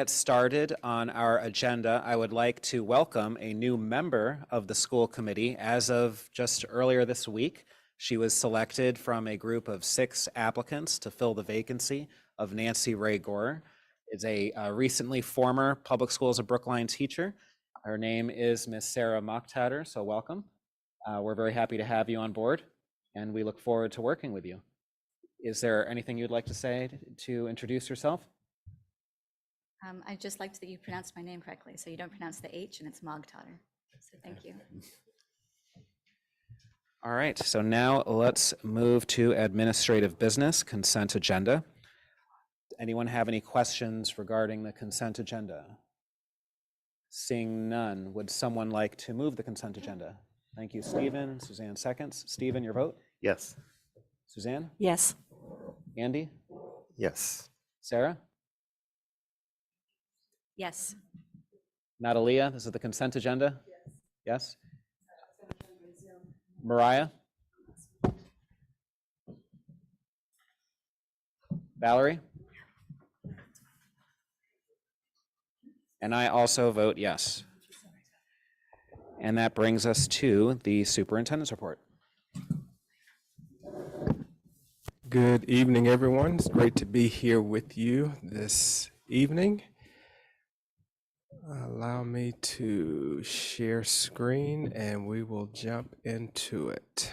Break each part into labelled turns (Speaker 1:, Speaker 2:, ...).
Speaker 1: Get started on our agenda, I would like to welcome a new member of the school committee. As of just earlier this week, she was selected from a group of 6 applicants to fill the vacancy of Nancy Ray Gore. Is a recently former Public Schools of Brookline teacher. Her name is Miss Sarah Mocktatter, so welcome. We're very happy to have you on board, and we look forward to working with you. Is there anything you'd like to say to introduce yourself?
Speaker 2: I'd just like that you pronounce my name correctly, so you don't pronounce the H and it's Mogtatter. So thank you.
Speaker 1: All right, so now let's move to administrative business, consent agenda. Anyone have any questions regarding the consent agenda? Seeing none, would someone like to move the consent agenda? Thank you, Stephen. Suzanne seconds. Stephen, your vote?
Speaker 3: Yes.
Speaker 1: Suzanne?
Speaker 4: Yes.
Speaker 1: Andy?
Speaker 3: Yes.
Speaker 1: Sarah?
Speaker 2: Yes.
Speaker 1: Natalia, this is the consent agenda? Yes? Mariah? Valerie? And I also vote yes. And that brings us to the superintendent's report.
Speaker 5: Good evening, everyone. It's great to be here with you this evening. Allow me to share screen and we will jump into it.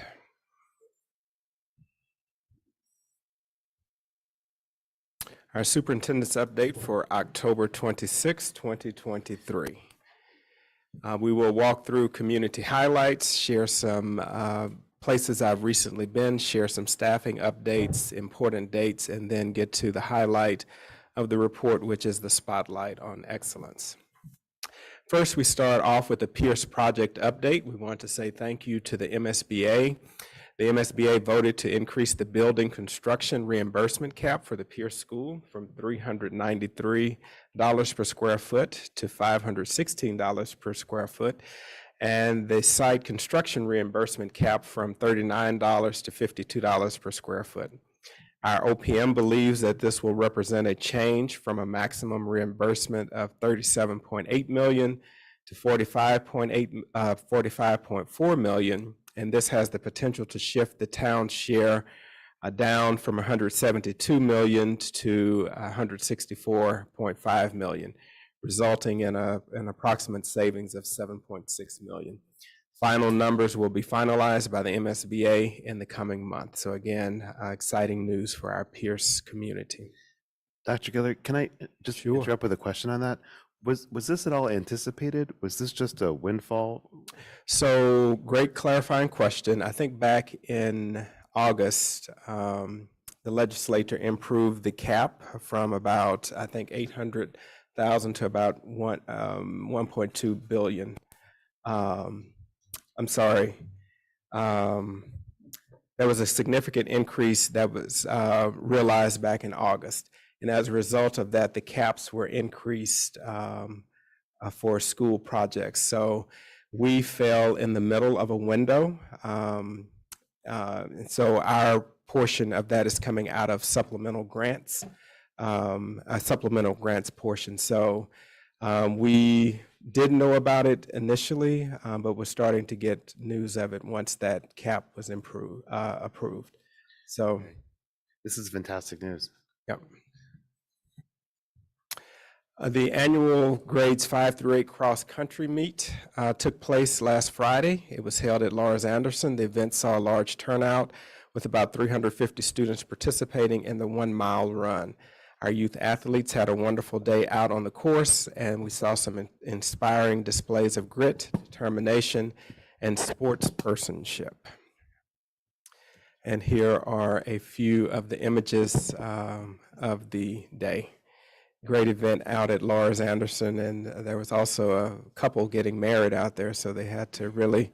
Speaker 5: Our superintendent's update for October 26, 2023. We will walk through community highlights, share some places I've recently been, share some staffing updates, important dates, and then get to the highlight of the report, which is the spotlight on excellence. First, we start off with the Pierce project update. We want to say thank you to the MSBA. The MSBA voted to increase the building construction reimbursement cap for the Pierce School from $393 per square foot to $516 per square foot, and the site construction reimbursement cap from $39 to $52 per square foot. Our OPM believes that this will represent a change from a maximum reimbursement of $37.8 million to $45.4 million, and this has the potential to shift the town's share down from $172 million to $164.5 million, resulting in an approximate savings of $7.6 million. Final numbers will be finalized by the MSBA in the coming month. So again, exciting news for our Pierce community.
Speaker 3: Dr. Giller, can I just interrupt with a question on that? Was this at all anticipated? Was this just a windfall?
Speaker 5: So great clarifying question. I think back in August, the legislature improved the cap from about, I think, 800,000 to about 1.2 billion. I'm sorry. There was a significant increase that was realized back in August. And as a result of that, the caps were increased for school projects. So we fell in the middle of a window. And so our portion of that is coming out of supplemental grants, a supplemental grants portion. So we didn't know about it initially, but we're starting to get news of it once that cap was approved. So
Speaker 3: this is fantastic news.
Speaker 5: Yep. The annual grades 5 through 8 cross-country meet took place last Friday. It was held at Lars Anderson. The event saw a large turnout with about 350 students participating in the 1-mile run. Our youth athletes had a wonderful day out on the course, and we saw some inspiring displays of grit, determination, and sportspersonship. And here are a few of the images of the day. Great event out at Lars Anderson, and there was also a couple getting married out there, so they had to really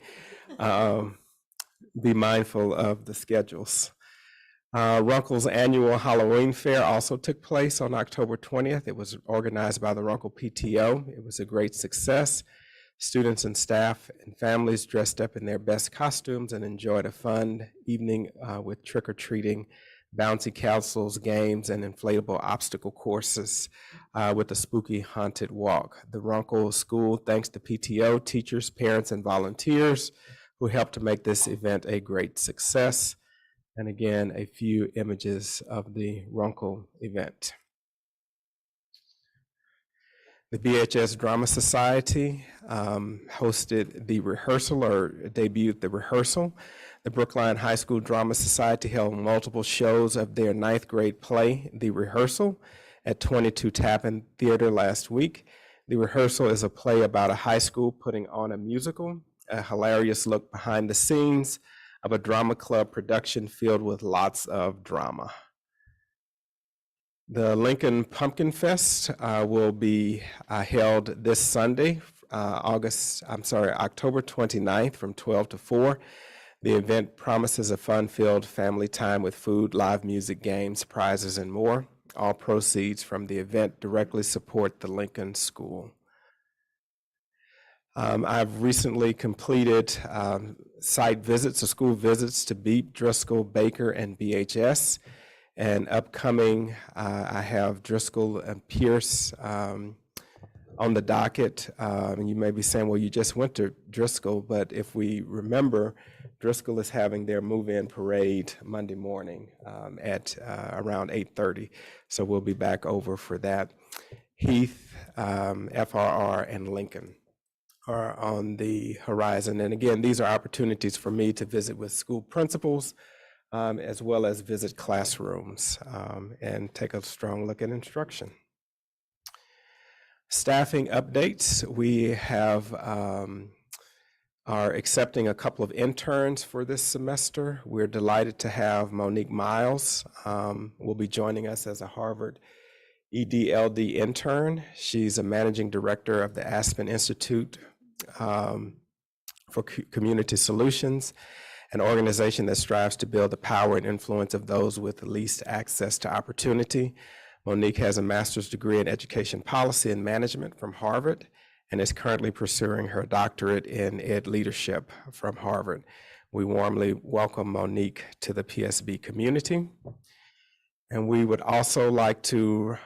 Speaker 5: be mindful of the schedules. Runkle's annual Halloween fair also took place on October 20th. It was organized by the Runkle PTO. It was a great success. Students and staff and families dressed up in their best costumes and enjoyed a fun evening with trick-or-treating, bouncy castles, games, and inflatable obstacle courses with a spooky haunted walk. The Runkle School thanks to PTO, teachers, parents, and volunteers who helped to make this event a great success. And again, a few images of the Runkle event. The BHS Drama Society hosted the rehearsal, or debuted the rehearsal. The Brookline High School Drama Society held multiple shows of their 9th grade play, The Rehearsal, at 22 Tappan Theater last week. The Rehearsal is a play about a high school putting on a musical, a hilarious look behind the scenes of a drama club production filled with lots of drama. The Lincoln Pumpkin Fest will be held this Sunday, October 29th from 12 to 4. The event promises a fun-filled family time with food, live music, games, prizes, and more. All proceeds from the event directly support the Lincoln School. I've recently completed site visits or school visits to Beep, Driscoll, Baker, and BHS. And upcoming, I have Driscoll and Pierce on the docket. And you may be saying, well, you just went to Driscoll, but if we remember, Driscoll is having their move-in parade Monday morning at around 8:30. So we'll be back over for that. Heath, FRR, and Lincoln are on the horizon. And again, these are opportunities for me to visit with school principals as well as visit classrooms and take a strong look at instruction. Staffing updates. We have are accepting a couple of interns for this semester. We're delighted to have Monique Miles will be joining us as a Harvard EDLD intern. She's a managing director of the Aspen Institute for Community Solutions, an organization that strives to build the power and influence of those with the least access to opportunity. Monique has a master's degree in education policy and management from Harvard and is currently pursuing her doctorate in ed leadership from Harvard. We warmly welcome Monique to the PSB community. And we would also like to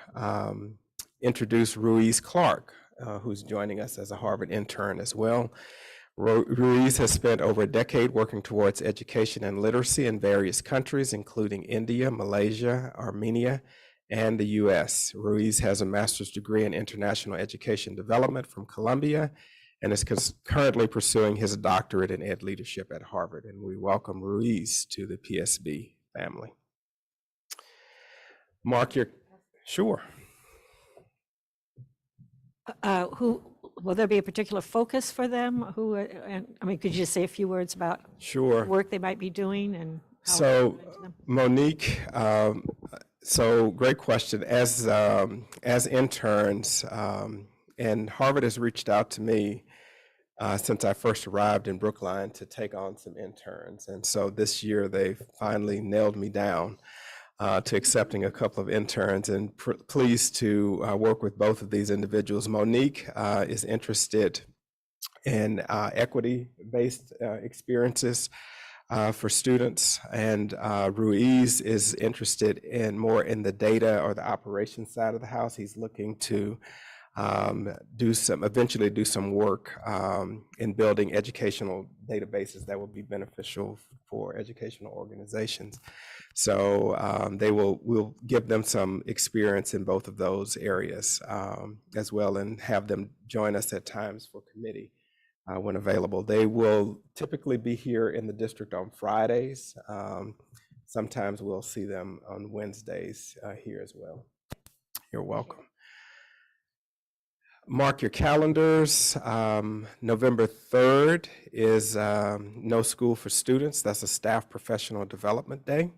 Speaker 5: introduce Ruiz Clark, who's joining us as a Harvard intern as well. Ruiz has spent over a decade working towards education and literacy in various countries, including India, Malaysia, Armenia, and the US. Ruiz has a master's degree in international education development from Columbia and is currently pursuing his doctorate in ed leadership at Harvard. And we welcome Ruiz to the PSB family. Mark, sure.
Speaker 4: Who will there be a particular focus for them? Who? And I mean, could you just say a few words about
Speaker 5: Sure.
Speaker 4: work they might be doing and how
Speaker 5: So,
Speaker 4: it's relevant to them?
Speaker 5: Monique, so great question. As interns, and Harvard has reached out to me since I first arrived in Brookline to take on some interns, and so this year they finally nailed me down to accepting a couple of interns, and pleased to work with both of these individuals. Monique is interested in equity-based experiences for students, and Ruiz is interested in more in the data or the operations side of the house. He's looking to eventually do some work in building educational databases that will be beneficial for educational organizations. So we'll give them some experience in both of those areas as well, and have them join us at times for committee when available. They will typically be here in the district on Fridays. Sometimes we'll see them on Wednesdays here as well. You're welcome. Mark your calendars. November 3rd is No School for Students. That's a Staff Professional Development Day.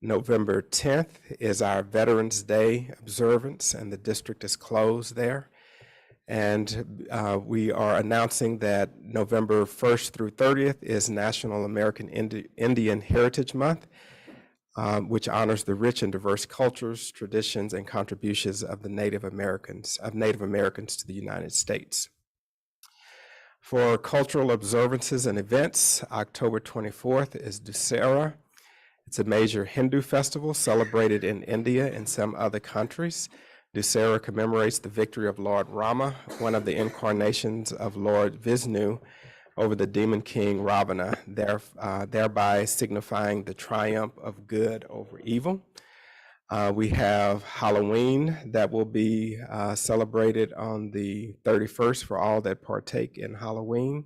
Speaker 5: November 10th is our Veterans Day observance, and the district is closed there. And we are announcing that November 1st through 30th is National American Indian Heritage Month, which honors the rich and diverse cultures, traditions, and contributions of the Native Americans to the United States. For cultural observances and events, October 24th is Dussehra. It's a major Hindu festival celebrated in India and some other countries. Dussehra commemorates the victory of Lord Rama, one of the incarnations of Lord Vishnu, over the demon king Ravana, thereby signifying the triumph of good over evil. We have Halloween that will be celebrated on the 31st for all that partake in Halloween.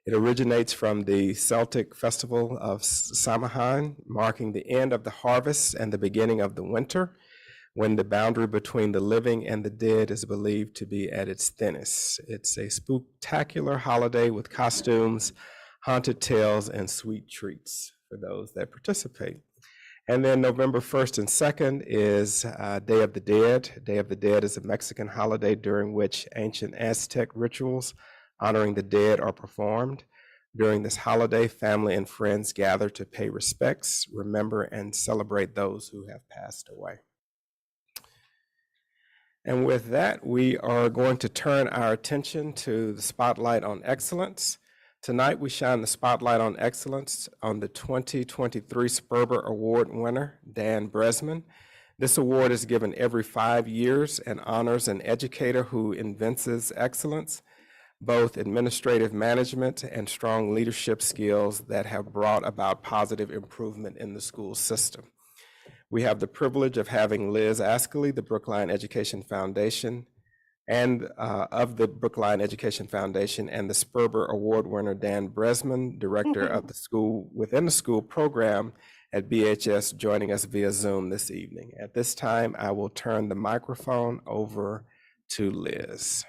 Speaker 5: It originates from the Celtic festival of Samhain, marking the end of the harvest and the beginning of the winter, when the boundary between the living and the dead is believed to be at its thinnest. It's a spectacular holiday with costumes, haunted tales, and sweet treats for those that participate. And then November 1st and 2nd is Day of the Dead. Day of the Dead is a Mexican holiday during which ancient Aztec rituals honoring the dead are performed. During this holiday, family and friends gather to pay respects, remember, and celebrate those who have passed away. And with that, we are going to turn our attention to the Spotlight on Excellence. Tonight, we shine the spotlight on excellence on the 2023 Sperber Award winner, Dan Bresman. This award is given every 5 years and honors an educator who evinces excellence, both administrative management and strong leadership skills that have brought about positive improvement in the school system. We have the privilege of having Liz Askley, the Brookline Education Foundation, and of the Brookline Education Foundation, and the Sperber Award winner, Dan Bresman, director of the school within the school program at BHS, joining us via Zoom this evening. At this time, I will turn the microphone over to Liz.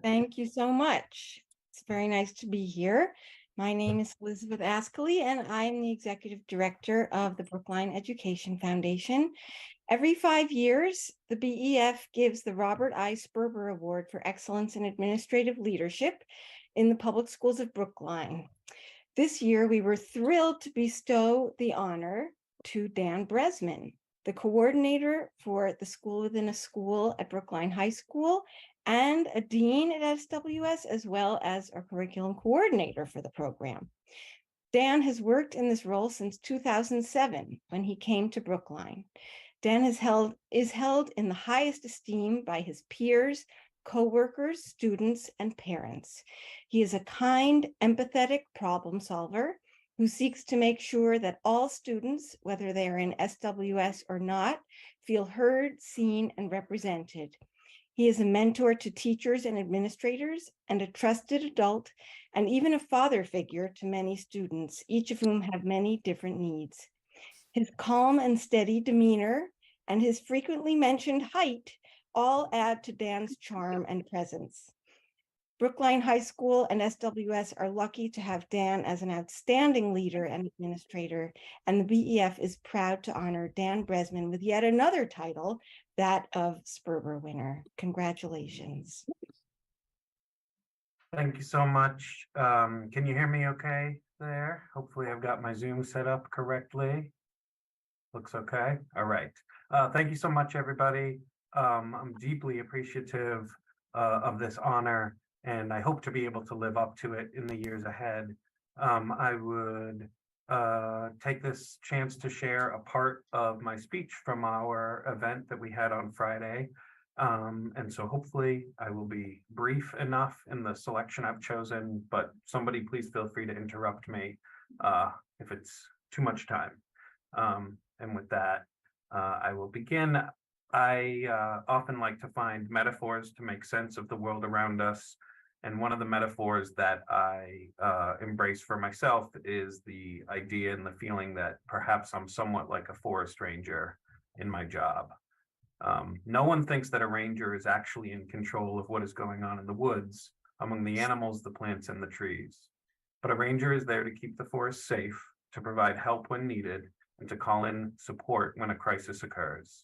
Speaker 6: Thank you so much. It's very nice to be here. My name is Elizabeth Askley, and I'm the Executive Director of the Brookline Education Foundation. Every 5 years, the BEF gives the Robert I. Sperber Award for Excellence in Administrative Leadership in the public schools of Brookline. This year, we were thrilled to bestow the honor to Dan Bresman, the coordinator for the School Within a School at Brookline High School, and a dean at SWS, as well as a curriculum coordinator for the program. Dan has worked in this role since 2007, when he came to Brookline. Dan is held in the highest esteem by his peers, coworkers, students, and parents. He is a kind, empathetic problem solver who seeks to make sure that all students, whether they are in SWS or not, feel heard, seen, and represented. He is a mentor to teachers and administrators, and a trusted adult, and even a father figure to many students, each of whom have many different needs. His calm and steady demeanor and his frequently mentioned height all add to Dan's charm and presence. Brookline High School and SWS are lucky to have Dan as an outstanding leader and administrator, and the BEF is proud to honor Dan Bresman with yet another title, that of Sperber winner. Congratulations.
Speaker 7: Thank you so much. Can you hear me okay there? Hopefully I've got my Zoom set up correctly. Looks okay. All right. Thank you so much, everybody. I'm deeply appreciative of this honor, and I hope to be able to live up to it in the years ahead. I would take this chance to share a part of my speech from our event that we had on Friday. And so hopefully I will be brief enough in the selection I've chosen, but somebody please feel free to interrupt me if it's too much time. And with that, I will begin. I often like to find metaphors to make sense of the world around us. And one of the metaphors that I embrace for myself is the idea and the feeling that perhaps I'm somewhat like a forest ranger in my job. No one thinks that a ranger is actually in control of what is going on in the woods, among the animals, the plants, and the trees. But a ranger is there to keep the forest safe, to provide help when needed, and to call in support when a crisis occurs.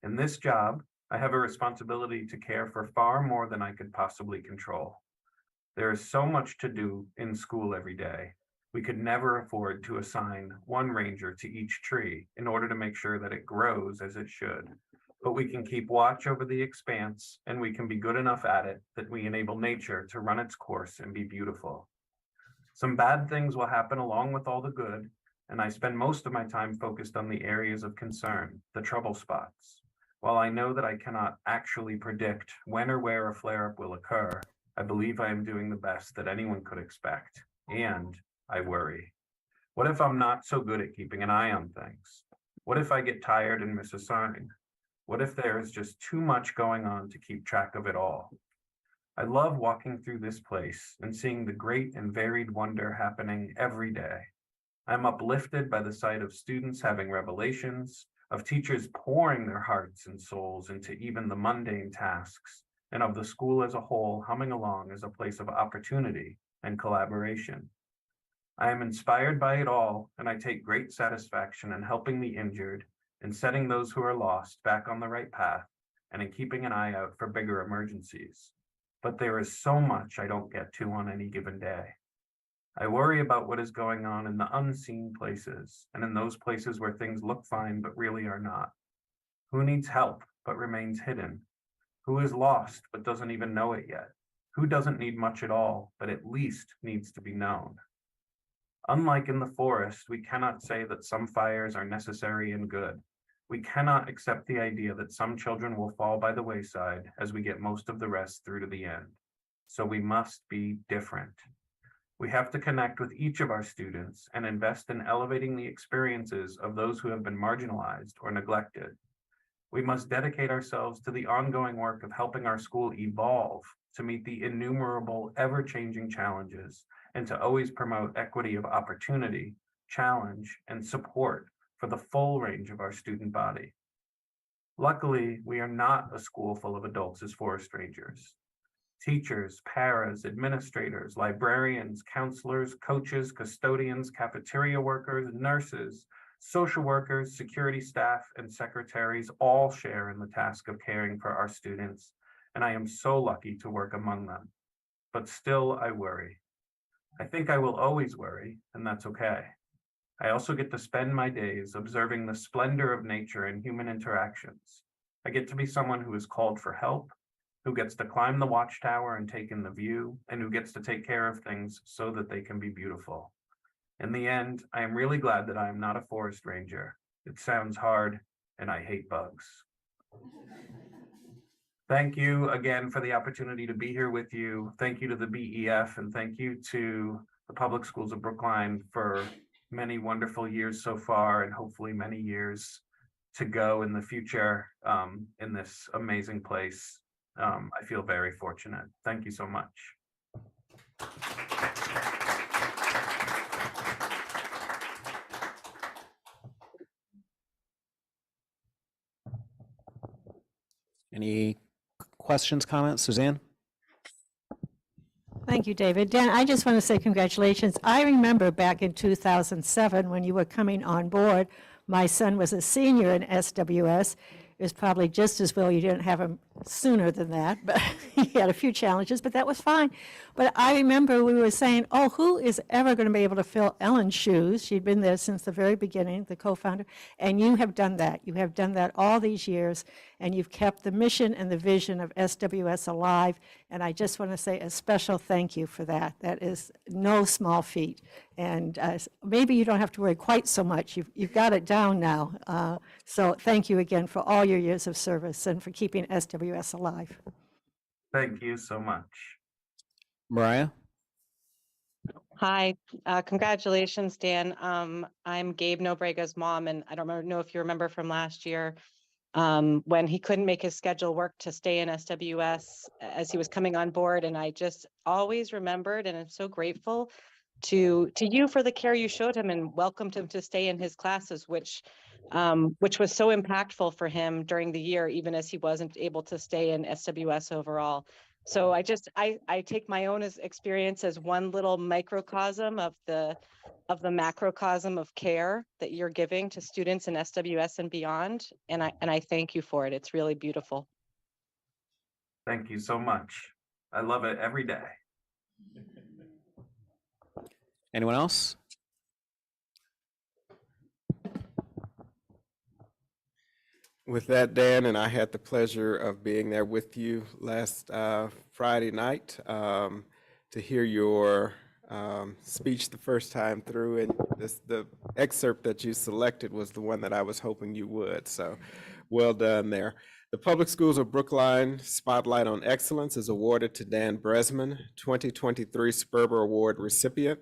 Speaker 7: In this job, I have a responsibility to care for far more than I could possibly control. There is so much to do in school every day. We could never afford to assign one ranger to each tree in order to make sure that it grows as it should. But we can keep watch over the expanse, and we can be good enough at it that we enable nature to run its course and be beautiful. Some bad things will happen along with all the good, and I spend most of my time focused on the areas of concern, the trouble spots. While I know that I cannot actually predict when or where a flare-up will occur, I believe I am doing the best that anyone could expect, and I worry. What if I'm not so good at keeping an eye on things? What if I get tired and miss a sign? What if there is just too much going on to keep track of it all? I love walking through this place and seeing the great and varied wonder happening every day. I'm uplifted by the sight of students having revelations, of teachers pouring their hearts and souls into even the mundane tasks, and of the school as a whole humming along as a place of opportunity and collaboration. I am inspired by it all, and I take great satisfaction in helping the injured, in setting those who are lost back on the right path, and in keeping an eye out for bigger emergencies. But there is so much I don't get to on any given day. I worry about what is going on in the unseen places, and in those places where things look fine but really are not. Who needs help but remains hidden? Who is lost but doesn't even know it yet? Who doesn't need much at all, but at least needs to be known? Unlike in the forest, we cannot say that some fires are necessary and good. We cannot accept the idea that some children will fall by the wayside as we get most of the rest through to the end. So we must be different. We have to connect with each of our students and invest in elevating the experiences of those who have been marginalized or neglected. We must dedicate ourselves to the ongoing work of helping our school evolve to meet the innumerable, ever-changing challenges and to always promote equity of opportunity, challenge, and support for the full range of our student body. Luckily, we are not a school full of adults as forest rangers. Teachers, paras, administrators, librarians, counselors, coaches, custodians, cafeteria workers, nurses, social workers, security staff, and secretaries all share in the task of caring for our students, and I am so lucky to work among them. But still, I worry. I think I will always worry, and that's okay. I also get to spend my days observing the splendor of nature and human interactions. I get to be someone who is called for help, who gets to climb the watchtower and take in the view, and who gets to take care of things so that they can be beautiful. In the end, I am really glad that I am not a forest ranger. It sounds hard, and I hate bugs. Thank you again for the opportunity to be here with you. Thank you to the BEF, and thank you to the Public Schools of Brookline for many wonderful years so far, and hopefully many years to go in the future in this amazing place. I feel very fortunate. Thank you so much.
Speaker 1: Any questions, comments? Suzanne?
Speaker 4: Thank you, David. Dan, I just want to say congratulations. I remember back in 2007 when you were coming on board, my son was a senior in SWS. It was probably just as well you didn't have him sooner than that, but he had a few challenges, but that was fine. But I remember we were saying, oh, who is ever going to be able to fill Ellen's shoes? She'd been there since the very beginning, the co-founder, and you have done that. You have done that all these years, and you've kept the mission and the vision of SWS alive, and I just want to say a special thank you for that. That is no small feat, and maybe you don't have to worry quite so much. You've got it down now, so thank you again for all your years of service and for keeping SWS SWS alive.
Speaker 7: Thank you so much.
Speaker 1: Mariah?
Speaker 8: Hi, congratulations, Dan. I'm Gabe Nobrega's mom, and I don't know if you remember from last year when he couldn't make his schedule work to stay in SWS as he was coming on board. And I just always remembered, and I'm so grateful to you for the care you showed him and welcomed him to stay in his classes, which was so impactful for him during the year, even as he wasn't able to stay in SWS overall. So I take my own experience as one little microcosm of the macrocosm of care that you're giving to students in SWS and beyond. And I thank you for it. It's really beautiful.
Speaker 7: Thank you so much. I love it every day.
Speaker 1: Anyone else?
Speaker 5: With that, Dan, and I had the pleasure of being there with you last Friday night to hear your speech the first time through, and the excerpt that you selected was the one that I was hoping you would, so well done there. The Public Schools of Brookline Spotlight on Excellence is awarded to Dan Bresman, 2023 Sperber Award recipient,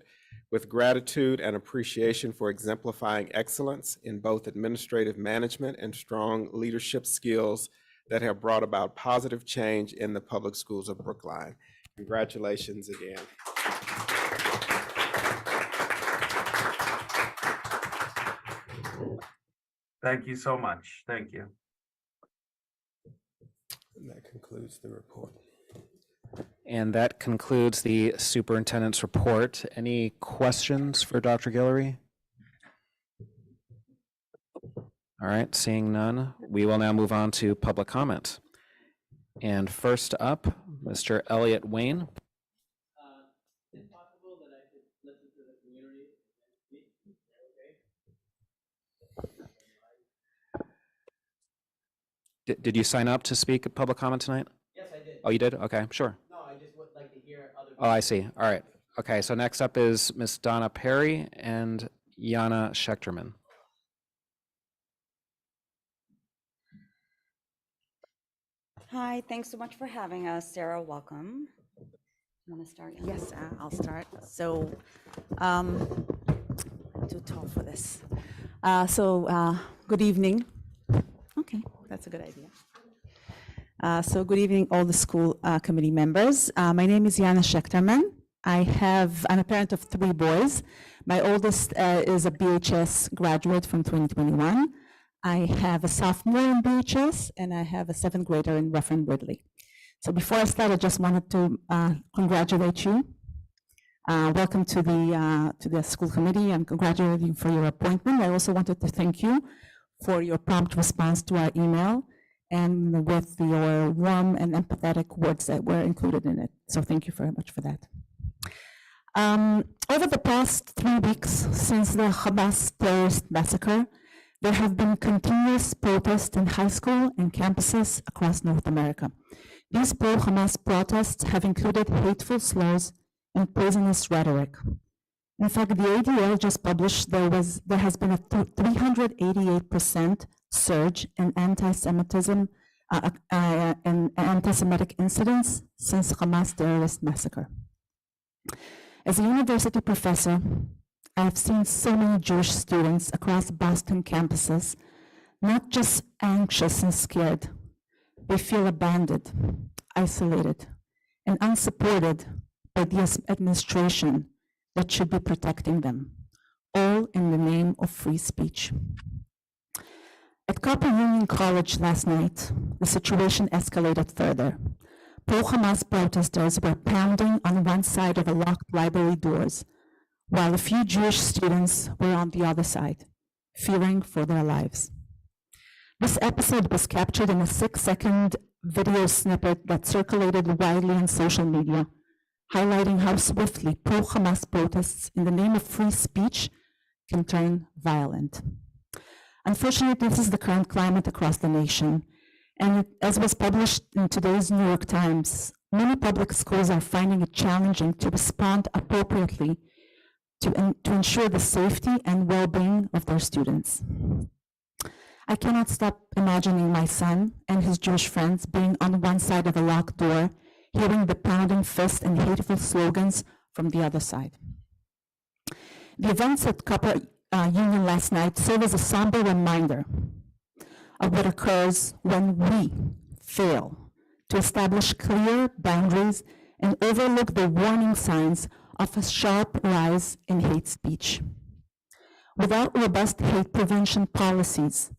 Speaker 5: with gratitude and appreciation for exemplifying excellence in both administrative management and strong leadership skills that have brought about positive change in the public schools of Brookline. Congratulations again.
Speaker 7: Thank you so much. Thank you.
Speaker 5: And that concludes the report.
Speaker 1: And that concludes the superintendent's report. Any questions for Dr. Guillory? All right, seeing none, we will now move on to public comment. And first up, Mr. Elliot Wayne.
Speaker 9: Is it possible that I could listen to the community and speak? Okay.
Speaker 1: Did you sign up to speak at public comment tonight?
Speaker 9: Yes, I did.
Speaker 1: Oh, you did? Okay, sure.
Speaker 9: No, I just would like to hear other.
Speaker 1: Oh, I see. All right. Okay, so next up is Ms. Donna Perry and Jana Schechterman.
Speaker 10: Hi, thanks so much for having us. Sarah, welcome. You want to start? Jana?
Speaker 11: Yes, I'll start. So, too tall for this. Good evening. Okay, that's a good idea. So good evening, all the school committee members. My name is Jana Schechterman. I'm a parent of 3 boys. My oldest is a BHS graduate from 2021. I have a sophomore in BHS, and I have a 7th grader in Ruffin Ridley. So before I start, I just wanted to congratulate you. Welcome to the school committee. I'm congratulating you for your appointment. I also wanted to thank you for your prompt response to our email and with your warm and empathetic words that were included in it. So thank you very much for that. Over the past 3 weeks since the Hamas terrorist massacre, there have been continuous protests in high school and campuses across North America. These pro-Hamas protests have included hateful slurs and poisonous rhetoric. In fact, the ADL just published there has been a 388% surge in anti-Semitism and anti-Semitic incidents since Hamas terrorist massacre. As a university professor, I've seen so many Jewish students across Boston campuses, not just anxious and scared. They feel abandoned, isolated, and unsupported by the administration that should be protecting them, all in the name of free speech. At Copper Union College last night, the situation escalated further. Pro-Hamas protesters were pounding on one side of the locked library doors, while a few Jewish students were on the other side, fearing for their lives. This episode was captured in a 6-second video snippet that circulated widely on social media, highlighting how swiftly pro-Hamas protests in the name of free speech can turn violent. Unfortunately, this is the current climate across the nation, and as was published in today's New York Times, many public schools are finding it challenging to respond appropriately to ensure the safety and well-being of their students. I cannot stop imagining my son and his Jewish friends being on one side of a locked door, hearing the pounding fist and hateful slogans from the other side. The events at Copper Union last night serve as a somber reminder of what occurs when we fail to establish clear boundaries and overlook the warning signs of a sharp rise in hate speech. Without robust hate prevention policies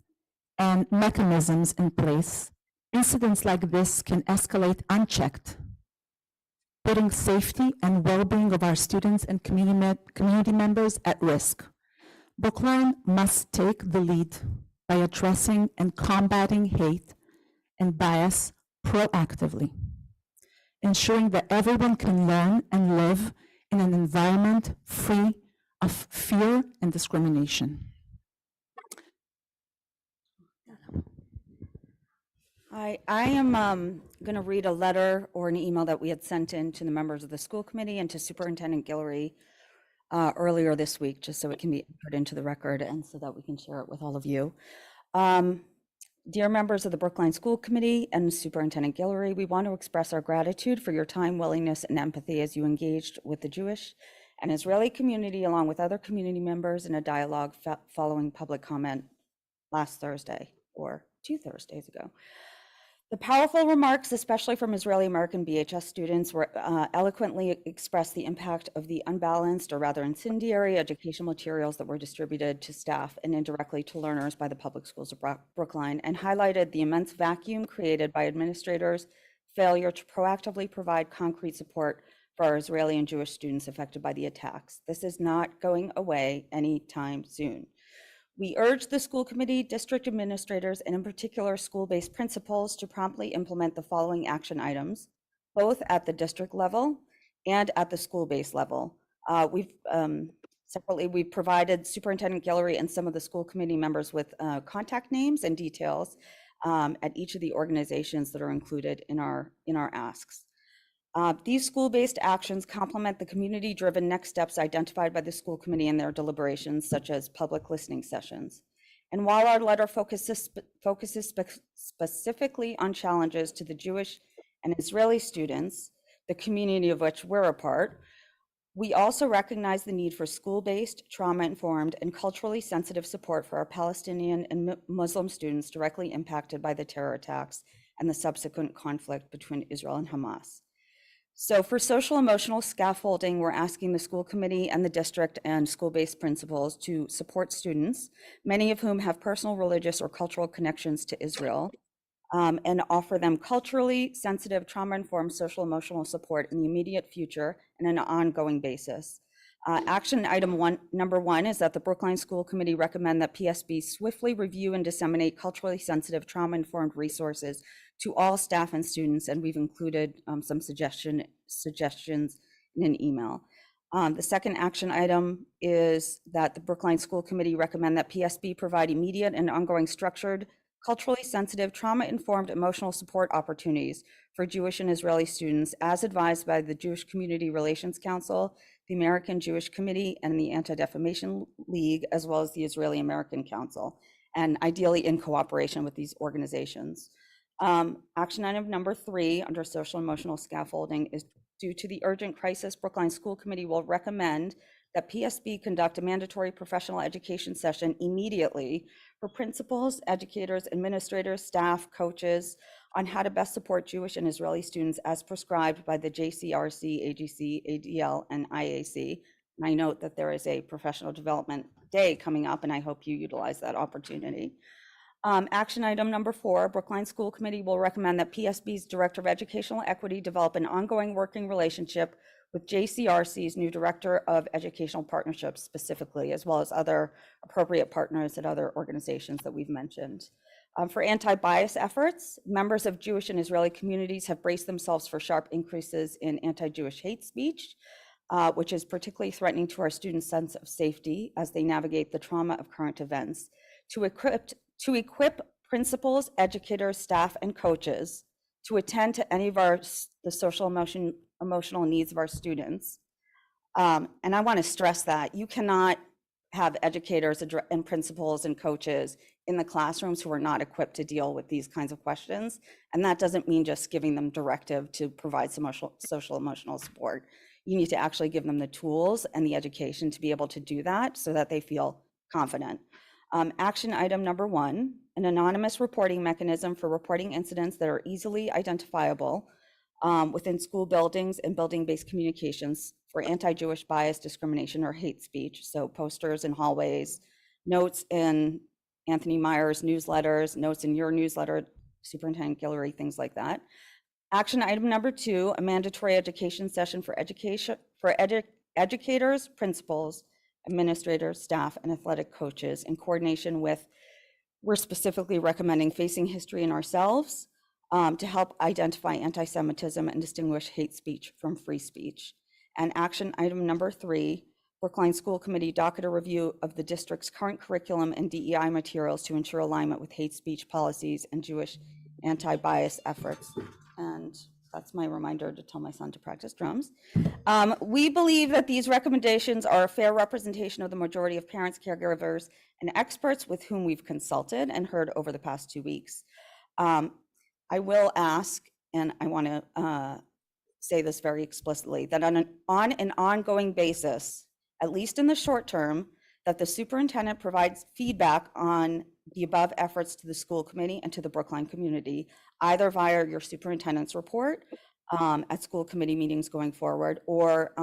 Speaker 11: and mechanisms in place, incidents like this can escalate unchecked, putting safety and well-being of our students and community members at risk. Brookline must take the lead by addressing and combating hate and bias proactively, ensuring that everyone can learn and live in an environment free of fear and discrimination.
Speaker 10: I am going to read a letter or an email that we had sent in to the members of the school committee and to Superintendent Guillory earlier this week, just so it can be put into the record and so that we can share it with all of you. Dear members of the Brookline School Committee and Superintendent Guillory, we want to express our gratitude for your time, willingness, and empathy as you engaged with the Jewish and Israeli community, along with other community members, in a dialogue following public comment last Thursday, or 2 Thursdays ago. The powerful remarks, especially from Israeli American BHS students, were eloquently expressed the impact of the unbalanced, or rather incendiary, educational materials that were distributed to staff and indirectly to learners by the public schools of Brookline, and highlighted the immense vacuum created by administrators' failure to proactively provide concrete support for our Israeli and Jewish students affected by the attacks. This is not going away anytime soon. We urge the school committee, district administrators, and in particular school-based principals to promptly implement the following action items, both at the district level and at the school-based level. Separately, we've provided Superintendent Guillory and some of the school committee members with contact names and details at each of the organizations that are included in our asks. These school-based actions complement the community-driven next steps identified by the school committee in their deliberations, such as public listening sessions. And while our letter focuses specifically on challenges to the Jewish and Israeli students, the community of which we're a part, we also recognize the need for school-based, trauma-informed, and culturally sensitive support for our Palestinian and Muslim students directly impacted by the terror attacks and the subsequent conflict between Israel and Hamas. So for social emotional scaffolding, we're asking the school committee and the district and school-based principals to support students, many of whom have personal, religious, or cultural connections to Israel, and offer them culturally sensitive, trauma-informed social emotional support in the immediate future and on an ongoing basis. Action item number one is that the Brookline School Committee recommend that PSB swiftly review and disseminate culturally sensitive, trauma-informed resources to all staff and students, and we've included some suggestions in an email. The second action item is that the Brookline School Committee recommend that PSB provide immediate and ongoing structured, culturally sensitive, trauma-informed emotional support opportunities for Jewish and Israeli students as advised by the Jewish Community Relations Council, the American Jewish Committee, and the Anti-Defamation League, as well as the Israeli American Council, and ideally in cooperation with these organizations. Action item number 3 under social emotional scaffolding is due to the urgent crisis, Brookline School Committee will recommend that PSB conduct a mandatory professional education session immediately for principals, educators, administrators, staff, coaches on how to best support Jewish and Israeli students as prescribed by the JCRC, AGC, ADL, and IAC. And I note that there is a professional development day coming up, and I hope you utilize that opportunity. Action item number 4, Brookline School Committee will recommend that PSB's Director of Educational Equity develop an ongoing working relationship with JCRC's new Director of Educational Partnerships specifically, as well as other appropriate partners at other organizations that we've mentioned. For anti-bias efforts, members of Jewish and Israeli communities have braced themselves for sharp increases in anti-Jewish hate speech, which is particularly threatening to our students' sense of safety as they navigate the trauma of current events. To equip principals, educators, staff, and coaches to attend to any of the social emotional needs of our students. And I want to stress that you cannot have educators and principals and coaches in the classrooms who are not equipped to deal with these kinds of questions. And that doesn't mean just giving them directive to provide some social emotional support. You need to actually give them the tools and the education to be able to do that so that they feel confident. Action item number 1, an anonymous reporting mechanism for reporting incidents that are easily identifiable within school buildings and building-based communications for anti-Jewish bias, discrimination, or hate speech. So posters in hallways, notes in Anthony Meyer's newsletters, notes in your newsletter, Superintendent Guillory, things like that. Action item number 2, a mandatory education session for educators, principals, administrators, staff, and athletic coaches in coordination with, we're specifically recommending Facing History and Ourselves to help identify anti-Semitism and distinguish hate speech from free speech. And action item number 3, Brookline School Committee docket a review of the district's current curriculum and DEI materials to ensure alignment with hate speech policies and Jewish anti-bias efforts. And that's my reminder to tell my son to practice drums. We believe that these recommendations are a fair representation of the majority of parents, caregivers, and experts with whom we've consulted and heard over the past 2 weeks. I will ask, and I want to say this very explicitly, that on an ongoing basis, at least in the short term, that the superintendent provides feedback on the above efforts to the school committee and to the Brookline community, either via your superintendent's report at school committee meetings going forward, or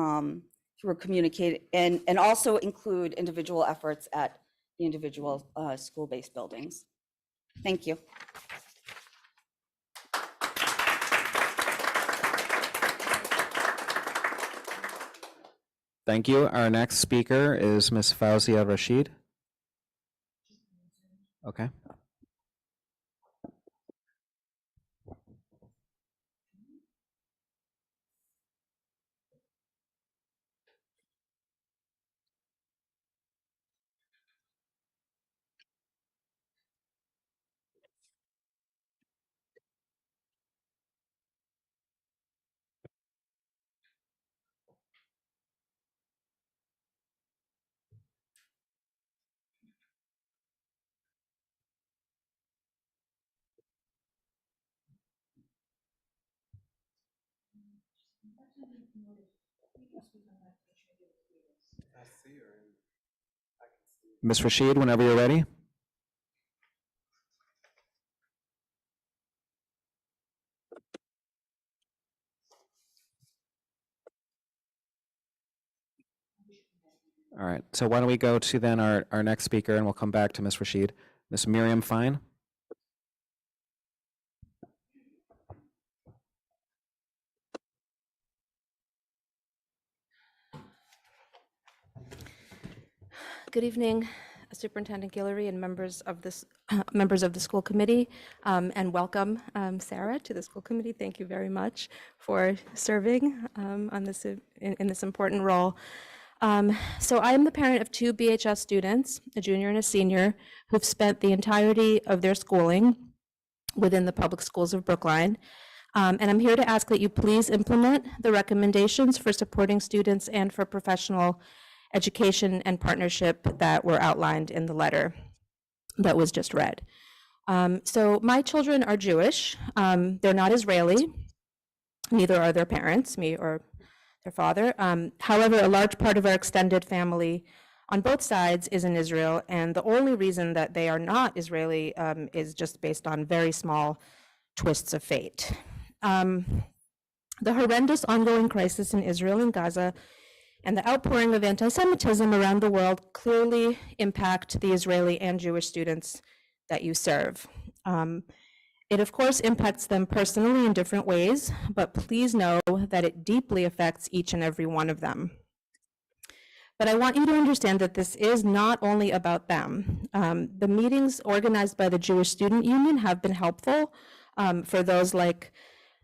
Speaker 10: through communicate, and also include individual efforts at the individual school-based buildings. Thank you.
Speaker 1: Thank you. Our next speaker is Ms. Fauzia Rashid. Okay. Ms. Rashid, whenever you're ready. All right, so why don't we go to then our next speaker, and we'll come back to Ms. Rashid. Ms. Miriam Fine.
Speaker 12: Good evening, Superintendent Guillory and members of this members of the school committee, and welcome, Sarah, to the school committee. Thank you very much for serving on this in this important role. So I am the parent of 2 BHS students, a junior and a senior, who've spent the entirety of their schooling within the public schools of Brookline. And I'm here to ask that you please implement the recommendations for supporting students and for professional education and partnership that were outlined in the letter that was just read. So my children are Jewish. They're not Israeli. Neither are their parents, me or their father. However, a large part of our extended family on both sides is in Israel, and the only reason that they are not Israeli is just based on very small twists of fate. The horrendous ongoing crisis in Israel and Gaza and the outpouring of anti-Semitism around the world clearly impact the Israeli and Jewish students that you serve. It, of course, impacts them personally in different ways, but please know that it deeply affects each and every one of them. But I want you to understand that this is not only about them. The meetings organized by the Jewish Student Union have been helpful for those like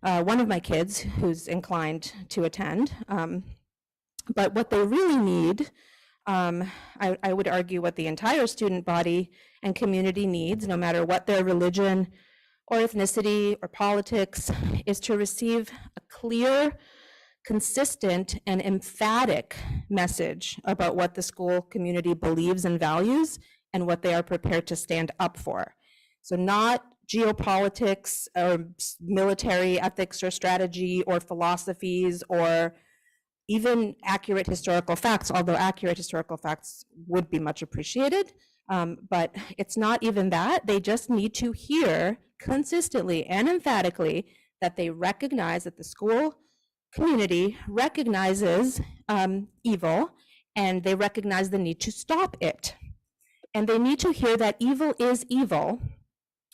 Speaker 12: one of my kids who's inclined to attend. But what they really need, I would argue what the entire student body and community needs, no matter what their religion or ethnicity or politics, is to receive a clear, consistent and emphatic message about what the school community believes and values and what they are prepared to stand up for. So not geopolitics or military ethics or strategy or philosophies or even accurate historical facts, although accurate historical facts would be much appreciated. But it's not even that. They just need to hear consistently and emphatically that they recognize that the school community recognizes evil, and they recognize the need to stop it. And they need to hear that evil is evil,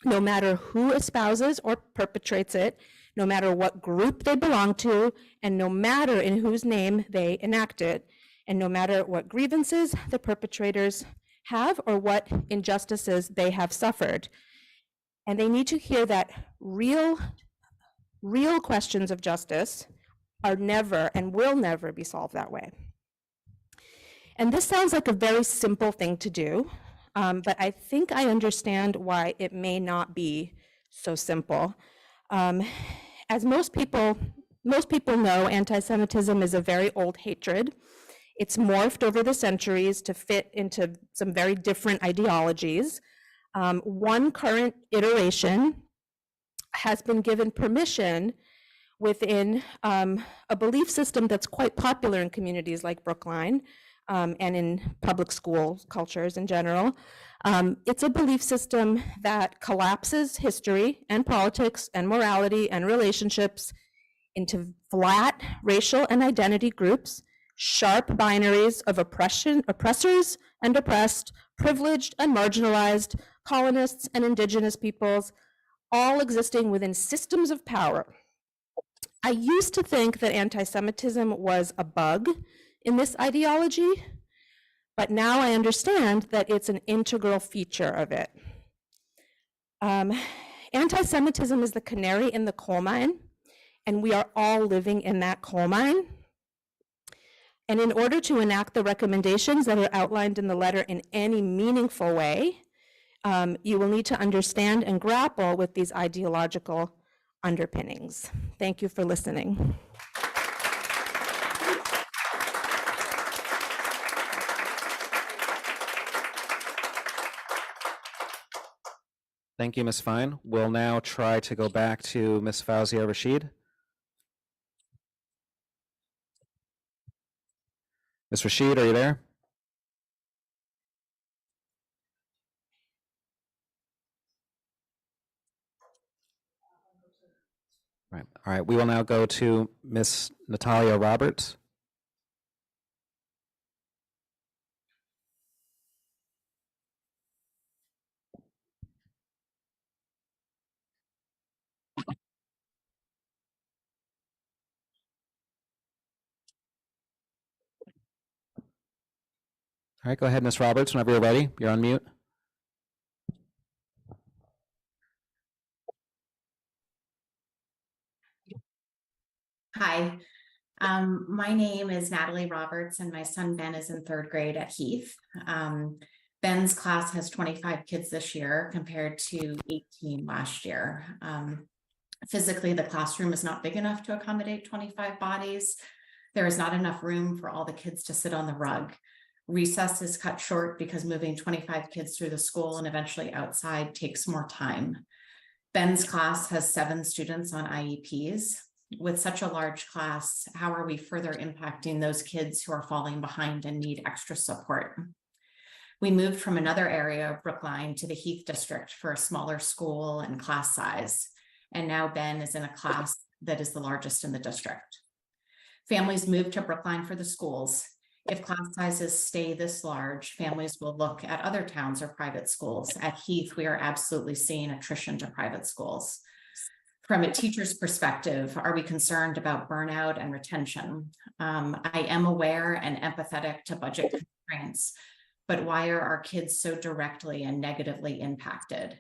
Speaker 12: no matter who espouses or perpetrates it, no matter what group they belong to, and no matter in whose name they enact it, and no matter what grievances the perpetrators have or what injustices they have suffered. And they need to hear that real questions of justice are never and will never be solved that way. And this sounds like a very simple thing to do, but I think I understand why it may not be so simple. As most people know, anti-Semitism is a very old hatred. It's morphed over the centuries to fit into some very different ideologies. One current iteration has been given permission within a belief system that's quite popular in communities like Brookline and in public school cultures in general. It's a belief system that collapses history and politics and morality and relationships into flat racial and identity groups, sharp binaries of oppressors and oppressed, privileged and marginalized, colonists and indigenous peoples, all existing within systems of power. I used to think that anti-Semitism was a bug in this ideology, but now I understand that it's an integral feature of it. Anti-Semitism is the canary in the coal mine, and we are all living in that coal mine. And in order to enact the recommendations that are outlined in the letter in any meaningful way, you will need to understand and grapple with these ideological underpinnings. Thank you for listening.
Speaker 1: Thank you, Ms. Fine. We'll now try to go back to Ms. Fauzia Rashid. Ms. Rashid, are you there? Right. All right. We will now go to Ms. Natalia Roberts. All right, go ahead, Ms. Roberts, whenever you're ready. You're on mute.
Speaker 13: Hi, my name is Natalie Roberts and my son Ben is in 3rd grade at Heath. Ben's class has 25 kids this year compared to 18 last year. Physically, the classroom is not big enough to accommodate 25 bodies. There is not enough room for all the kids to sit on the rug. Recess is cut short because moving 25 kids through the school and eventually outside takes more time. Ben's class has 7 students on IEPs. With such a large class, how are we further impacting those kids who are falling behind and need extra support? We moved from another area of Brookline to the Heath District for a smaller school and class size. And now Ben is in a class that is the largest in the district. Families move to Brookline for the schools. If class sizes stay this large, families will look at other towns or private schools. At Heath, we are absolutely seeing attrition to private schools. From a teacher's perspective, are we concerned about burnout and retention? I am aware and empathetic to budget constraints, but why are our kids so directly and negatively impacted?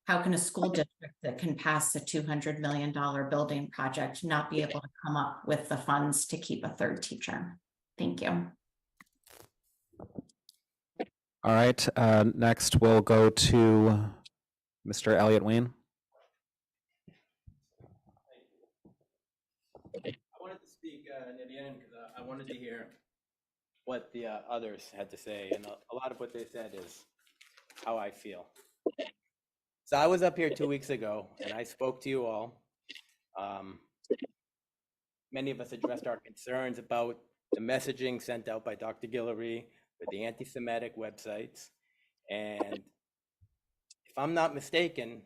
Speaker 13: How can a school district that can pass a $200 million building project not be able to come up with the funds to keep a 3rd teacher? Thank you.
Speaker 1: All right, next we'll go to Mr. Elliot Wayne.
Speaker 9: speak near the end because I wanted to hear what the others had to say, and a lot of what they said is how I feel. So I was up here 2 weeks ago, and I spoke to you all. Many of us addressed our concerns about the messaging sent out by Dr. Guillory with the anti-Semitic websites. And if I'm not mistaken,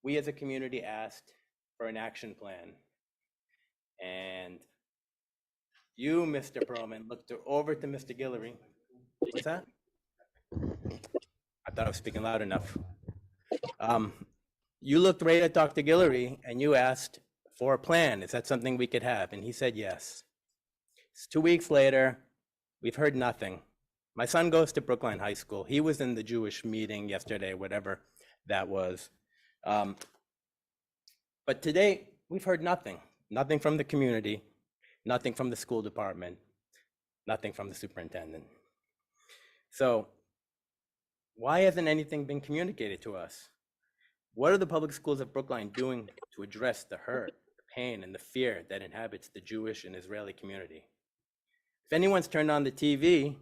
Speaker 9: we as a community asked for an action plan. And you, Mr. Perlman, looked over to Mr. Guillory. What's that? I thought I was speaking loud enough. You looked right at Dr. Guillory and you asked for a plan. Is that something we could have? And he said yes. It's 2 weeks later, we've heard nothing. My son goes to Brookline High School. He was in the Jewish meeting yesterday, whatever that was. But today, we've heard nothing. Nothing from the community, nothing from the school department, nothing from the superintendent. So why hasn't anything been communicated to us? What are the public schools of Brookline doing to address the hurt, the pain, and the fear that inhabits the Jewish and Israeli community? If anyone's turned on the TV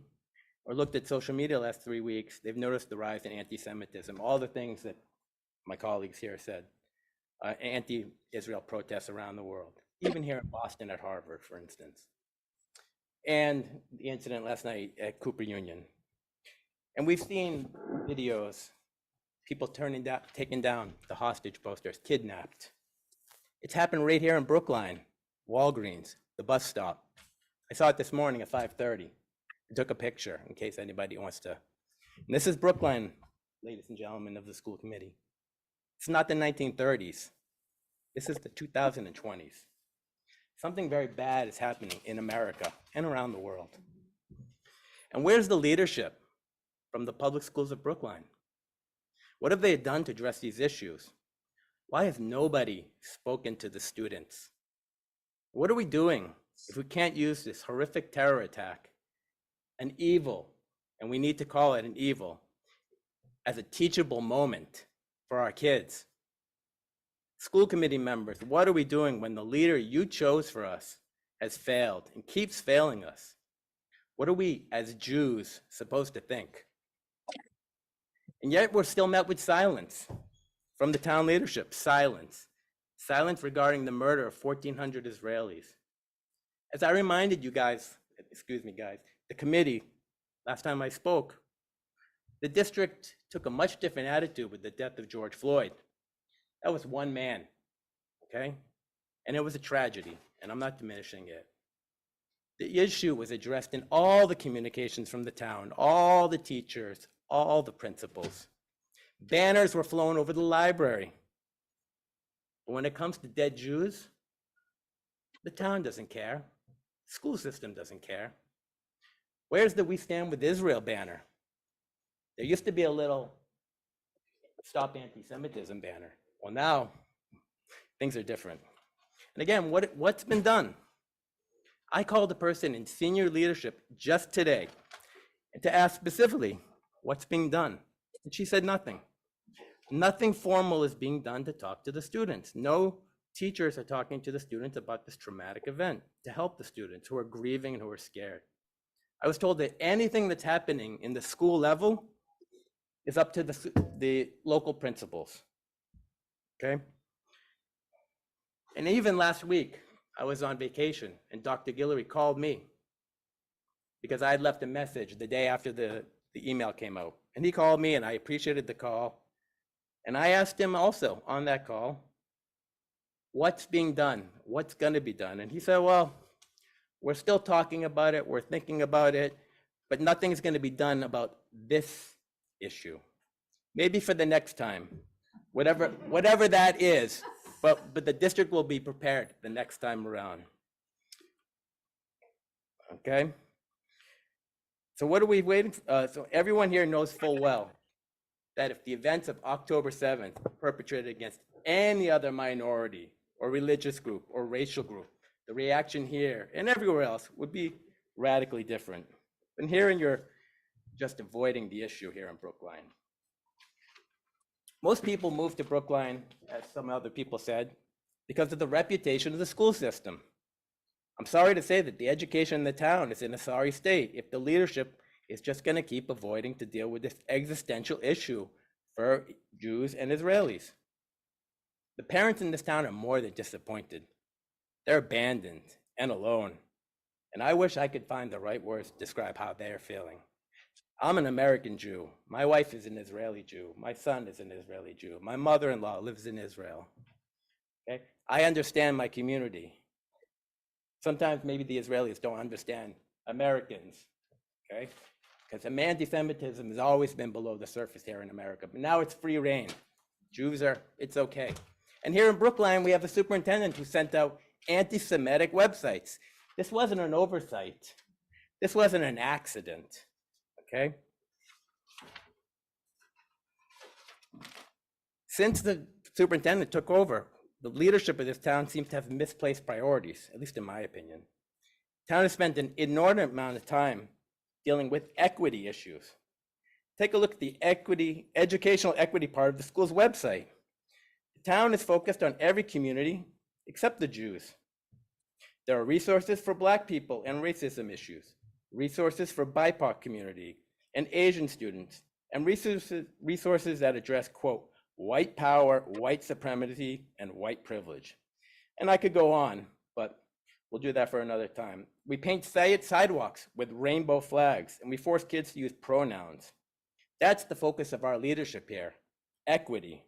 Speaker 9: or looked at social media the last 3 weeks, they've noticed the rise in anti-Semitism, all the things that my colleagues here said, anti-Israel protests around the world, even here in Boston at Harvard, for instance, and the incident last night at Cooper Union. And we've seen videos, people taking down the hostage posters, kidnapped. It's happened right here in Brookline, Walgreens, the bus stop. I saw it this morning at 5:30. I took a picture in case anybody wants to. And this is Brookline, ladies and gentlemen of the school committee. It's not the 1930s. This is the 2020s. Something very bad is happening in America and around the world. And where's the leadership from the public schools of Brookline? What have they done to address these issues? Why has nobody spoken to the students? What are we doing if we can't use this horrific terror attack, an evil, and we need to call it an evil, as a teachable moment for our kids? School committee members, what are we doing when the leader you chose for us has failed and keeps failing us? What are we as Jews supposed to think? And yet we're still met with silence from the town leadership, silence. Silence regarding the murder of 1,400 Israelis. As I reminded you guys, the committee, last time I spoke, the district took a much different attitude with the death of George Floyd. That was one man, okay? And it was a tragedy, and I'm not diminishing it. The issue was addressed in all the communications from the town, all the teachers, all the principals. Banners were flown over the library. But when it comes to dead Jews, the town doesn't care. The school system doesn't care. Where's the We Stand With Israel banner? There used to be a little Stop Anti-Semitism banner. Well, now things are different. And again, what's been done? I called a person in senior leadership just today to ask specifically what's being done. And she said nothing. Nothing formal is being done to talk to the students. No teachers are talking to the students about this traumatic event to help the students who are grieving and who are scared. I was told that anything that's happening in the school level is up to the local principals, okay? And even last week, I was on vacation and Dr. Guillory called me because I had left a message the day after the email came out. And he called me and I appreciated the call. And I asked him also on that call, what's being done? What's gonna be done? And he said, well, we're still talking about it, we're thinking about it, but nothing's gonna be done about this issue. Maybe for the next time, whatever that is, but the district will be prepared the next time around. Okay? So what are we waiting for? So everyone here knows full well that if the events of October 7th were perpetrated against any other minority or religious group or racial group, the reaction here and everywhere else would be radically different. And here you're just avoiding the issue here in Brookline. Most people move to Brookline, as some other people said, because of the reputation of the school system. I'm sorry to say that the education in the town is in a sorry state if the leadership is just going to keep avoiding to deal with this existential issue for Jews and Israelis. The parents in this town are more than disappointed. They're abandoned and alone. And I wish I could find the right words to describe how they're feeling. I'm an American Jew. My wife is an Israeli Jew. My son is an Israeli Jew. My mother-in-law lives in Israel. Okay? I understand my community. Sometimes maybe the Israelis don't understand Americans, okay? Because anti-Semitism has always been below the surface here in America, but now it's free reign. Jews are, it's okay. And here in Brookline, we have a superintendent who sent out anti-Semitic websites. This wasn't an oversight. This wasn't an accident, okay? Since the superintendent took over, the leadership of this town seems to have misplaced priorities, at least in my opinion. Town has spent an inordinate amount of time dealing with equity issues. Take a look at the equity, educational equity part of the school's website. The town is focused on every community except the Jews. There are resources for Black people and racism issues, resources for BIPOC community and Asian students, and resources that address, quote, white power, white supremacy, and white privilege. And I could go on, but we'll do that for another time. We paint sidewalks with rainbow flags, and we force kids to use pronouns. That's the focus of our leadership here, equity.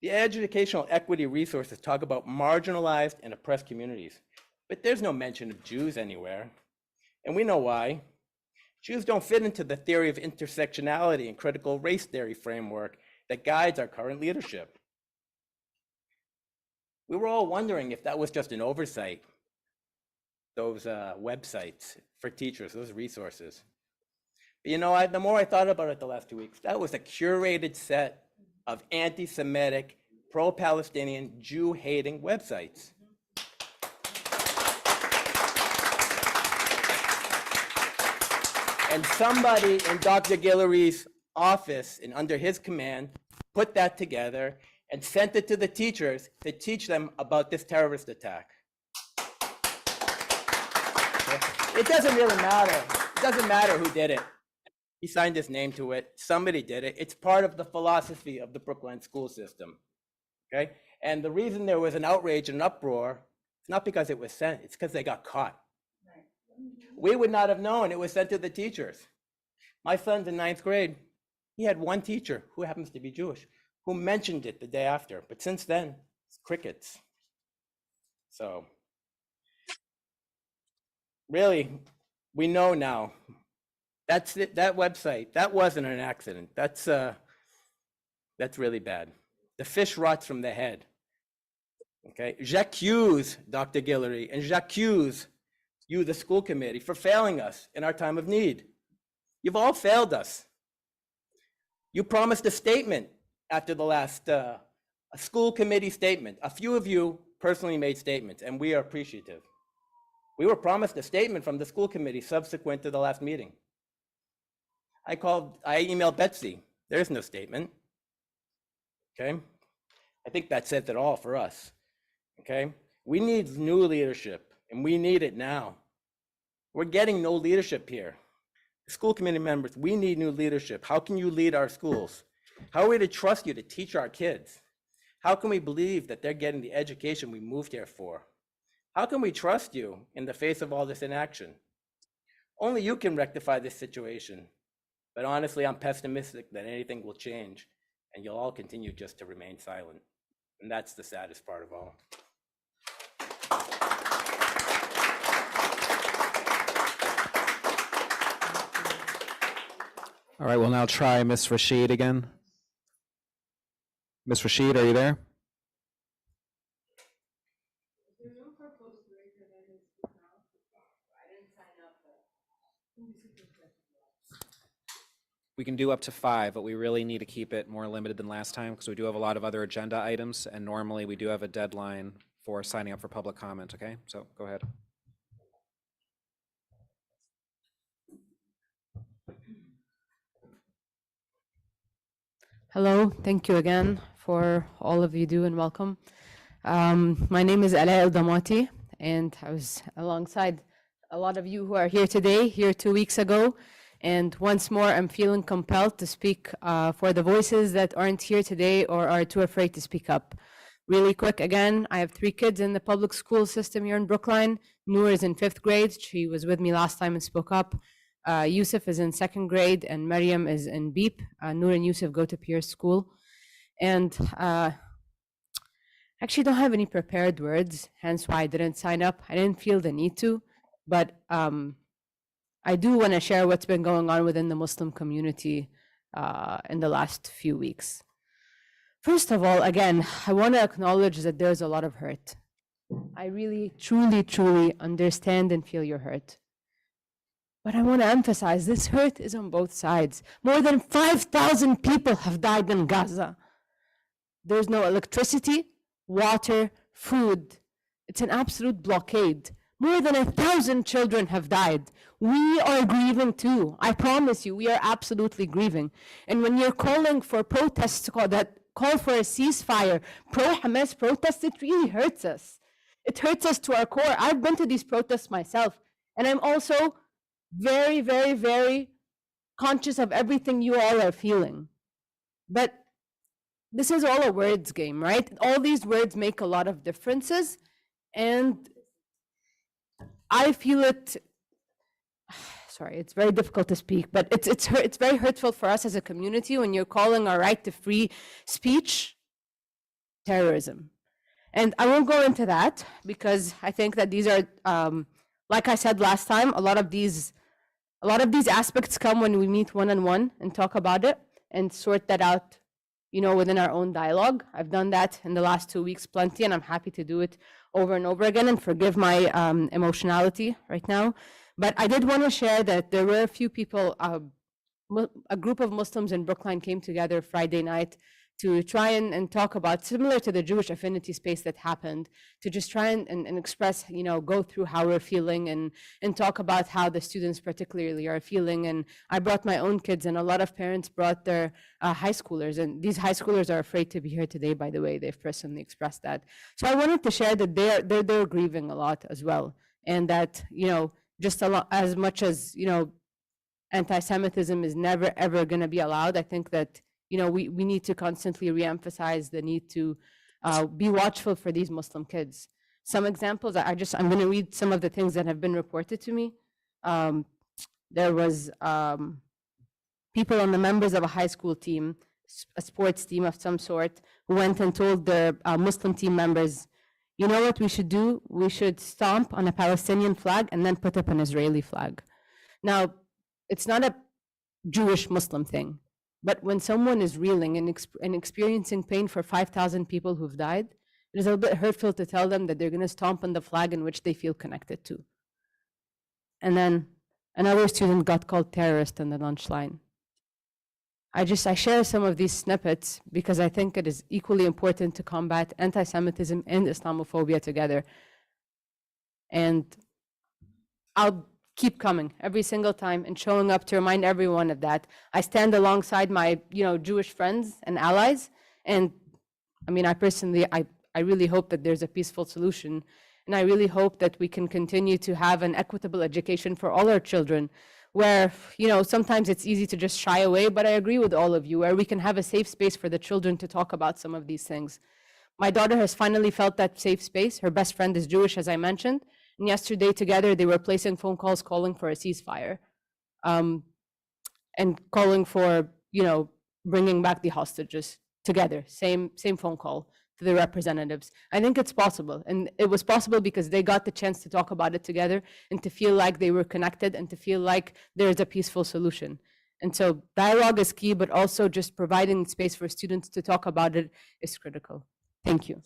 Speaker 9: The educational equity resources talk about marginalized and oppressed communities, but there's no mention of Jews anywhere. And we know why. Jews don't fit into the theory of intersectionality and critical race theory framework that guides our current leadership. We were all wondering if that was just an oversight, those websites for teachers, those resources. But you know, the more I thought about it the last 2 weeks, that was a curated set of anti-Semitic, pro-Palestinian, Jew-hating websites. And somebody in Dr. Guillory's office and under his command put that together and sent it to the teachers to teach them about this terrorist attack. It doesn't really matter. It doesn't matter who did it. He signed his name to it. Somebody did it. It's part of the philosophy of the Brookline school system. Okay? And the reason there was an outrage and an uproar, it's not because it was sent, it's because they got caught. We would not have known it was sent to the teachers. My son's in 9th grade. He had one teacher who happens to be Jewish who mentioned it the day after. But since then, it's crickets. So really, we know now. That's it, that website, that wasn't an accident. That's really bad. The fish rots from the head. Okay, j'accuse Dr. Guillory and j'accuse you, the school committee, for failing us in our time of need. You've all failed us. You promised a statement after the last a school committee statement. A few of you personally made statements, and we are appreciative. We were promised a statement from the school committee subsequent to the last meeting. I emailed Betsy. There's no statement. Okay? I think that says it all for us. Okay? We need new leadership, and we need it now. We're getting no leadership here. School committee members, we need new leadership. How can you lead our schools? How are we to trust you to teach our kids? How can we believe that they're getting the education we moved here for? How can we trust you in the face of all this inaction? Only you can rectify this situation. But honestly, I'm pessimistic that anything will change, and you'll all continue just to remain silent. And that's the saddest part of all.
Speaker 1: All right, we'll now try Ms. Rashid again. Ms. Rashid, are you there? We can do up to 5, but we really need to keep it more limited than last time because we do have a lot of other agenda items, and normally we do have a deadline for signing up for public comment, okay? So go ahead.
Speaker 14: Hello, thank you again for all of you do and welcome. My name is Ala El Damati, and I was alongside a lot of you who are here today, here 2 weeks ago. And once more, I'm feeling compelled to speak for the voices that aren't here today or are too afraid to speak up. Really quick, again, I have 3 kids in the public school system here in Brookline. Noor is in 5th grade. She was with me last time and spoke up. Yusuf is in 2nd grade, and Maryam is in Beep. Noor and Yusuf go to Pierce School. And actually don't have any prepared words, hence why I didn't sign up. I didn't feel the need to, but I do want to share what's been going on within the Muslim community in the last few weeks. First of all, again, I want to acknowledge that there's a lot of hurt. I really, truly, truly understand and feel your hurt. But I want to emphasize this hurt is on both sides. More than 5,000 people have died in Gaza. There's no electricity, water, food. It's an absolute blockade. More than 1,000 children have died. We are grieving too. I promise you, we are absolutely grieving. And when you're calling for protests that call for a ceasefire, pro-Hamas protests, it really hurts us. It hurts us to our core. I've been to these protests myself, and I'm also very, very, very conscious of everything you all are feeling. But this is all a words game, right? All these words make a lot of differences, and I feel it. Sorry, it's very difficult to speak, but it's very hurtful for us as a community when you're calling our right to free speech terrorism. And I won't go into that because I think that these are, like I said last time, a lot of these aspects come when we meet one-on-one and talk about it and sort that out, within our own dialogue. I've done that in the last 2 weeks plenty, and I'm happy to do it over and over again, and forgive my emotionality right now. But I did want to share that there were a few people, a group of Muslims in Brookline came together Friday night to try and talk about, similar to the Jewish affinity space that happened, to just try and express, go through how we're feeling and talk about how the students particularly are feeling. And I brought my own kids, and a lot of parents brought their high schoolers. And these high schoolers are afraid to be here today, by the way. They've personally expressed that. So I wanted to share that they're grieving a lot as well. And that, just a lot, as much as, anti-Semitism is never, ever going to be allowed. I think that, we need to constantly reemphasize the need to be watchful for these Muslim kids. Some examples, I'm going to read some of the things that have been reported to me. There was people on the members of a high school team, a sports team of some sort, who went and told the Muslim team members, you know what we should do? We should stomp on a Palestinian flag and then put up an Israeli flag. Now, it's not a Jewish Muslim thing, but when someone is reeling and experiencing pain for 5,000 people who've died, it is a bit hurtful to tell them that they're going to stomp on the flag in which they feel connected to. And then another student got called terrorist in the lunch line. I share some of these snippets because I think it is equally important to combat anti-Semitism and Islamophobia together. And I'll keep coming every single time and showing up to remind everyone of that. I stand alongside my, Jewish friends and allies. And I mean, I really hope that there's a peaceful solution. And I really hope that we can continue to have an equitable education for all our children, where, sometimes it's easy to just shy away, but I agree with all of you, where we can have a safe space for the children to talk about some of these things. My daughter has finally felt that safe space. Her best friend is Jewish, as I mentioned. And yesterday together, they were placing phone calls calling for a ceasefire and calling for, bringing back the hostages together, same phone call to the representatives. I think it's possible. And it was possible because they got the chance to talk about it together and to feel like they were connected and to feel like there's a peaceful solution. And so dialogue is key, but also just providing space for students to talk about it is critical. Thank you.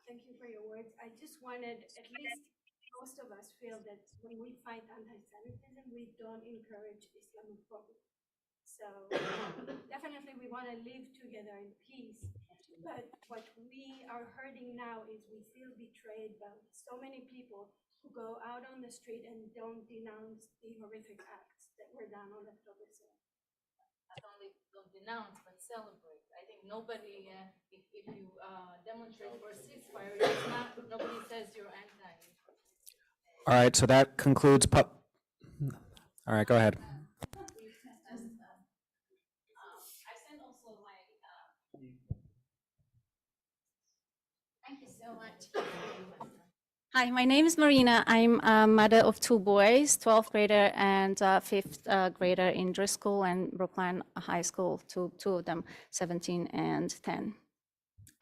Speaker 4: Thank you for your words. I just wanted, at least most of us feel that when we fight anti-Semitism, we don't encourage Islamophobia. So definitely we want to live together in peace. But what we are hurting now is we feel betrayed by so many people who go out on the street and don't denounce the horrific acts that were done on October 7th.
Speaker 15: Not only don't denounce, but celebrate. I think
Speaker 12: nobody, if you demonstrate for a ceasefire, it's not, nobody says you're anti.
Speaker 1: All right, so that concludes all right, go ahead.
Speaker 2: Thank you so much. Hi, my name is Marina. I'm a mother of two boys, 12th grader and 5th grader in Driscoll and Brookline High School, two of them, 17 and 10.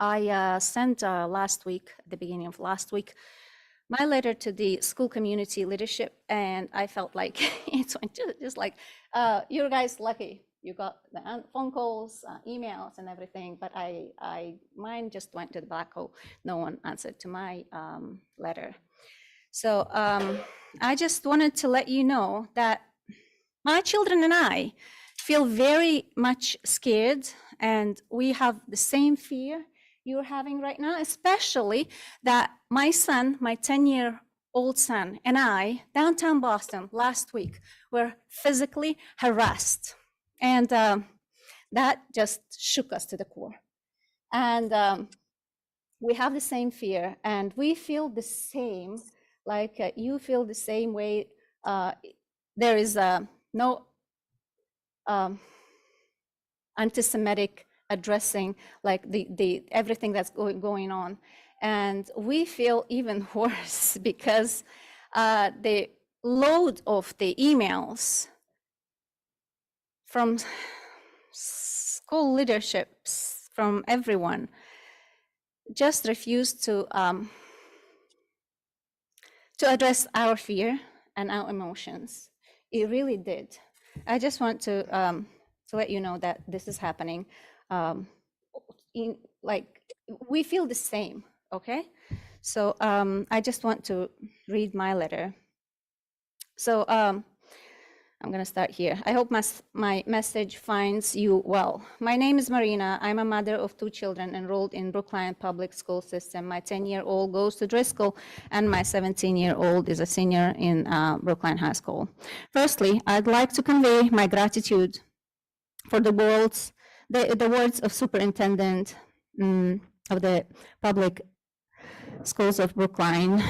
Speaker 2: I sent last week, at the beginning of last week, my letter to the school community leadership, and I felt like it's just like, you guys lucky. You got the phone calls, emails, and everything, but mine just went to the black hole. No one answered to my letter. So I just wanted to let you know that my children and I feel very much scared, and we have the same fear you're having right now, especially that my son, my 10-year-old son, and I, downtown Boston last week, were physically harassed. And that just shook us to the core. And we have the same fear, and we feel the same, like you feel the same way. There is no anti-Semitic addressing like the everything that's going on. And we feel even worse because the load of the emails from school leaderships, from everyone, just refused to address our fear and our emotions. It really did. I just want to let you know that this is happening. We feel the same, okay? So I just want to read my letter. So I'm going to start here. I hope my message finds you well. My name is Marina. I'm a mother of two children enrolled in Brookline public school system. My 10-year-old goes to Driscoll, and my 17-year-old is a senior in Brookline High School. Firstly, I'd like to convey my gratitude for the words of Superintendent of the public schools of Brookline,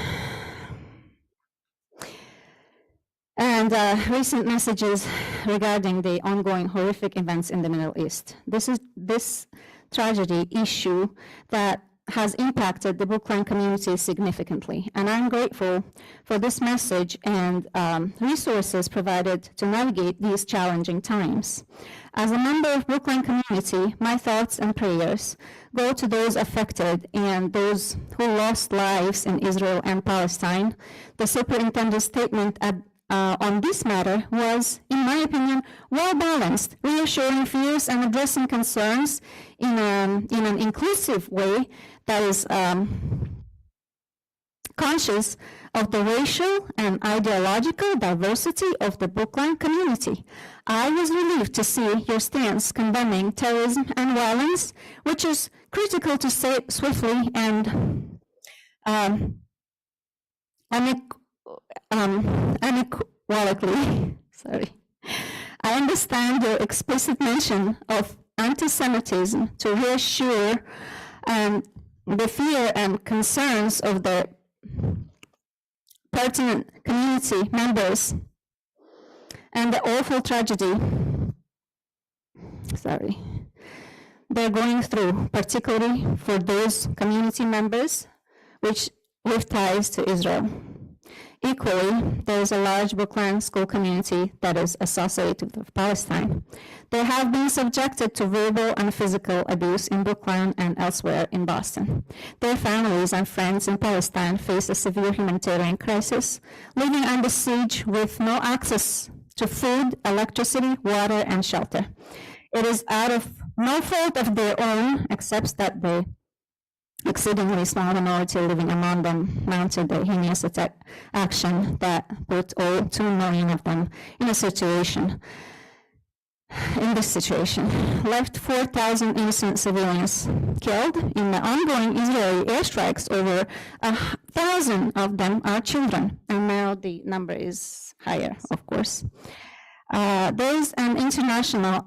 Speaker 2: and recent messages regarding the ongoing horrific events in the Middle East. This tragedy issue that has impacted the Brookline community significantly, and I'm grateful for this message and resources provided to navigate these challenging times. As a member of Brookline community, my thoughts and prayers go to those affected and those who lost lives in Israel and Palestine. The superintendent's statement on this matter was, in my opinion, well-balanced, reassuring fears and addressing concerns in an inclusive way that is conscious of the racial and ideological diversity of the Brookline community. I was relieved to see your stance condemning terrorism and violence, which is critical to say swiftly and unequivocally. Sorry. I understand your explicit mention of anti-Semitism to reassure the fear and concerns of the pertinent community members and the awful tragedy they're going through, particularly for those community members with ties to Israel. Equally, there is a large Brookline school community that is associated with Palestine. They have been subjected to verbal and physical abuse in Brookline and elsewhere in Boston. Their families and friends in Palestine face a severe humanitarian crisis, living under siege with no access to food, electricity, water, and shelter. It is out of no fault of their own, except that the exceedingly small minority living among them mounted a heinous action that put all 2 million of them in this situation, left 4,000 innocent civilians killed in the ongoing Israeli airstrikes. Over 1,000 of them are children, and now the number is higher, of course.
Speaker 11: There is an international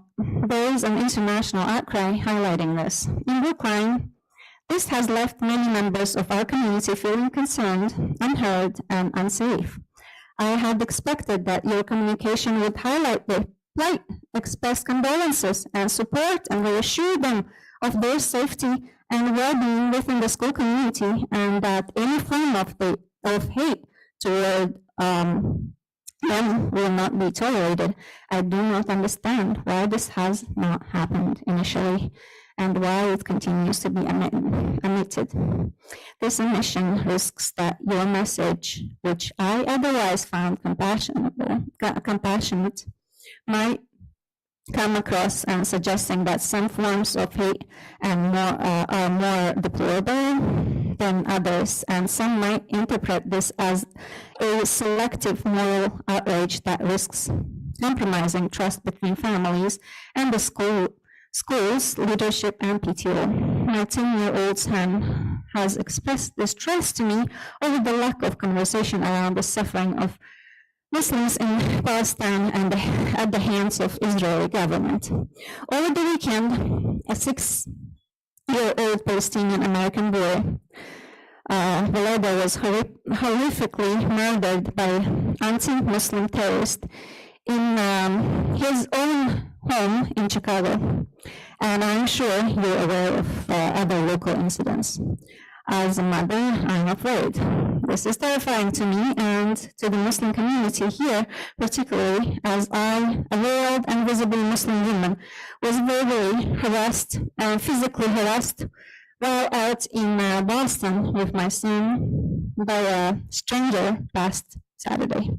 Speaker 11: outcry highlighting this. In Brookline, this has left many members of our community feeling concerned, unheard, and unsafe. I had expected that your communication would highlight the plight, express condolences and support, and reassure them of their safety and well-being within the school community, and that any form of hate toward them will not be tolerated. I do not understand why this has not happened initially and why it continues to be omitted. This omission risks that your message, which I otherwise found compassionate, might come across and suggesting that some forms of hate and are more deplorable than others, and some might interpret this as a selective moral outrage that risks compromising trust between families and the school's leadership and PTO. My 10-year-old son has expressed distress to me over the lack of conversation around the suffering of Muslims in Palestine and at the hands of Israeli government. Over the weekend, a 6-year-old Palestinian American boy, Walada, was horrifically murdered by anti-Muslim terrorists in his own home in Chicago. And I'm sure you're aware of other local incidents. As a mother, I'm afraid. This is terrifying to me and to the Muslim community here, particularly as I, a veiled and visibly Muslim woman, was verbally harassed and physically harassed while out in Boston with my son by a stranger last Saturday.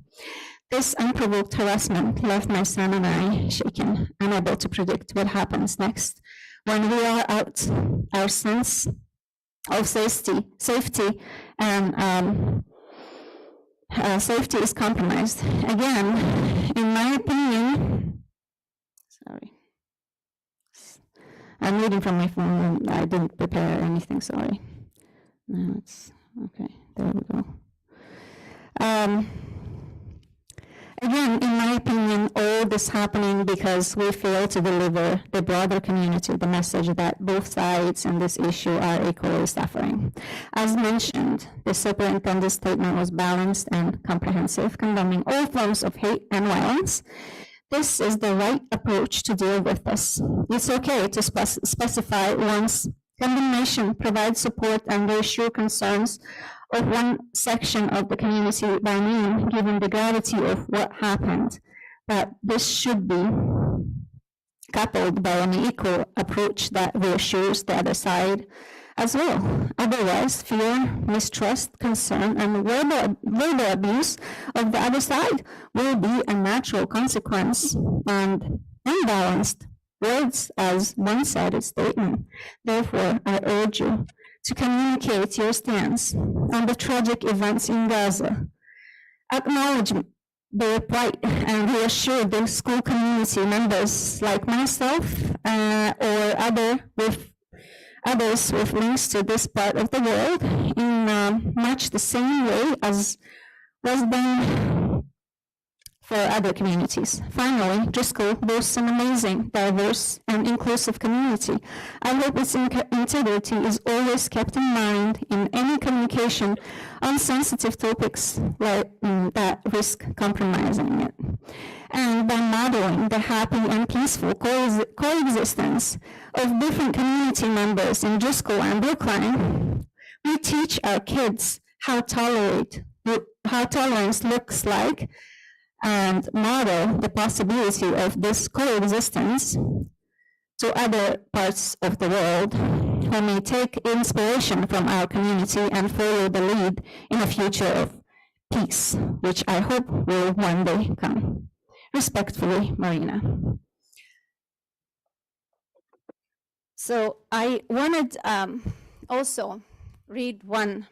Speaker 11: This unprovoked harassment left my son and I shaken, unable to predict what happens next when we are out. Our sense of safety and safety is compromised. Again, in my opinion, sorry, I'm reading from my phone and I didn't prepare anything, sorry. No, it's, okay, there we go. Again, in my opinion, all this happening because we fail to deliver the broader community the message that both sides in this issue are equally suffering. As mentioned, the superintendent's statement was balanced and comprehensive, condemning all forms of hate and violence. This is the right approach to deal with this. It's okay to specify one's condemnation, provide support, and reassure concerns of one section of the community by name, given the gravity of what happened. But this should be coupled by an equal approach that reassures the other side as well. Otherwise, fear, mistrust, concern, and verbal abuse of the other side will be a natural consequence, and unbalanced words as one-sided statement. Therefore, I urge you to communicate your stance on the tragic events in Gaza, acknowledge their plight, and reassure the school community members like myself or others with links to this part of the world in much the same way as was done for other communities. Finally, Driscoll boasts an amazing, diverse, and inclusive community. I hope its integrity is always kept in mind in any communication on sensitive topics like that risk compromising it. And by modeling the happy and peaceful coexistence of different community members in Driscoll and Brookline, we teach our kids how tolerance looks like, and model the possibility of this coexistence to other parts of the world who may take inspiration from our community and follow the lead in a future of peace, which I hope will one day come. Respectfully, Marina. So I wanted also read one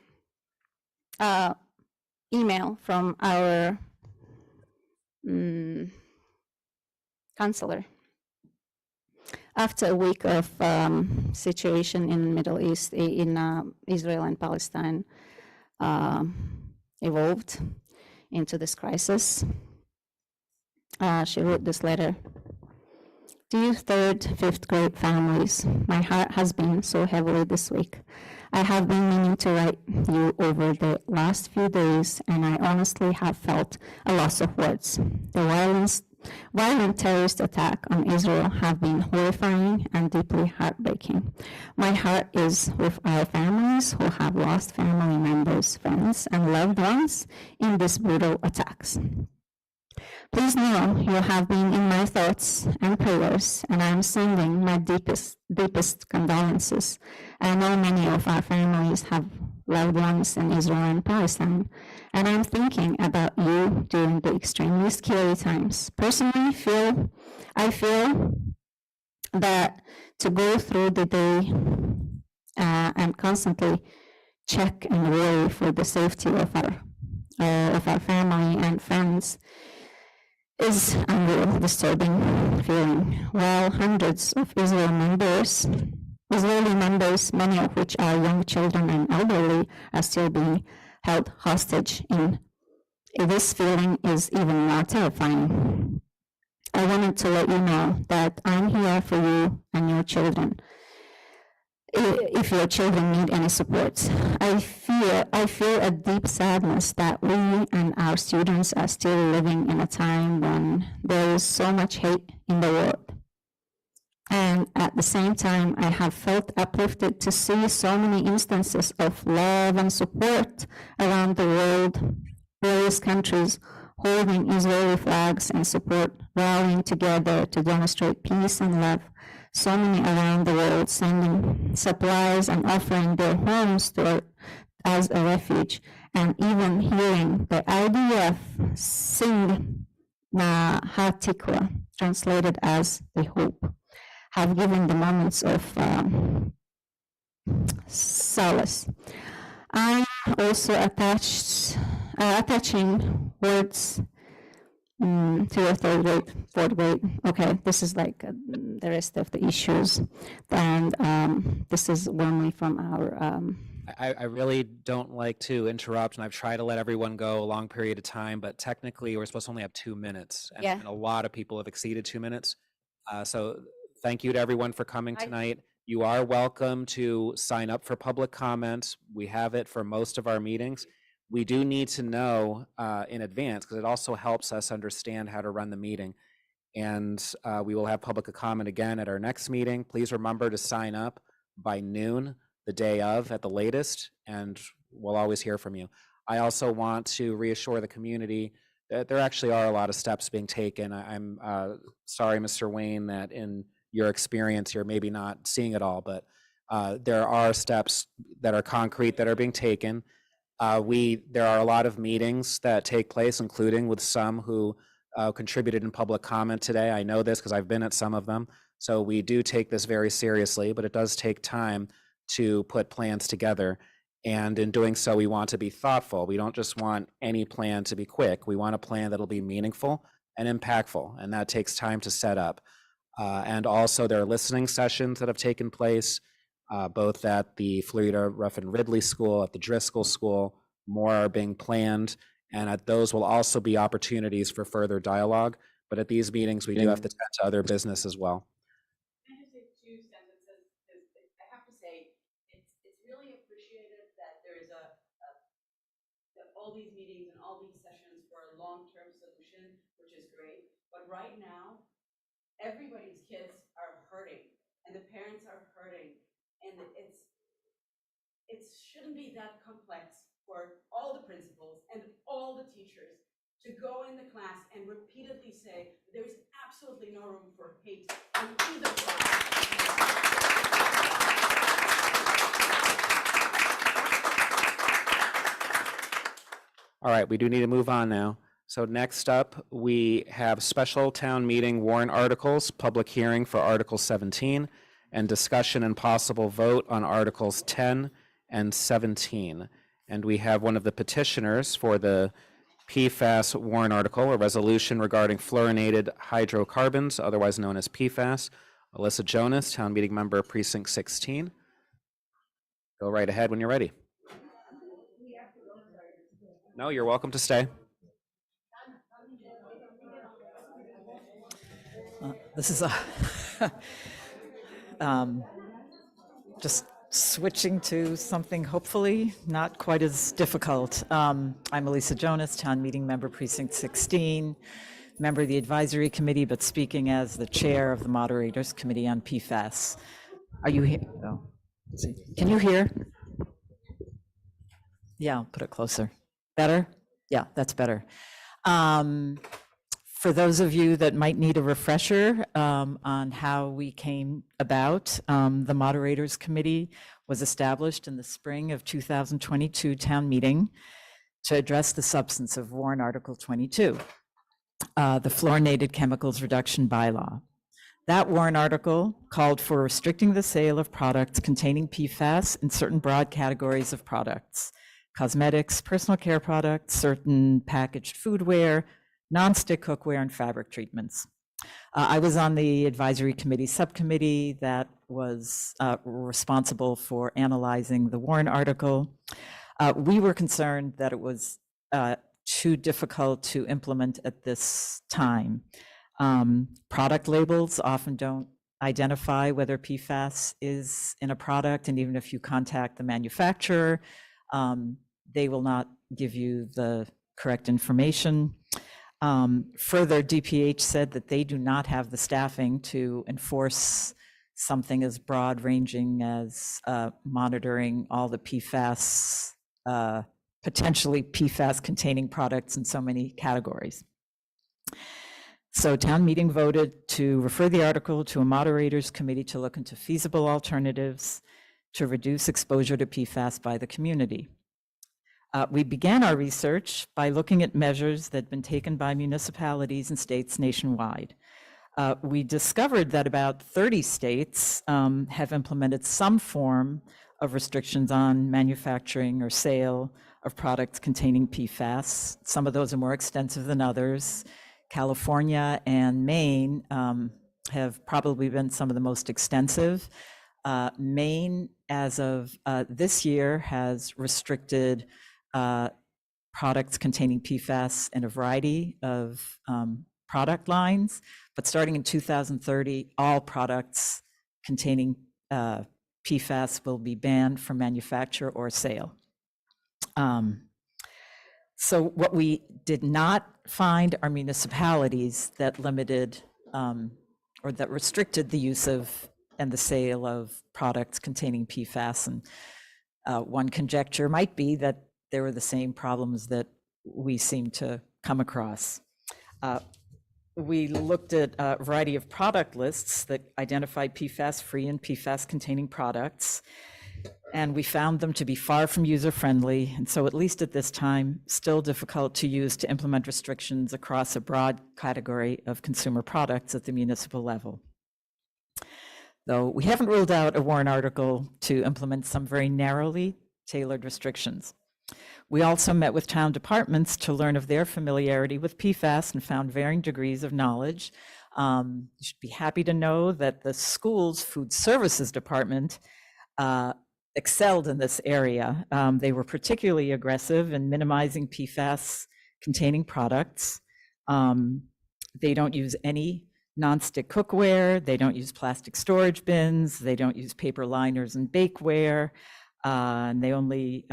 Speaker 11: email from our counselor. After a week of situation in Middle East, in Israel and Palestine evolved into this crisis,
Speaker 2: She wrote this letter. Dear third, fifth grade families, my heart has been so heavily this week. I have been meaning to write you over the last few days, and I honestly have felt a loss of words. The violent terrorist attack on Israel have been horrifying and deeply heartbreaking. My heart is with our families who have lost family members, friends, and loved ones in these brutal attacks. Please know you have been in my thoughts and prayers, and I am sending my deepest condolences. I know many of our families have loved ones in Israel and Palestine, and I'm thinking about you during the extremely scary times. Personally, I feel that to go through the day and constantly check and worry for the safety of our family and friends is unreal, disturbing feeling. While hundreds of Israeli members, many of which are young children and elderly, are still being held hostage this feeling is even more terrifying. I wanted to let you know that I'm here for you and your children. If your children need any support, I feel a deep sadness that we and our students are still living in a time when there is so much hate in the world. And at the same time, I have felt uplifted to see so many instances of love and support around the world, various countries holding Israeli flags and support, rallying together to demonstrate peace and love. So many around the world sending supplies and offering their homes as a refuge, and even hearing the IDF sing Hatikwa, translated as the hope, have given the moments of solace. I'm also attaching words to your third grade, fourth grade. Okay, this is like the rest of the issues. And this is only from our...
Speaker 1: I really don't like to interrupt, and I've tried to let everyone go a long period of time, but technically we're supposed to only have 2 minutes. And a lot of people have exceeded 2 minutes. So thank you to everyone for coming tonight. You are welcome to sign up for public comments. We have it for most of our meetings. We do need to know in advance, because it also helps us understand how to run the meeting. And we will have public comment again at our next meeting. Please remember to sign up by noon the day of at the latest, and we'll always hear from you. I also want to reassure the community that there actually are a lot of steps being taken. I'm sorry, Mr. Wayne, that in your experience you're maybe not seeing it all, but there are steps that are concrete that are being taken. There are a lot of meetings that take place, including with some who contributed in public comment today. I know this because I've been at some of them. So we do take this very seriously, but it does take time to put plans together. And in doing so, we want to be thoughtful. We don't just want any plan to be quick. We want a plan that'll be meaningful and impactful, and that takes time to set up. And also there are listening sessions that have taken place, both at the Florida Ruffin Ridley School, at the Driscoll School. More are being planned, and at those will also be opportunities for further dialogue. But at these meetings, we do have to tend to other business as well.
Speaker 15: Can I just say 2 sentences? Because I have to say, it's really appreciated that there is that all these meetings and all these sessions for a long-term solution, which is great. But right now, everybody's kids are hurting, and the parents are hurting, and it shouldn't be that complex for all the principals and all the teachers to go in the class and repeatedly say there is absolutely no room for hate on either side.
Speaker 1: All right, we do need to move on now. So next up, we have special town meeting warrant articles, public hearing for Article 17, and discussion and possible vote on Articles 10 and 17. And we have one of the petitioners for the PFAS warrant article, a resolution regarding fluorinated hydrocarbons, otherwise known as PFAS. Alyssa Jonas, town meeting member, precinct 16. Go right ahead when you're ready. No, you're welcome to stay.
Speaker 16: This is a just switching to something hopefully not quite as difficult. I'm Elisa Jonas, town meeting member, precinct 16, member of the advisory committee, but speaking as the chair of the moderators committee on PFAS. Are you here? Oh, let's see. Can you hear? Yeah, I'll put it closer. Better? Yeah, that's better. For those of you that might need a refresher on how we came about, the Moderators Committee was established in the spring of 2022 town meeting to address the substance of Warrant Article 22, the Fluorinated Chemicals Reduction Bylaw. That warrant article called for restricting the sale of products containing PFAS in certain broad categories of products: cosmetics, personal care products, certain packaged foodware, non-stick cookware, and fabric treatments. I was on the advisory committee subcommittee that was responsible for analyzing the warrant article. We were concerned that it was too difficult to implement at this time. Product labels often don't identify whether PFAS is in a product, and even if you contact the manufacturer, they will not give you the correct information. Further, DPH said that they do not have the staffing to enforce something as broad-ranging as monitoring all the PFAS, potentially PFAS-containing products in so many categories. So town meeting voted to refer the article to a moderators committee to look into feasible alternatives to reduce exposure to PFAS by the community. We began our research by looking at measures that had been taken by municipalities and states nationwide. We discovered that about 30 states have implemented some form of restrictions on manufacturing or sale of products containing PFAS. Some of those are more extensive than others. California and Maine have probably been some of the most extensive. Maine, as of this year, has restricted products containing PFAS in a variety of product lines, but starting in 2030, all products containing PFAS will be banned from manufacture or sale. So what we did not find are municipalities that limited or that restricted the use of and the sale of products containing PFAS. And one conjecture might be that there were the same problems that we seem to come across. We looked at a variety of product lists that identified PFAS-free and PFAS-containing products, and we found them to be far from user-friendly, and so at least at this time, still difficult to use to implement restrictions across a broad category of consumer products at the municipal level. Though we haven't ruled out a warrant article to implement some very narrowly tailored restrictions. We also met with town departments to learn of their familiarity with PFAS and found varying degrees of knowledge. You should be happy to know that the school's food services department excelled in this area. They were particularly aggressive in minimizing PFAS containing products. They don't use any nonstick cookware. They don't use plastic storage bins. They don't use paper liners and bakeware. And they only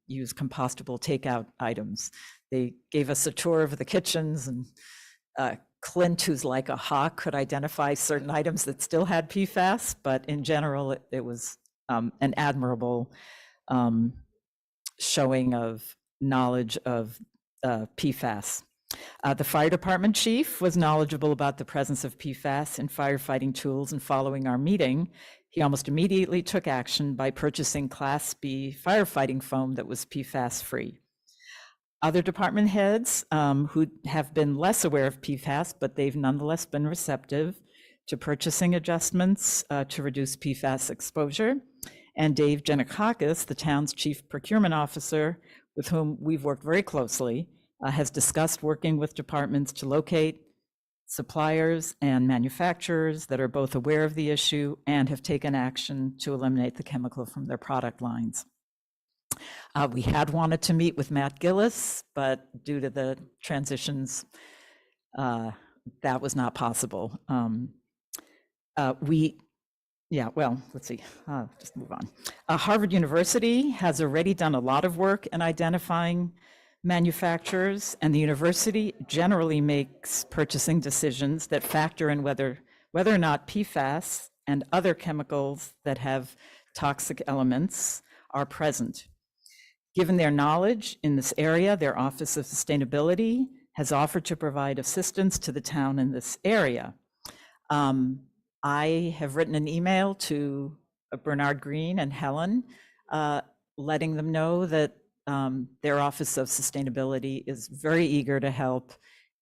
Speaker 16: use compostable takeout items. They gave us a tour of the kitchens, and Clint, who's like a hawk, could identify certain items that still had PFAS, but in general, it was an admirable showing of knowledge of PFAS. The fire department chief was knowledgeable about the presence of PFAS in firefighting tools, and following our meeting, he almost immediately took action by purchasing Class B firefighting foam that was PFAS-free. Other department heads who have been less aware of PFAS, but they've nonetheless been receptive to purchasing adjustments to reduce PFAS exposure. And Dave Janikakis, the town's chief procurement officer, with whom we've worked very closely, has discussed working with departments to locate suppliers and manufacturers that are both aware of the issue and have taken action to eliminate the chemical from their product lines. We had wanted to meet with Matt Gillis, but due to the transitions that was not possible. Let's see, just move on. Harvard University has already done a lot of work in identifying manufacturers, and the university generally makes purchasing decisions that factor in whether or not PFAS and other chemicals that have toxic elements are present. Given their knowledge in this area, their Office of Sustainability has offered to provide assistance to the town in this area. I have written an email to Bernard Green and Helen, letting them know that their Office of Sustainability is very eager to help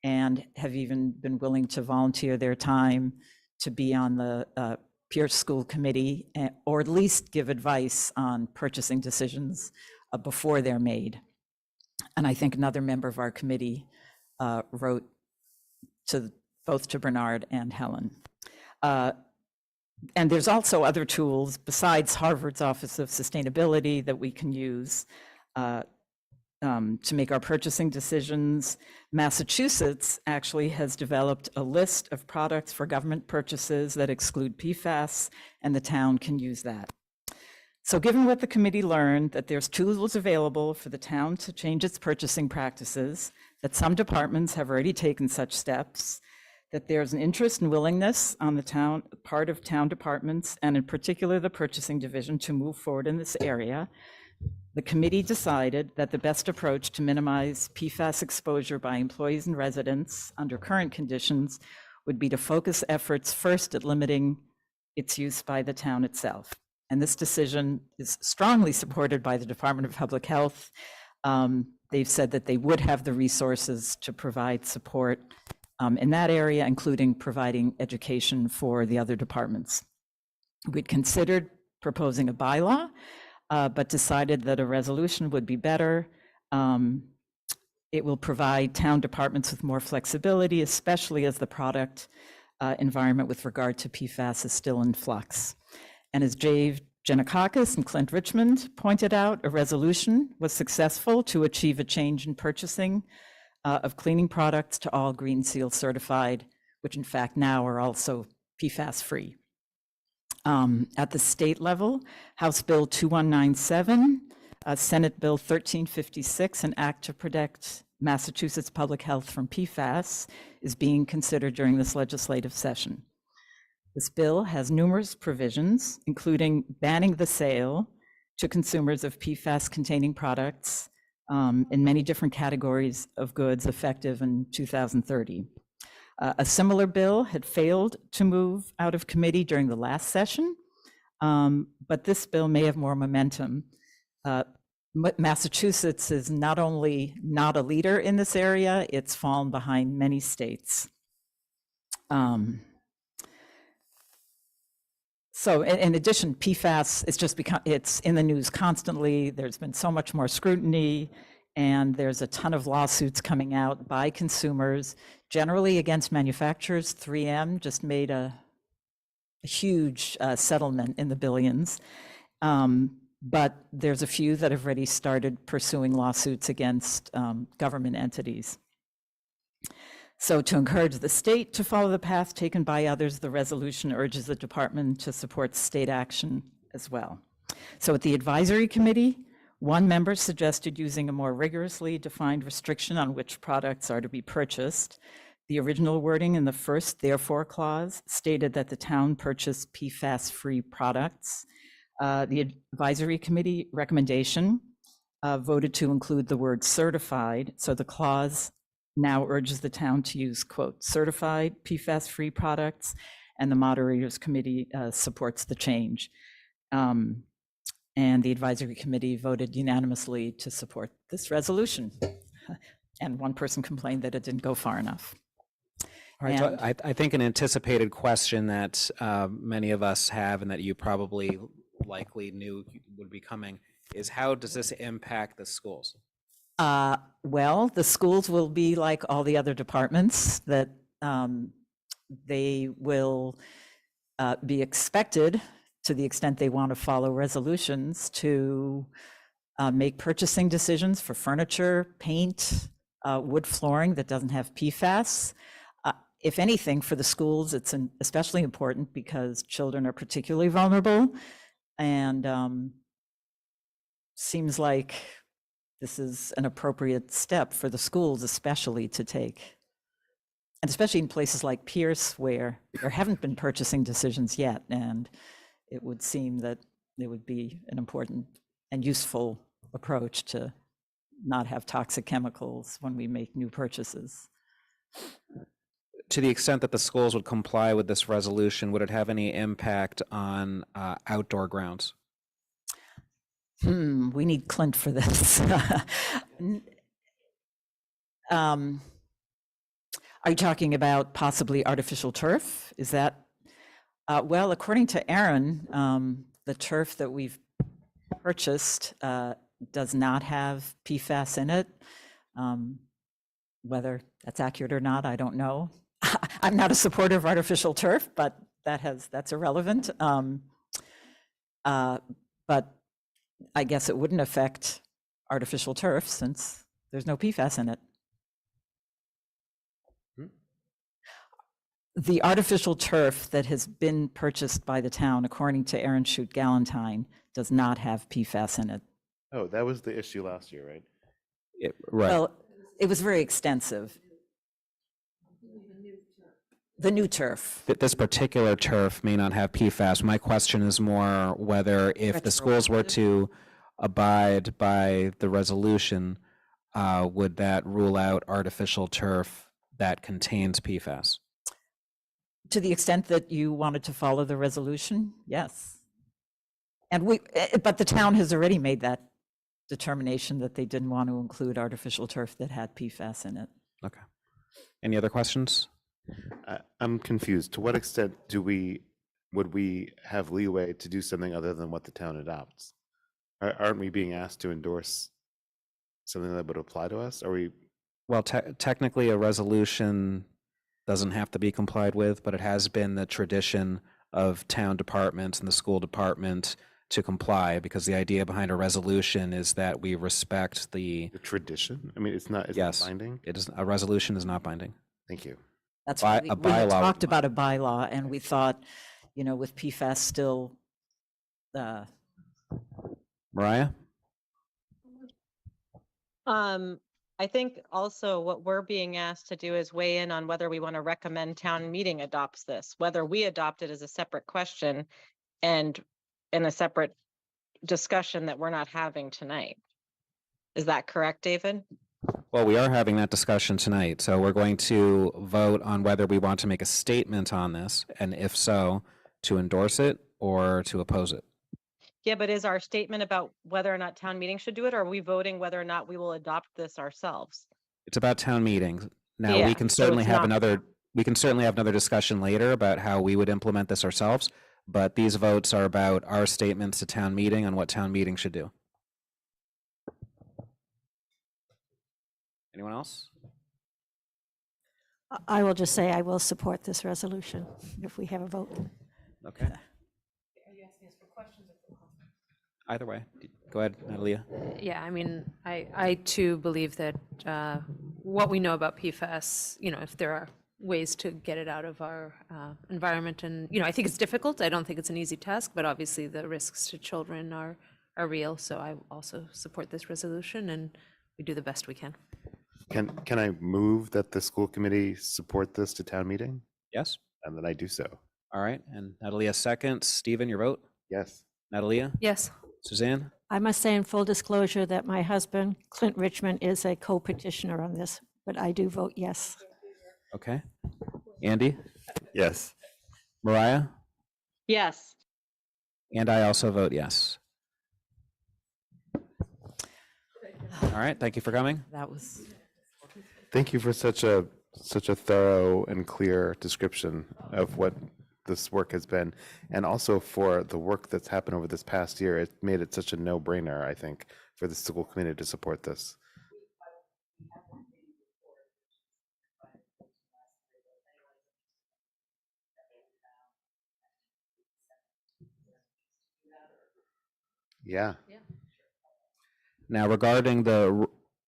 Speaker 16: and have even been willing to volunteer their time to be on the Pierce School Committee, or at least give advice on purchasing decisions before they're made. And I think another member of our committee wrote to both to Bernard and Helen. And there's also other tools besides Harvard's Office of Sustainability that we can use to make our purchasing decisions. Massachusetts actually has developed a list of products for government purchases that exclude PFAS, and the town can use that. So given what the committee learned, that there's tools available for the town to change its purchasing practices, that some departments have already taken such steps, that there's an interest and willingness on the part of town departments, and in particular the purchasing division, to move forward in this area, the committee decided that the best approach to minimize PFAS exposure by employees and residents under current conditions would be to focus efforts first at limiting its use by the town itself. And this decision is strongly supported by the Department of Public Health. They've said that they would have the resources to provide support in that area, including providing education for the other departments. We'd considered proposing a bylaw, but decided that a resolution would be better. It will provide town departments with more flexibility, especially as the product environment with regard to PFAS is still in flux. And as Dave Giannakakis and Clint Richmond pointed out, a resolution was successful to achieve a change in purchasing of cleaning products to all Green Seal certified, which in fact now are also PFAS free. At the state level, House Bill 2197, Senate Bill 1356, an act to protect Massachusetts public health from PFAS, is being considered during this legislative session. This bill has numerous provisions, including banning the sale to consumers of PFAS-containing products in many different categories of goods effective in 2030. A similar bill had failed to move out of committee during the last session, but this bill may have more momentum. Massachusetts is not only not a leader in this area, it's fallen behind many states. So in addition, PFAS is it's in the news constantly. There's been so much more scrutiny, and there's a ton of lawsuits coming out by consumers, generally against manufacturers. 3M just made a huge settlement in the billions. But there's a few that have already started pursuing lawsuits against government entities. So to encourage the state to follow the path taken by others, the resolution urges the department to support state action as well. So at the advisory committee, one member suggested using a more rigorously defined restriction on which products are to be purchased. The original wording in the first therefore clause stated that the town purchased PFAS-free products. The advisory committee recommendation voted to include the word certified. So the clause now urges the town to use, quote, certified PFAS-free products, and the moderators committee supports the change. And the advisory committee voted unanimously to support this resolution. And one person complained that it didn't go far enough.
Speaker 1: All right, so I think an anticipated question that many of us have and that you probably likely knew would be coming is, how does this impact the schools?
Speaker 16: Well, the schools will be like all the other departments, that they will be expected, to the extent they want to follow resolutions, to make purchasing decisions for furniture, paint, wood flooring that doesn't have PFAS. if anything, for the schools, it's especially important because children are particularly vulnerable. And seems like this is an appropriate step for the schools especially to take. And especially in places like Pierce, where there haven't been purchasing decisions yet. And it would seem that it would be an important and useful approach to not have toxic chemicals when we make new purchases.
Speaker 1: To the extent that the schools would comply with this resolution, would it have any impact on outdoor grounds?
Speaker 16: We need Clint for this. Are you talking about possibly artificial turf? Is that, well, according to Aaron, the turf that we've purchased does not have PFAS in it. Whether that's accurate or not, I don't know. I'm not a supporter of artificial turf, but that's irrelevant. But I guess it wouldn't affect artificial turf since there's no PFAS in it. The artificial turf that has been purchased by the town, according to Aaron Shute Galentine, does not have PFAS in it.
Speaker 3: Oh, that was the issue last year, right?
Speaker 1: Right.
Speaker 16: Well, it was very extensive. The new turf.
Speaker 1: This particular turf may not have PFAS. My question is more whether if the schools were to abide by the resolution, would that rule out artificial turf that contains PFAS?
Speaker 16: To the extent that you wanted to follow the resolution, yes. And but the town has already made that determination that they didn't want to include artificial turf that had PFAS in it.
Speaker 1: Okay. Any other questions?
Speaker 3: I'm confused. To what extent would we have leeway to do something other than what the town adopts? Aren't we being asked to endorse something that would apply to us? Are we?
Speaker 1: Well, technically, a resolution doesn't have to be complied with, but it has been the tradition of town departments and the school department to comply, because the idea behind a resolution is that we respect the
Speaker 3: tradition. I mean, it's not binding.
Speaker 1: It is. A resolution is not binding.
Speaker 3: Thank you.
Speaker 16: That's why we had talked about a bylaw, and we thought, with PFAS still.
Speaker 1: Mariah?
Speaker 8: I think also what we're being asked to do is weigh in on whether we want to recommend town meeting adopts this. Whether we adopt it is a separate question and in a separate discussion that we're not having tonight. Is that correct, David?
Speaker 1: Well, we are having that discussion tonight, so we're going to vote on whether we want to make a statement on this, and if so, to endorse it or to oppose it.
Speaker 8: Yeah, but is our statement about whether or not town meeting should do it, or are we voting whether or not we will adopt this ourselves?
Speaker 1: It's about town meetings. Now,
Speaker 8: Yeah,
Speaker 1: we can
Speaker 8: so
Speaker 1: certainly
Speaker 8: it's
Speaker 1: have
Speaker 8: not-
Speaker 1: another discussion later about how we would implement this ourselves, but these votes are about our statements to town meeting on what town meeting should do. Anyone else?
Speaker 4: I will just say I will support this resolution if we have a vote.
Speaker 1: Okay. Either way. Go ahead, Natalia.
Speaker 17: Yeah, I mean, I too believe that what we know about PFAS, if there are ways to get it out of our environment, and, I think it's difficult. I don't think it's an easy task, but obviously the risks to children are real. So I also support this resolution, and we do the best we can.
Speaker 3: Can I move that the school committee support this to town meeting?
Speaker 1: Yes.
Speaker 3: And then I do so.
Speaker 1: All right, and Natalia seconds. Stephen, your vote?
Speaker 3: Yes.
Speaker 1: Natalia?
Speaker 17: Yes.
Speaker 1: Suzanne?
Speaker 4: I must say in full disclosure that my husband, Clint Richmond, is a co-petitioner on this, but I do vote yes.
Speaker 1: Okay. Andy?
Speaker 3: Yes.
Speaker 1: Mariah?
Speaker 8: Yes.
Speaker 1: And I also vote yes. All right, thank you for coming.
Speaker 16: That was.
Speaker 3: Thank you for such a thorough and clear description of what this work has been, and also for the work that's happened over this past year. It made it such a no-brainer, I think, for the school committee to support this. Yeah.
Speaker 1: Now, regarding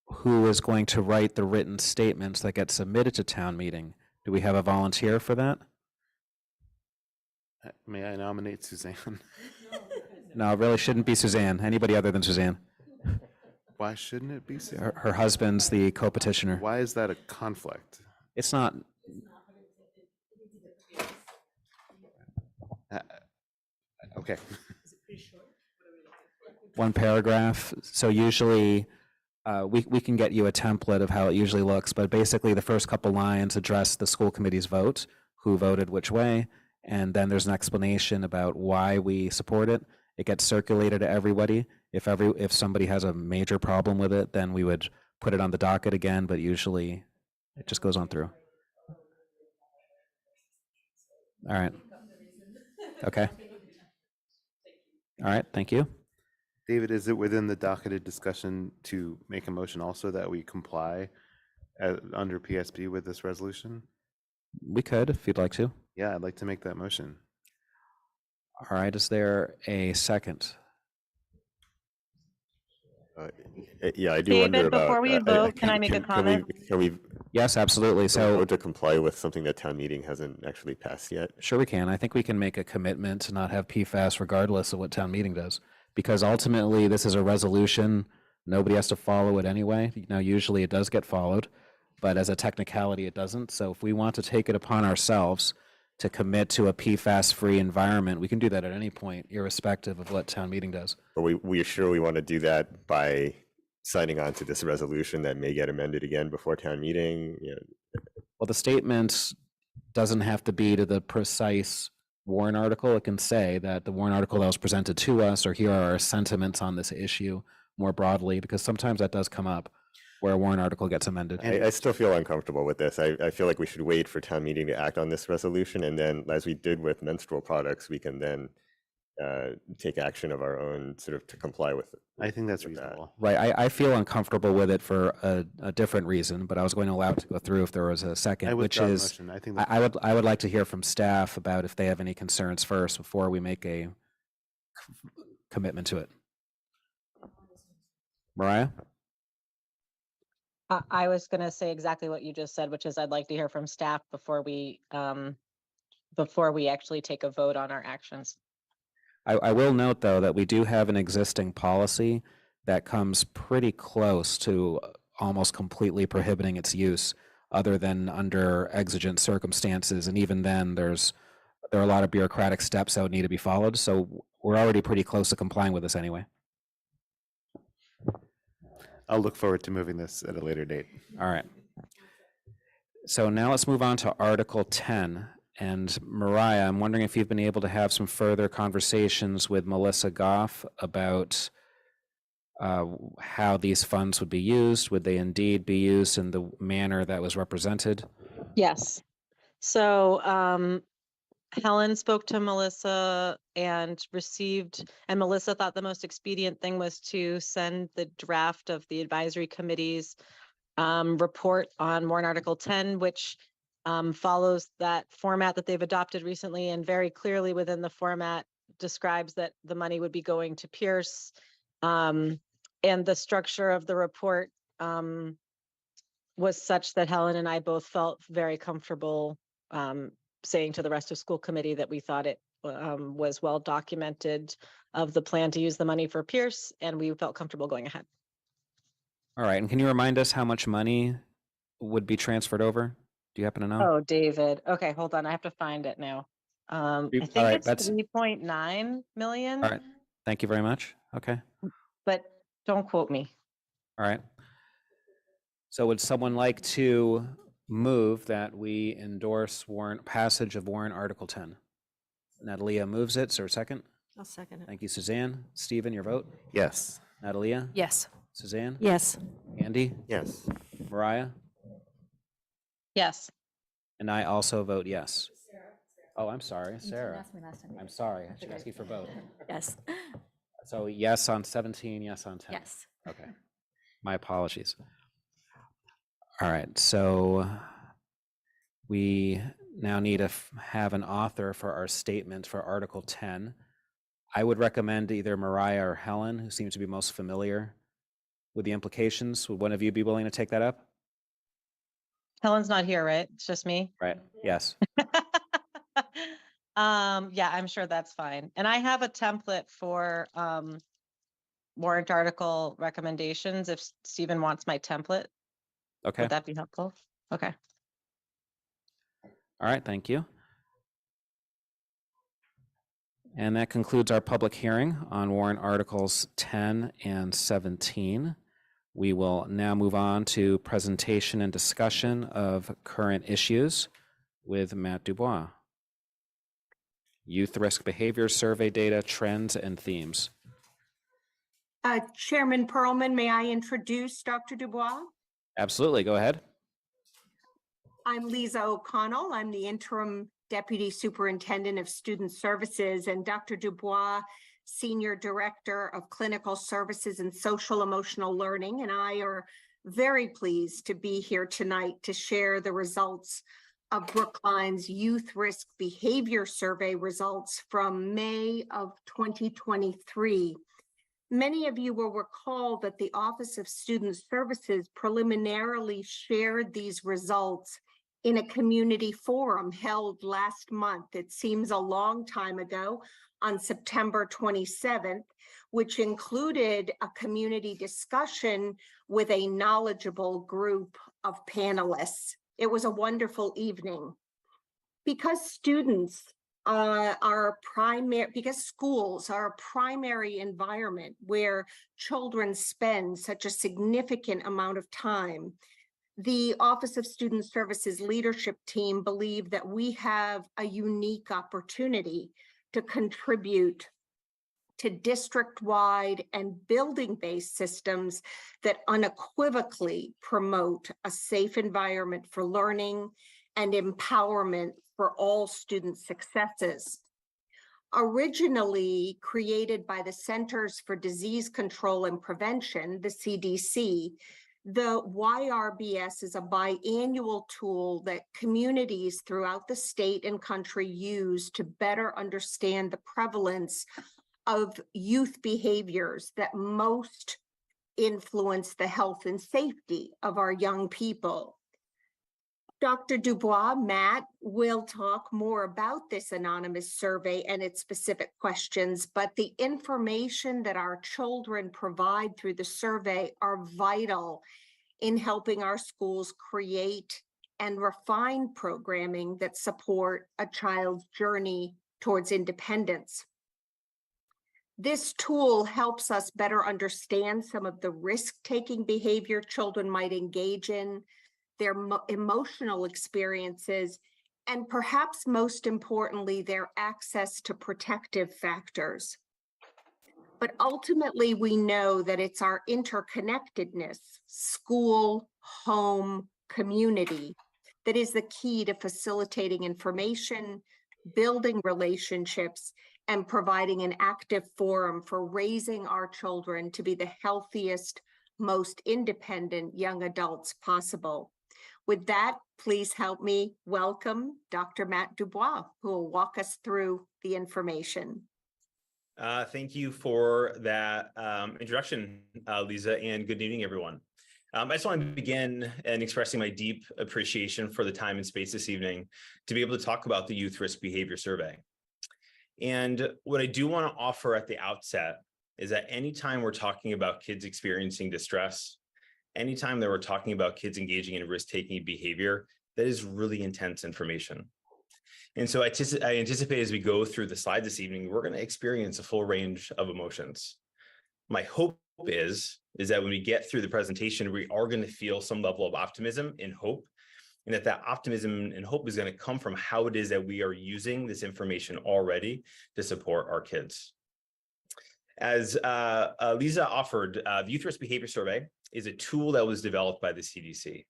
Speaker 1: who is going to write the written statements that get submitted to town meeting, Do we have a volunteer for that?
Speaker 3: May I nominate Suzanne?
Speaker 1: No, it really shouldn't be Suzanne. Anybody other than Suzanne.
Speaker 3: Why shouldn't it be Suzanne?
Speaker 1: Her husband's the co-petitioner.
Speaker 3: Why is that a conflict?
Speaker 1: It's not.
Speaker 3: Okay.
Speaker 1: One paragraph. So usually we can get you a template of how it usually looks, but basically the first couple lines address the school committee's vote, who voted which way, and then there's an explanation about why we support it. It gets circulated to everybody. If somebody has a major problem with it, then we would put it on the docket again, but usually it just goes on through. All right. Okay. All right, thank you.
Speaker 3: David, is it within the docketed discussion to make a motion also that we comply under PSB with this resolution?
Speaker 1: We could, if you'd like to.
Speaker 3: Yeah, I'd like to make that motion.
Speaker 1: All right, is there a second?
Speaker 18: Yeah, I do wonder
Speaker 8: David,
Speaker 18: about.
Speaker 8: before we vote, can I make a comment?
Speaker 18: Can we
Speaker 1: Yes, absolutely. So
Speaker 18: vote to comply with something that town meeting hasn't actually passed yet?
Speaker 1: Sure we can. I think we can make a commitment to not have PFAS regardless of what town meeting does. Because ultimately, this is a resolution. Nobody has to follow it anyway. Now, usually it does get followed, but as a technicality, it doesn't. So if we want to take it upon ourselves to commit to a PFAS-free environment, we can do that at any point, irrespective of what town meeting does.
Speaker 18: Are we sure we want to do that by signing on to this resolution that may get amended again before town meeting? You know,
Speaker 1: Well, the statement doesn't have to be to the precise warrant article. It can say that the warrant article that was presented to us, or here are our sentiments on this issue more broadly, because sometimes that does come up where a warrant article gets amended.
Speaker 18: I still feel uncomfortable with this. I feel like we should wait for town meeting to act on this resolution, and then, as we did with menstrual products, we can then take action of our own sort of to comply with it.
Speaker 3: I think that's reasonable.
Speaker 1: Right. I feel uncomfortable with it for a different reason, but I was going to allow it to go through if there was a second,
Speaker 3: I
Speaker 1: which
Speaker 3: withdraw the
Speaker 1: is
Speaker 3: motion. I think
Speaker 1: I would like to hear from staff about if they have any concerns first before we make a commitment to it. Mariah?
Speaker 8: I was going to say exactly what you just said, which is I'd like to hear from staff before we actually take a vote on our actions.
Speaker 1: I will note, though, that we do have an existing policy that comes pretty close to almost completely prohibiting its use, other than under exigent circumstances. And even then, there are a lot of bureaucratic steps that would need to be followed. So we're already pretty close to complying with this anyway.
Speaker 3: I'll look forward to moving this at a later date.
Speaker 1: All right. So now let's move on to Article 10. And Mariah, I'm wondering if you've been able to have some further conversations with Melissa Goff about how these funds would be used. Would they indeed be used in the manner that was represented?
Speaker 8: Yes. So Helen spoke to Melissa and Melissa thought the most expedient thing was to send the draft of the advisory committee's report on warrant Article 10, which follows that format that they've adopted recently, and very clearly within the format describes that the money would be going to Pierce. And the structure of the report was such that Helen and I both felt very comfortable saying to the rest of school committee that we thought it was well documented of the plan to use the money for Pierce, and we felt comfortable going ahead.
Speaker 1: All right. And can you remind us how much money would be transferred over? Do you happen to know?
Speaker 8: Oh, David. Okay, hold on. I have to find it now. I think
Speaker 1: All right,
Speaker 8: it's
Speaker 1: that's
Speaker 8: 3.9 million.
Speaker 1: all right. Thank you very much. Okay.
Speaker 8: But don't quote me.
Speaker 1: All right. So would someone like to move that we endorse passage of warrant Article 10? Natalia moves it. Is there a second?
Speaker 4: I'll second it.
Speaker 1: Thank you, Suzanne. Stephen, your vote?
Speaker 3: Yes.
Speaker 1: Natalia?
Speaker 17: Yes.
Speaker 1: Suzanne?
Speaker 4: Yes.
Speaker 1: Andy?
Speaker 18: Yes.
Speaker 1: Mariah?
Speaker 8: Yes.
Speaker 1: And I also vote yes. Oh, I'm sorry, Sarah. I'm sorry. I should ask you for both.
Speaker 4: Yes.
Speaker 1: So yes on 17, yes on 10.
Speaker 4: Yes.
Speaker 1: Okay. My apologies. All right. So we now need to have an author for our statement for Article 10. I would recommend either Mariah or Helen, who seems to be most familiar with the implications. Would one of you be willing to take that up?
Speaker 8: Helen's not here, right? It's just me.
Speaker 1: Right. Yes.
Speaker 8: Yeah, I'm sure that's fine. And I have a template for warrant article recommendations if Stephen wants my template.
Speaker 1: Okay.
Speaker 8: Would that be helpful? Okay.
Speaker 1: All right. Thank you. And that concludes our public hearing on warrant articles 10 and 17. We will now move on to presentation and discussion of current issues with Matt Dubois. Youth Risk Behavior Survey Data, Trends, and Themes.
Speaker 19: Chairman Perlman, may I introduce Dr. Dubois?
Speaker 1: Absolutely. Go ahead.
Speaker 19: I'm Lisa O'Connell. I'm the interim Deputy Superintendent of Student Services, and Dr. Dubois, Senior Director of Clinical Services and Social Emotional Learning, and I are very pleased to be here tonight to share the results of Brookline's Youth Risk Behavior Survey results from May of 2023. Many of you will recall that the Office of Student Services preliminarily shared these results in a community forum held last month. It seems a long time ago, on September 27th, which included a community discussion with a knowledgeable group of panelists. It was a wonderful evening. Because schools are a primary environment where children spend such a significant amount of time, the Office of Student Services leadership team believe that we have a unique opportunity to contribute to district-wide and building-based systems that unequivocally promote a safe environment for learning and empowerment for all student successes. Originally created by the Centers for Disease Control and Prevention, the CDC, the YRBS is a biannual tool that communities throughout the state and country use to better understand the prevalence of youth behaviors that most influence the health and safety of our young people. Dr. Dubois, Matt, will talk more about this anonymous survey and its specific questions, but the information that our children provide through the survey are vital in helping our schools create and refine programming that support a child's journey towards independence. This tool helps us better understand some of the risk-taking behavior children might engage in, their emotional experiences, and perhaps most importantly, their access to protective factors. But ultimately, we know that it's our interconnectedness, school, home, community, that is the key to facilitating information, building relationships, and providing an active forum for raising our children to be the healthiest, most independent young adults possible. With that, please help me welcome Dr. Matt Dubois, who will walk us through the information.
Speaker 20: Thank you for that introduction, Lisa, and good evening, everyone. I just want to begin in expressing my deep appreciation for the time and space this evening to be able to talk about the Youth Risk Behavior Survey. And what I do want to offer at the outset is that anytime we're talking about kids experiencing distress, anytime that we're talking about kids engaging in risk-taking behavior, that is really intense information. And so I anticipate as we go through the slide this evening, we're going to experience a full range of emotions. My hope is that when we get through the presentation, we are going to feel some level of optimism and hope, and that optimism and hope is going to come from how it is that we are using this information already to support our kids. As Lisa offered, the Youth Risk Behavior Survey is a tool that was developed by the CDC.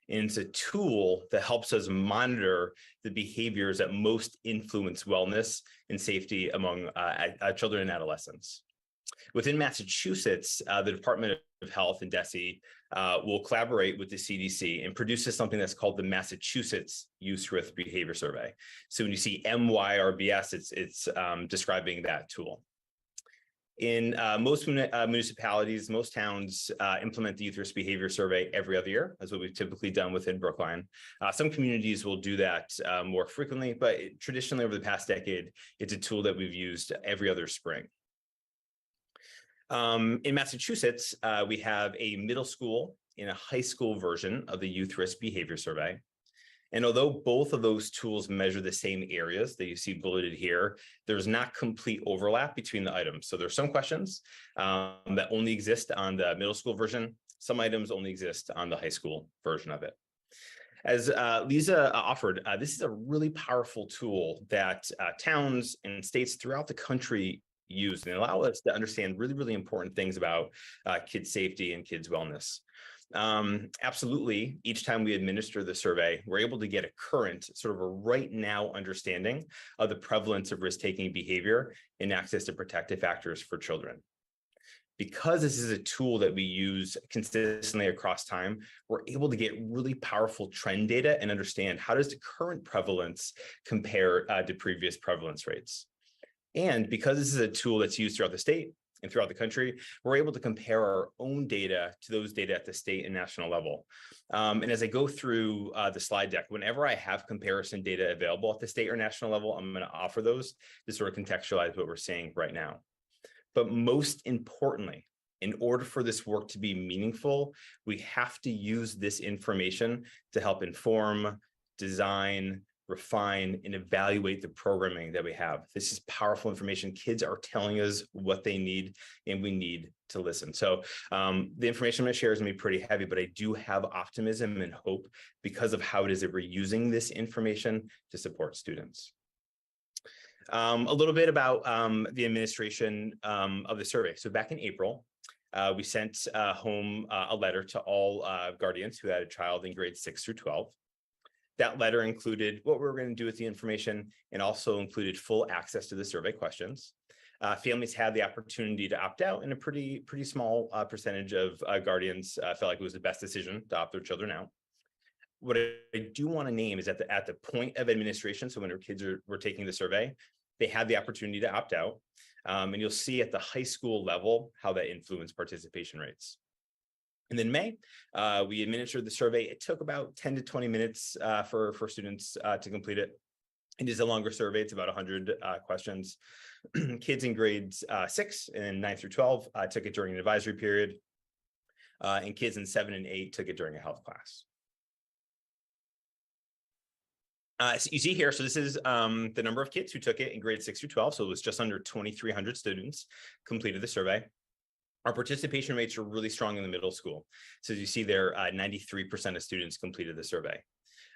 Speaker 20: And it's a tool that helps us monitor the behaviors that most influence wellness and safety among children and adolescents. Within Massachusetts, the Department of Health and DESE will collaborate with the CDC and produces something that's called the Massachusetts Youth Risk Behavior Survey. So when you see MYRBS, it's describing that tool. In most municipalities, most towns implement the youth risk behavior survey every other year. That's what we've typically done within Brookline. Some communities will do that more frequently, but traditionally over the past decade, it's a tool that we've used every other spring. In Massachusetts, we have a middle school and a high school version of the youth risk behavior survey. And although both of those tools measure the same areas that you see bulleted here, there's not complete overlap between the items. So there's some questions that only exist on the middle school version. Some items only exist on the high school version of it. As Lisa offered, this is a really powerful tool that towns and states throughout the country use and allow us to understand really, really important things about kids' safety and kids' wellness. Absolutely, each time we administer the survey, we're able to get a current, sort of a right now understanding of the prevalence of risk-taking behavior and access to protective factors for children. Because this is a tool that we use consistently across time, we're able to get really powerful trend data and understand how does the current prevalence compare to previous prevalence rates. And because this is a tool that's used throughout the state and throughout the country, we're able to compare our own data to those data at the state and national level. And as I go through the slide deck, whenever I have comparison data available at the state or national level, I'm going to offer those to sort of contextualize what we're seeing right now. But most importantly, in order for this work to be meaningful, we have to use this information to help inform, design, refine, and evaluate the programming that we have. This is powerful information. Kids are telling us what they need, and we need to listen. So the information I'm going to share is going to be pretty heavy, but I do have optimism and hope because of how it is that we're using this information to support students. A little bit about the administration of the survey. So back in April, we sent home a letter to all guardians who had a child in grades 6 through 12. That letter included what we were going to do with the information and also included full access to the survey questions. Families had the opportunity to opt out, and a pretty small percentage of guardians felt like it was the best decision to opt their children out. What I do want to name is at the point of administration, so when our kids were taking the survey, they had the opportunity to opt out. And you'll see at the high school level how that influenced participation rates. And then May, we administered the survey. It took about 10 to 20 minutes for students to complete it. It is a longer survey. It's about 100 questions. Kids in grades 6 and 9 through 12 took it during an advisory period. And kids in 7 and 8 took it during a health class. So you see here, so this is the number of kids who took it in grades 6 through 12. So it was just under 2,300 students completed the survey. Our participation rates are really strong in the middle school. So as you see there, 93% of students completed the survey.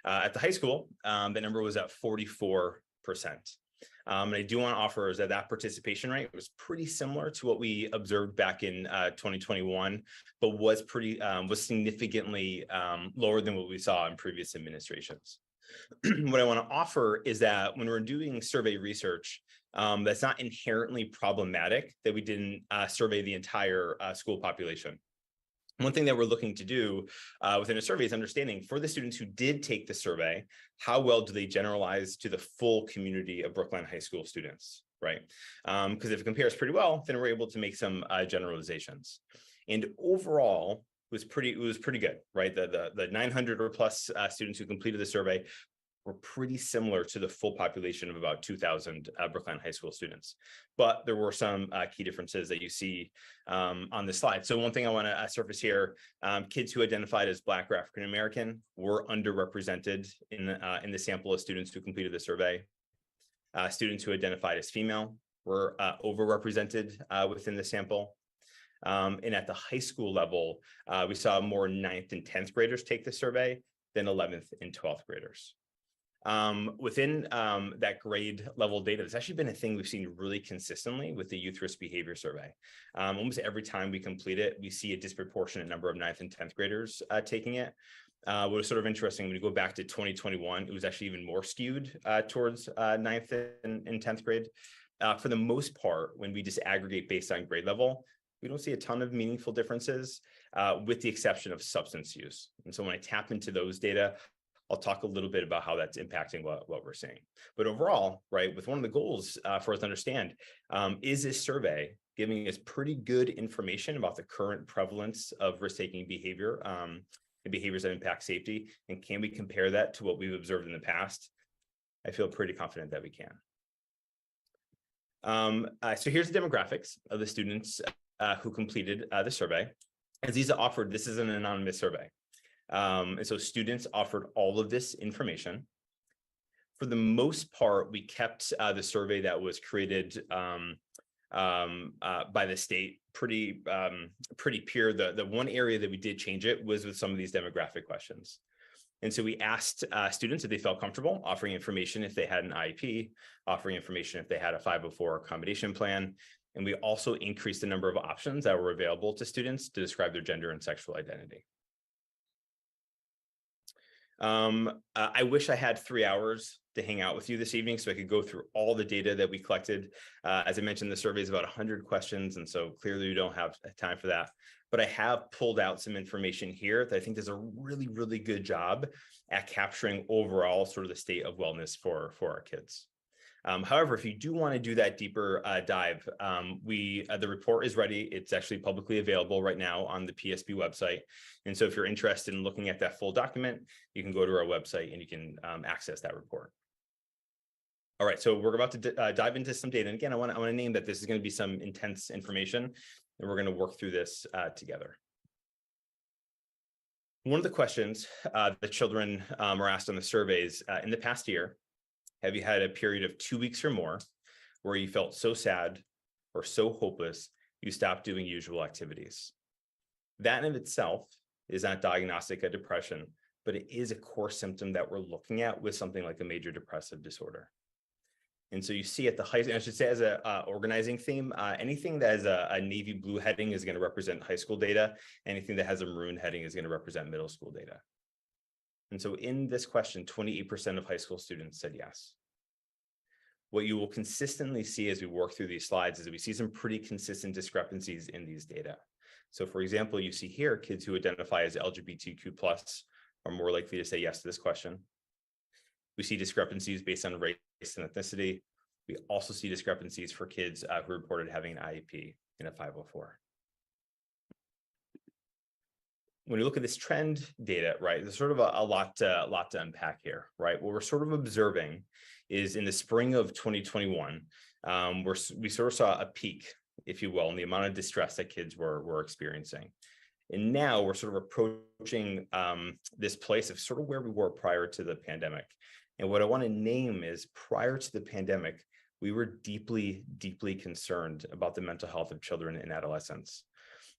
Speaker 20: At the high school, the number was at 44%. And I do want to offer is that participation rate was pretty similar to what we observed back in 2021, but was significantly lower than what we saw in previous administrations. What I want to offer is that when we're doing survey research, that's not inherently problematic that we didn't survey the entire school population. One thing that we're looking to do within a survey is understanding for the students who did take the survey, how well do they generalize to the full community of Brookline High School students, right? Because if it compares pretty well, then we're able to make some generalizations. And overall, it was pretty good, right? The 900 or plus students who completed the survey were pretty similar to the full population of about 2,000 Brookline High School students. But there were some key differences that you see on this slide. So one thing I want to surface here, kids who identified as Black or African American were underrepresented in the sample of students who completed the survey. Students who identified as female were overrepresented within the sample. And at the high school level, we saw more 9th and 10th graders take the survey than 11th and 12th graders. Within that grade level data, it's actually been a thing we've seen really consistently with the youth risk behavior survey. Almost every time we complete it, we see a disproportionate number of 9th and 10th graders taking it. What was sort of interesting, when you go back to 2021, it was actually even more skewed towards 9th and 10th grade. For the most part, when we disaggregate based on grade level, we don't see a ton of meaningful differences with the exception of substance use. And so when I tap into those data, I'll talk a little bit about how that's impacting what we're seeing. But overall, right, with one of the goals for us to understand, is this survey giving us pretty good information about the current prevalence of risk-taking behavior and behaviors that impact safety. And can we compare that to what we've observed in the past? I feel pretty confident that we can. So here's the demographics of the students who completed the survey. As these are offered, this is an anonymous survey. And so students offered all of this information. For the most part, we kept the survey that was created by the state pretty pure. The one area that we did change it was with some of these demographic questions. And so we asked students if they felt comfortable offering information if they had an IEP, offering information if they had a 504 accommodation plan. And we also increased the number of options that were available to students to describe their gender and sexual identity. I wish I had 3 hours to hang out with you this evening so I could go through all the data that we collected. As I mentioned, the survey is about 100 questions, and so clearly we don't have time for that. But I have pulled out some information here that I think does a really, really good job at capturing overall sort of the state of wellness for our kids. However, if you do want to do that deeper dive, the report is ready. It's actually publicly available right now on the PSB website. And so if you're interested in looking at that full document, you can go to our website and you can access that report. All right, so we're about to dive into some data. And again, I want to name that this is going to be some intense information, and we're going to work through this together. One of the questions that children are asked on the surveys in the past year: have you had a period of 2 weeks or more where you felt so sad or so hopeless you stopped doing usual activities? That in itself is not diagnostic of depression, but it is a core symptom that we're looking at with something like a major depressive disorder. And so you see at the high, I should say as a organizing theme, anything that has a navy blue heading is going to represent high school data. Anything that has a maroon heading is going to represent middle school data. And so in this question, 28% of high school students said yes. What you will consistently see as we work through these slides is that we see some pretty consistent discrepancies in these data. So for example, you see here, kids who identify as LGBTQ+ are more likely to say yes to this question. We see discrepancies based on race and ethnicity. We also see discrepancies for kids who reported having an IEP in a 504. When you look at this trend data, right, there's sort of a lot to unpack here, right? What we're sort of observing is in the spring of 2021, we sort of saw a peak, if you will, in the amount of distress that kids were experiencing. And now we're sort of approaching this place of sort of where we were prior to the pandemic. And what I want to name is, prior to the pandemic, we were deeply, deeply concerned about the mental health of children and adolescents.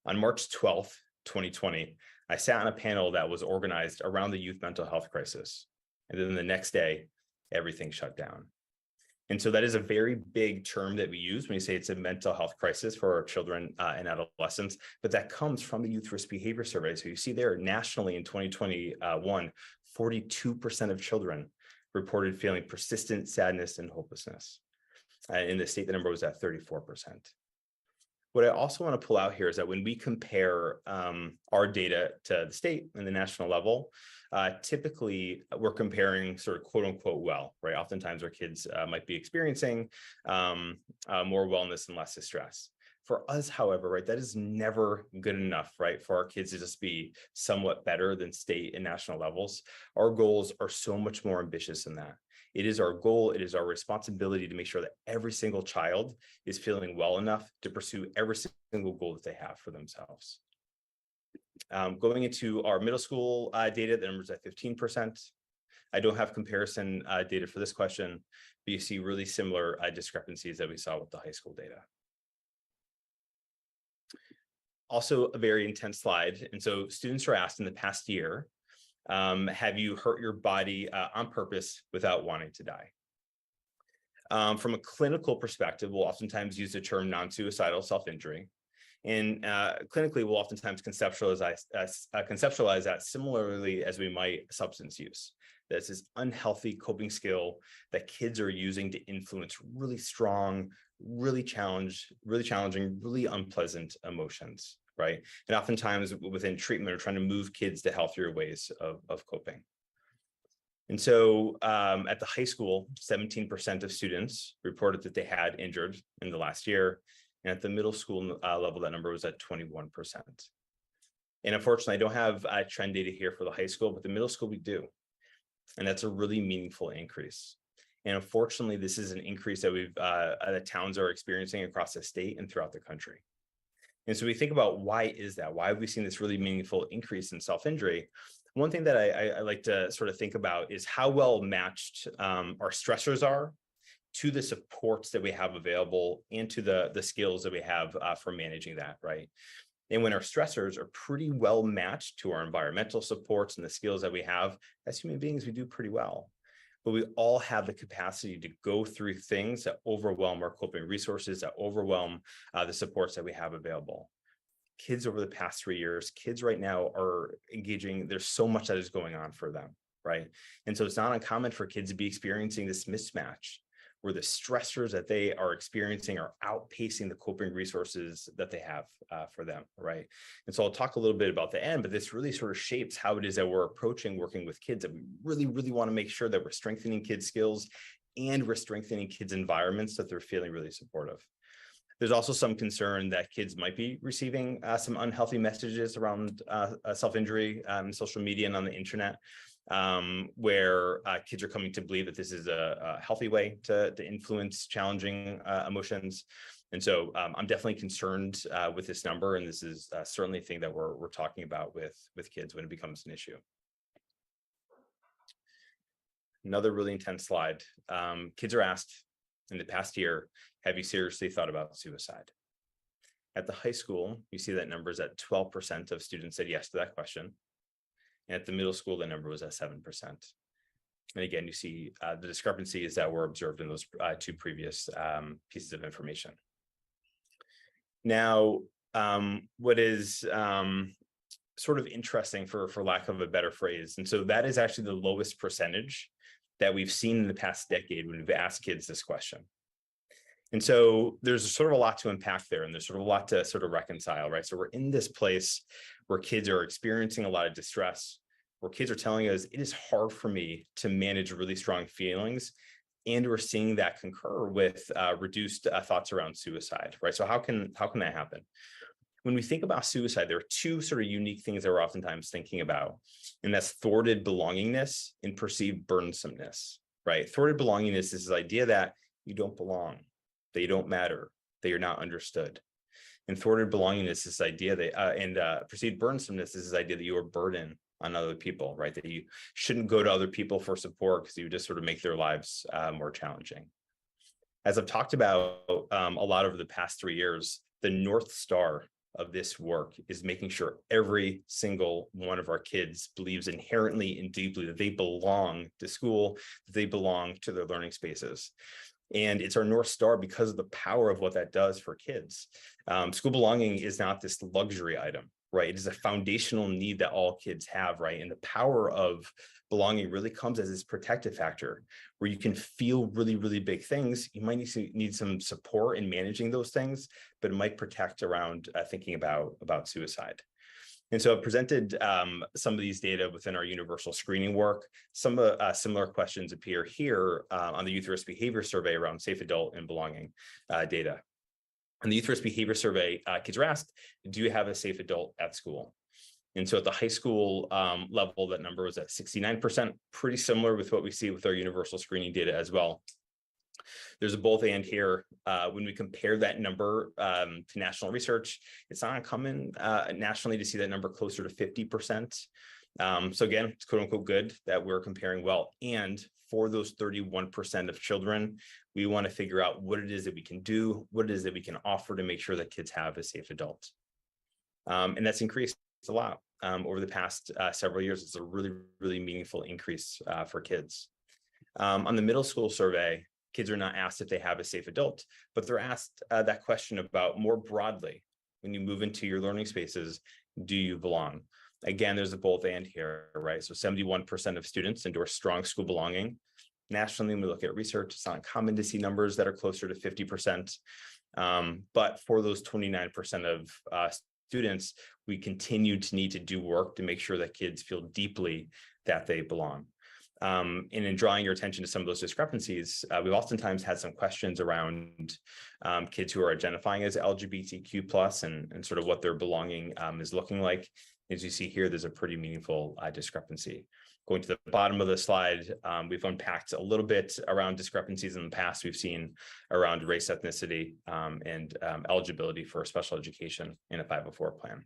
Speaker 20: On March 12th, 2020, I sat on a panel that was organized around the youth mental health crisis. And then the next day, everything shut down. And so that is a very big term that we use when we say it's a mental health crisis for our children and adolescents, but that comes from the Youth Risk Behavior Survey. So you see there nationally in 2021, 42% of children reported feeling persistent sadness and hopelessness. In the state, the number was at 34%. What I also want to pull out here is that when we compare our data to the state and the national level, typically we're comparing sort of quote unquote well, right? Oftentimes our kids might be experiencing more wellness and less distress. For us, however, right, that is never good enough, right, for our kids to just be somewhat better than state and national levels. Our goals are so much more ambitious than that. It is our goal, it is our responsibility to make sure that every single child is feeling well enough to pursue every single goal that they have for themselves. Going into our middle school data, the number's at 15%. I don't have comparison data for this question, but you see really similar discrepancies that we saw with the high school data. Also a very intense slide. And so students are asked in the past year, have you hurt your body on purpose without wanting to die? From a clinical perspective, we'll oftentimes use the term non-suicidal self-injury. And clinically, we'll oftentimes conceptualize that similarly as we might substance use. That's this unhealthy coping skill that kids are using to influence really strong, really challenging, really unpleasant emotions, right? And oftentimes within treatment, we're trying to move kids to healthier ways of coping. And so at the high school, 17% of students reported that they had injured in the last year. And at the middle school level, that number was at 21%. And unfortunately, I don't have trend data here for the high school, but the middle school we do. And that's a really meaningful increase. And unfortunately, this is an increase that that towns are experiencing across the state and throughout the country. And so we think about, why is that? Why have we seen this really meaningful increase in self-injury? One thing that I like to sort of think about is how well matched our stressors are to the supports that we have available and to the skills that we have for managing that, right? And when our stressors are pretty well matched to our environmental supports and the skills that we have, as human beings, we do pretty well. But we all have the capacity to go through things that overwhelm our coping resources, that overwhelm the supports that we have available. Kids over the past 3 years, kids right now are engaging, there's so much that is going on for them, right? And so it's not uncommon for kids to be experiencing this mismatch where the stressors that they are experiencing are outpacing the coping resources that they have for them, right? And so I'll talk a little bit about the end, but this really sort of shapes how it is that we're approaching working with kids, that we really, really want to make sure that we're strengthening kids' skills and we're strengthening kids' environments that they're feeling really supportive. There's also some concern that kids might be receiving some unhealthy messages around self-injury social media and on the internet, where kids are coming to believe that this is a healthy way to influence challenging emotions. And so I'm definitely concerned with this number, and this is certainly a thing that we're talking about with kids when it becomes an issue. Another really intense slide. Kids are asked in the past year, have you seriously thought about suicide? At the high school, you see that number is at 12% of students said yes to that question. And at the middle school, the number was at 7%. And again, you see the discrepancies that were observed in those two previous pieces of information. Now, what is sort of interesting, for lack of a better phrase, and so that is actually the lowest percentage that we've seen in the past decade when we've asked kids this question. And so there's sort of a lot to unpack there, and there's sort of a lot to sort of reconcile, right? So we're in this place where kids are experiencing a lot of distress, where kids are telling us, it is hard for me to manage really strong feelings. And we're seeing that concur with reduced thoughts around suicide, right? So how can that happen? When we think about suicide, there are two sort of unique things that we're oftentimes thinking about, and that's thwarted belongingness and perceived burdensomeness, right? Thwarted belongingness is this idea that you don't belong, that you don't matter, that you're not understood. And thwarted belongingness is this idea that, perceived burdensomeness is this idea that you are a burden on other people, right? That you shouldn't go to other people for support because you just sort of make their lives more challenging. As I've talked about a lot over the past 3 years, the North Star of this work is making sure every single one of our kids believes inherently and deeply that they belong to school, that they belong to their learning spaces. And it's our North Star because of the power of what that does for kids. School belonging is not this luxury item, right? It is a foundational need that all kids have, right? And the power of belonging really comes as this protective factor where you can feel really, really big things. You might need some support in managing those things, but it might protect around thinking about suicide. And so I've presented some of these data within our universal screening work. Some similar questions appear here on the Youth Risk Behavior Survey around safe adult and belonging data. On the Youth Risk Behavior Survey, kids are asked, do you have a safe adult at school? And so at the high school level, that number was at 69%, pretty similar with what we see with our universal screening data as well. There's a both and here. When we compare that number to national research, it's not uncommon nationally to see that number closer to 50%. So again, it's quote unquote good that we're comparing well. And for those 31% of children, we want to figure out what it is that we can do, what it is that we can offer to make sure that kids have a safe adult. And that's increased a lot over the past several years. It's a really, really meaningful increase for kids. On the middle school survey, kids are not asked if they have a safe adult, but they're asked that question about more broadly, when you move into your learning spaces, do you belong? Again, there's a both and here, right? So 71% of students endorse strong school belonging. Nationally, when we look at research, it's not common to see numbers that are closer to 50%. But for those 29% of students, we continue to need to do work to make sure that kids feel deeply that they belong. And in drawing your attention to some of those discrepancies, we've oftentimes had some questions around kids who are identifying as LGBTQ plus and sort of what their belonging is looking like. As you see here, there's a pretty meaningful discrepancy. Going to the bottom of the slide, we've unpacked a little bit around discrepancies in the past we've seen around race, ethnicity, and eligibility for special education in a 504 plan.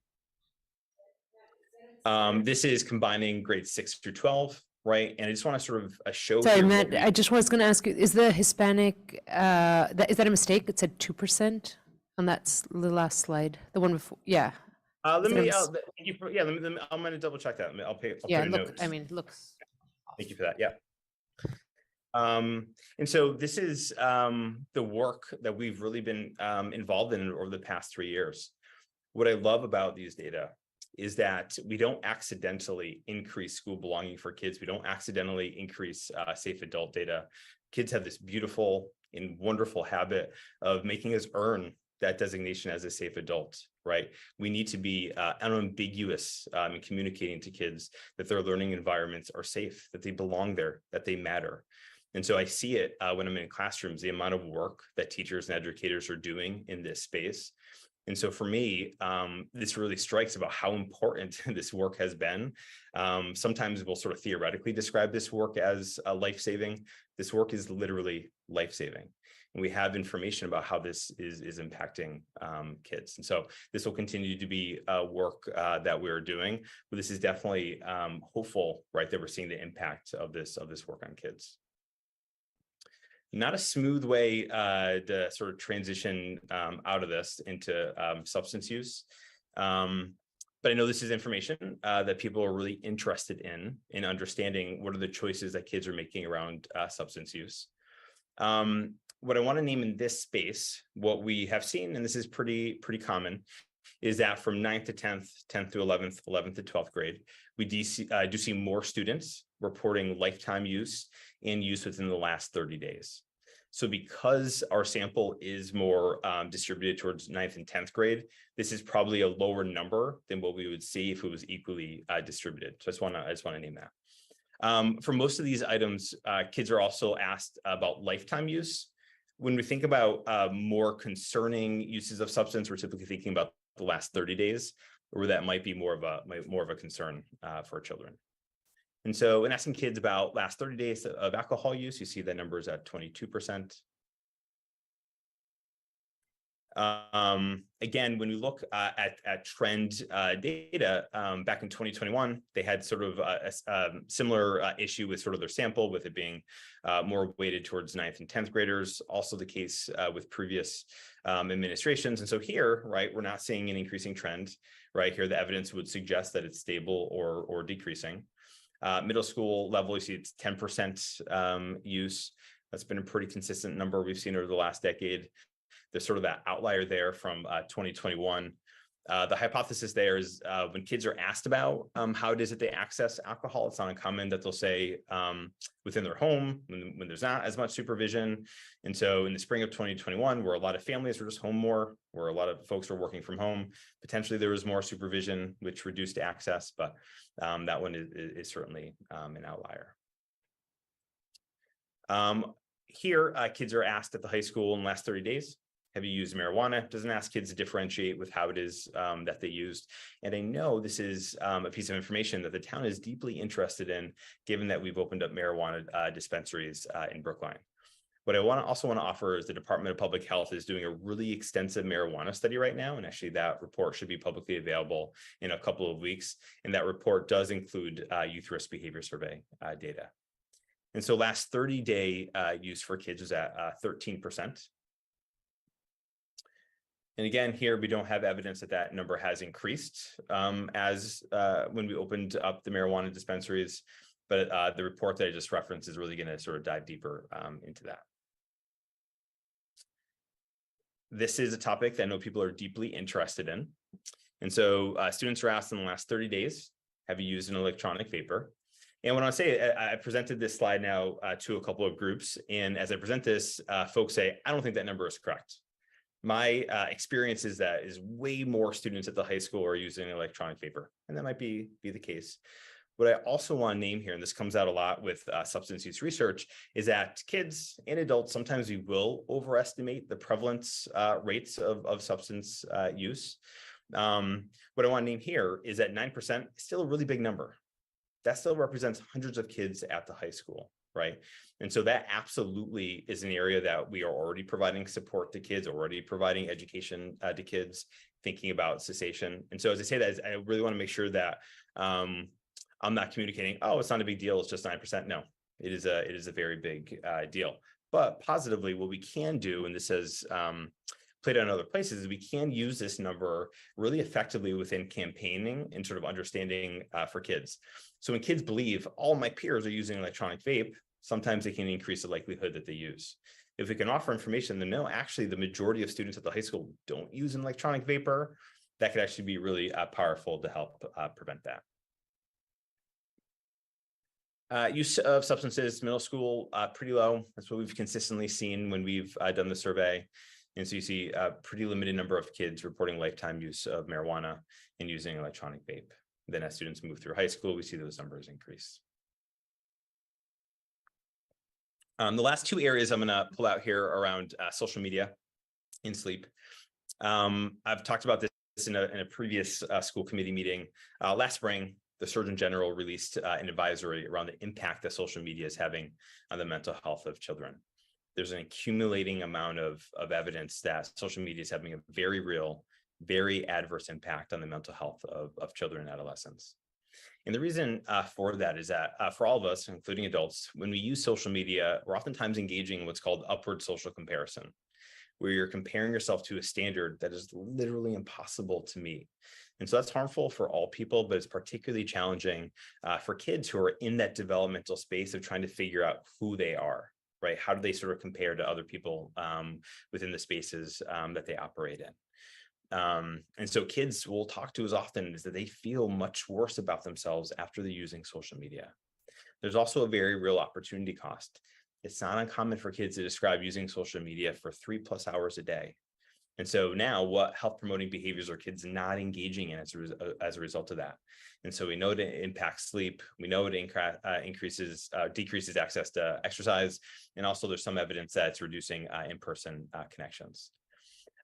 Speaker 20: This is combining grades 6 through 12, right? And I just want to sort of show.
Speaker 17: Sorry,
Speaker 20: here
Speaker 17: Matt, I just was going to ask you, is the Hispanic, is that a mistake? It said 2% on the last slide, the one before, yeah.
Speaker 20: Let
Speaker 17: Is it a
Speaker 20: me,
Speaker 17: mis-
Speaker 20: thank you for, yeah, I'm going to double check that. I'll put
Speaker 17: Yeah,
Speaker 20: a
Speaker 17: look,
Speaker 20: note.
Speaker 17: I mean, looks.
Speaker 20: Thank you for that. Yeah. And so this is the work that we've really been involved in over the past 3 years. What I love about these data is that we don't accidentally increase school belonging for kids. We don't accidentally increase safe adult data. Kids have this beautiful and wonderful habit of making us earn that designation as a safe adult, right? We need to be unambiguous in communicating to kids that their learning environments are safe, that they belong there, that they matter. And so I see it when I'm in classrooms, the amount of work that teachers and educators are doing in this space. And so for me, this really strikes about how important this work has been. Sometimes we'll sort of theoretically describe this work as life-saving. This work is literally life-saving. And we have information about how this is impacting kids. And so this will continue to be work that we're doing, but this is definitely hopeful, right, that we're seeing the impact of this work on kids. Not a smooth way to sort of transition out of this into substance use. But I know this is information that people are really interested in understanding what are the choices that kids are making around substance use. What I want to name in this space, what we have seen, and this is pretty common, is that from 9th to 10th, 10th to 11th, 11th to 12th grade, we do see more students reporting lifetime use and use within the last 30 days. So because our sample is more distributed towards 9th and 10th grade, this is probably a lower number than what we would see if it was equally distributed. So I just want to name that. For most of these items, kids are also asked about lifetime use. When we think about more concerning uses of substance, we're typically thinking about the last 30 days, or that might be more of a concern for children. And so in asking kids about last 30 days of alcohol use, you see that number is at 22%. Again, when we look at trend data back in 2021, they had sort of a similar issue with sort of their sample, with it being more weighted towards 9th and 10th graders. Also the case with previous administrations. And so here, right, we're not seeing an increasing trend. Right here, the evidence would suggest that it's stable or decreasing. Middle school level, you see it's 10% use. That's been a pretty consistent number we've seen over the last decade. There's sort of that outlier there from 2021. The hypothesis there is when kids are asked about how it is that they access alcohol, it's not uncommon that they'll say within their home when there's not as much supervision. And so in the spring of 2021, where a lot of families were just home more, where a lot of folks were working from home, potentially there was more supervision, which reduced access, but that one is certainly an outlier. Here, kids are asked at the high school in the last 30 days, have you used marijuana? It doesn't ask kids to differentiate with how it is that they used. And I know this is a piece of information that the town is deeply interested in, given that we've opened up marijuana dispensaries in Brookline. What I also want to offer is the Department of Public Health is doing a really extensive marijuana study right now. And actually that report should be publicly available in a couple of weeks. And that report does include youth risk behavior survey data. And so last 30-day use for kids was at 13%. And again, here we don't have evidence that that number has increased as when we opened up the marijuana dispensaries, but the report that I just referenced is really going to sort of dive deeper into that. This is a topic that I know people are deeply interested in. And so students are asked in the last 30 days, have you used an electronic vapor? And when I say, I presented this slide now to a couple of groups. And as I present this, folks say, I don't think that number is correct. My experience is that way more students at the high school are using electronic vapor, and that might be the case. What I also want to name here, and this comes out a lot with substance use research, is that kids and adults, sometimes we will overestimate the prevalence rates of substance use. What I want to name here is that 9% is still a really big number. That still represents hundreds of kids at the high school, right? And so that absolutely is an area that we are already providing support to kids, already providing education to kids, thinking about cessation. And so as I say that, I really want to make sure that I'm not communicating, oh, it's not a big deal, it's just 9%. No, it is a very big deal. But positively, what we can do, and this has played out in other places, is we can use this number really effectively within campaigning and sort of understanding for kids. So when kids believe all my peers are using electronic vape, sometimes it can increase the likelihood that they use. If we can offer information that no, actually the majority of students at the high school don't use an electronic vapor, that could actually be really powerful to help prevent that. Use of substances, middle school, pretty low. That's what we've consistently seen when we've done the survey. And so you see a pretty limited number of kids reporting lifetime use of marijuana and using electronic vape. Then as students move through high school, we see those numbers increase. The last two areas I'm going to pull out here around social media and sleep. I've talked about this in a previous school committee meeting. Last spring, the Surgeon General released an advisory around the impact that social media is having on the mental health of children. There's an accumulating amount of evidence that social media is having a very real, very adverse impact on the mental health of children and adolescents. And the reason for that is that for all of us, including adults, when we use social media, we're oftentimes engaging in what's called upward social comparison, where you're comparing yourself to a standard that is literally impossible to meet. And so that's harmful for all people, but it's particularly challenging for kids who are in that developmental space of trying to figure out who they are, right? How do they sort of compare to other people within the spaces that they operate in? And so kids will talk to us often is that they feel much worse about themselves after they're using social media. There's also a very real opportunity cost. It's not uncommon for kids to describe using social media for 3+ hours a day. And so now what health promoting behaviors are kids not engaging in as a result of that? And so we know it impacts sleep. We know it decreases access to exercise. And also there's some evidence that it's reducing in-person connections.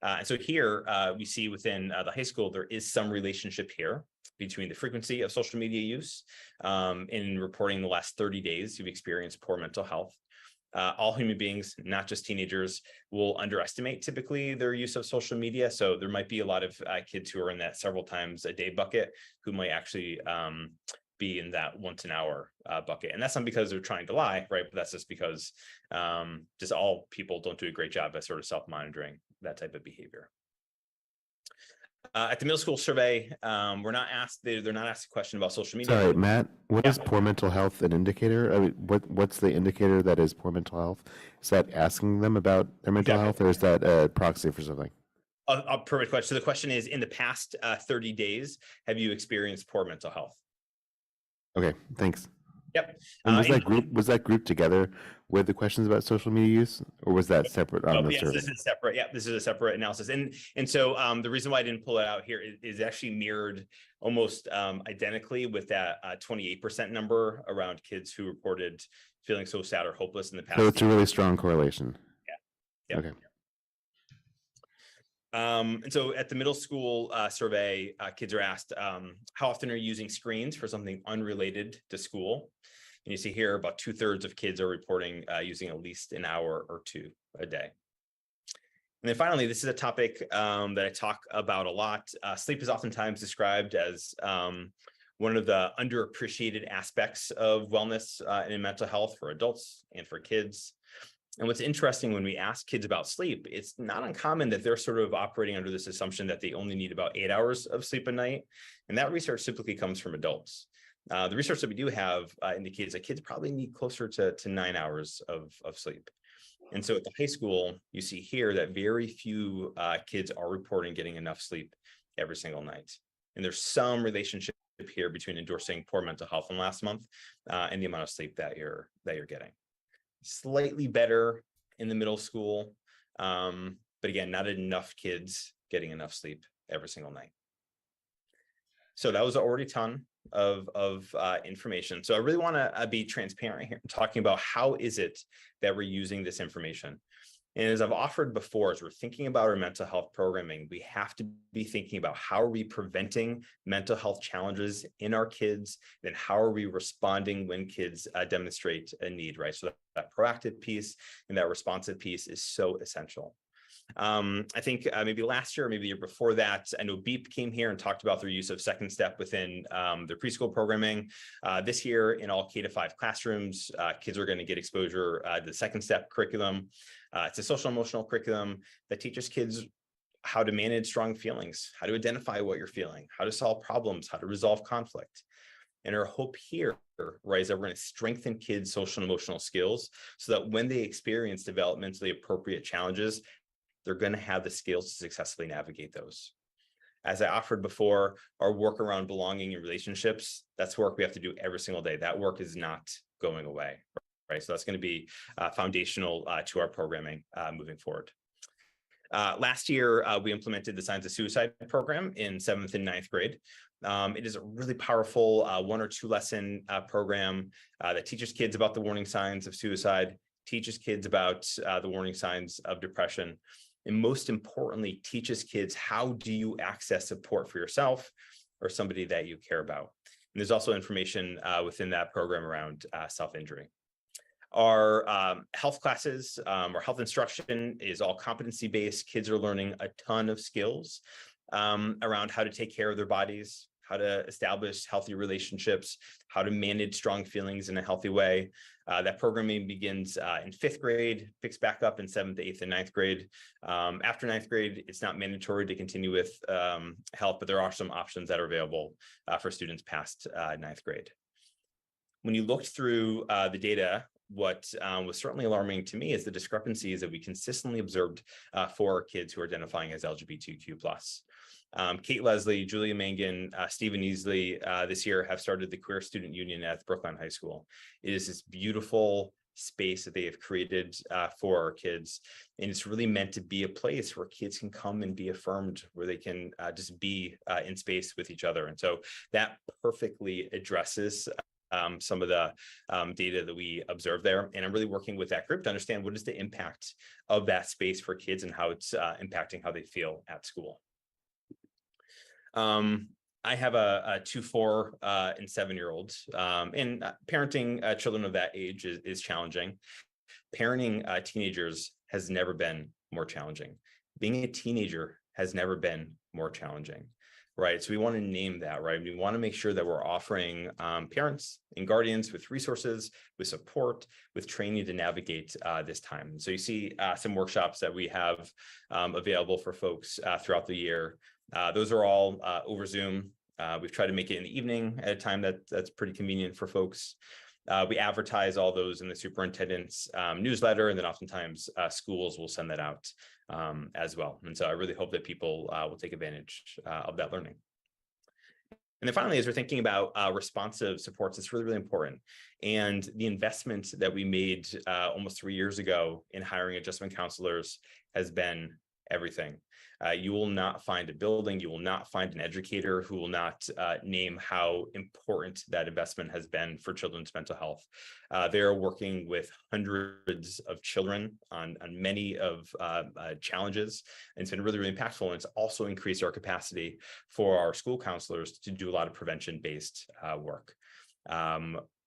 Speaker 20: And so here we see within the high school, there is some relationship here between the frequency of social media use in reporting the last 30 days who've experienced poor mental health. All human beings, not just teenagers, will underestimate typically their use of social media. So there might be a lot of kids who are in that several times a day bucket who might actually be in that once an hour bucket. And that's not because they're trying to lie, right? But that's just because just all people don't do a great job at sort of self-monitoring that type of behavior. At the middle school survey, we're not asked, they're not asked a question about social media.
Speaker 3: Sorry, Matt, what is poor mental health an indicator? I mean, what's the indicator that is poor mental health? Is that asking them about their mental health, or is that a proxy for something?
Speaker 20: A perfect question. So the question is, in the past 30 days, have you experienced poor mental health?
Speaker 3: Okay, thanks.
Speaker 20: Yep.
Speaker 3: And was that grouped together with the questions about social media use, or was that separate on the
Speaker 20: yes,
Speaker 3: survey?
Speaker 20: this is separate. Yeah, this is a separate analysis. And so the reason why I didn't pull it out here is actually mirrored almost identically with that 28% number around kids who reported feeling so sad or hopeless in the past.
Speaker 3: So it's a really strong correlation.
Speaker 20: Yeah.
Speaker 3: Okay.
Speaker 20: And so at the middle school survey, kids are asked, how often are you using screens for something unrelated to school? And you see here about 2/3 of kids are reporting using at least an hour or two a day. And then finally, this is a topic that I talk about a lot. Sleep is oftentimes described as one of the underappreciated aspects of wellness and mental health for adults and for kids. And what's interesting when we ask kids about sleep, it's not uncommon that they're sort of operating under this assumption that they only need about 8 hours of sleep a night. And that research typically comes from adults. The research that we do have indicates that kids probably need closer to 9 hours of sleep. And so at the high school, you see here that very few kids are reporting getting enough sleep every single night. And there's some relationship here between endorsing poor mental health in last month and the amount of sleep that you're getting. Slightly better in the middle school, but again, not enough kids getting enough sleep every single night. So that was already a ton of information. So I really want to be transparent here, talking about how is it that we're using this information. And as I've offered before, as we're thinking about our mental health programming, we have to be thinking about how are we preventing mental health challenges in our kids, then how are we responding when kids demonstrate a need, right? So that proactive piece and that responsive piece is so essential. I think maybe last year, or maybe the year before that, I know BEEP came here and talked about their use of Second Step within their preschool programming. This year, in all K-5 classrooms, kids are going to get exposure to the Second Step curriculum. It's a social emotional curriculum that teaches kids how to manage strong feelings, how to identify what you're feeling, how to solve problems, how to resolve conflict. And our hope here, right, is that we're going to strengthen kids' social and emotional skills so that when they experience developmentally appropriate challenges, they're going to have the skills to successfully navigate those. As I offered before, our work around belonging in relationships, that's work we have to do every single day. That work is not going away, right? So that's going to be foundational to our programming moving forward. Last year, we implemented the Signs of Suicide program in 7th and 9th grade. It is a really powerful 1 or 2 lesson program that teaches kids about the warning signs of suicide, teaches kids about the warning signs of depression, and most importantly, teaches kids how do you access support for yourself or somebody that you care about. And there's also information within that program around self-injury. Our health classes, our health instruction is all competency-based. Kids are learning a ton of skills around how to take care of their bodies, how to establish healthy relationships, how to manage strong feelings in a healthy way. That programming begins in 5th grade, picks back up in 7th, 8th, and 9th grade. After 9th grade, it's not mandatory to continue with health, but there are some options that are available for students past 9th grade. When you looked through the data, what was certainly alarming to me is the discrepancies that we consistently observed for kids who are identifying as LGBTQ+. Kate Leslie, Julia Mangan, Stephen Easley this year have started the Queer Student Union at Brookline High School. It is this beautiful space that they have created for our kids. And it's really meant to be a place where kids can come and be affirmed, where they can just be in space with each other. And so that perfectly addresses some of the data that we observe there. And I'm really working with that group to understand what is the impact of that space for kids and how it's impacting how they feel at school. I have a 2, 4, and 7-year-olds, and parenting children of that age is challenging. Parenting teenagers has never been more challenging. Being a teenager has never been more challenging, right? So we want to name that, right? We want to make sure that we're offering parents and guardians with resources, with support, with training to navigate this time. So you see some workshops that we have available for folks throughout the year. Those are all over Zoom. We've tried to make it in the evening at a time that's pretty convenient for folks. We advertise all those in the superintendent's newsletter, and then oftentimes schools will send that out as well. And so I really hope that people will take advantage of that learning. And then finally, as we're thinking about responsive supports, it's really, really important. And the investment that we made almost 3 years ago in hiring adjustment counselors has been everything. You will not find a building, you will not find an educator who will not name how important that investment has been for children's mental health. They are working with hundreds of children on many of challenges, and it's been really, really impactful. And it's also increased our capacity for our school counselors to do a lot of prevention-based work.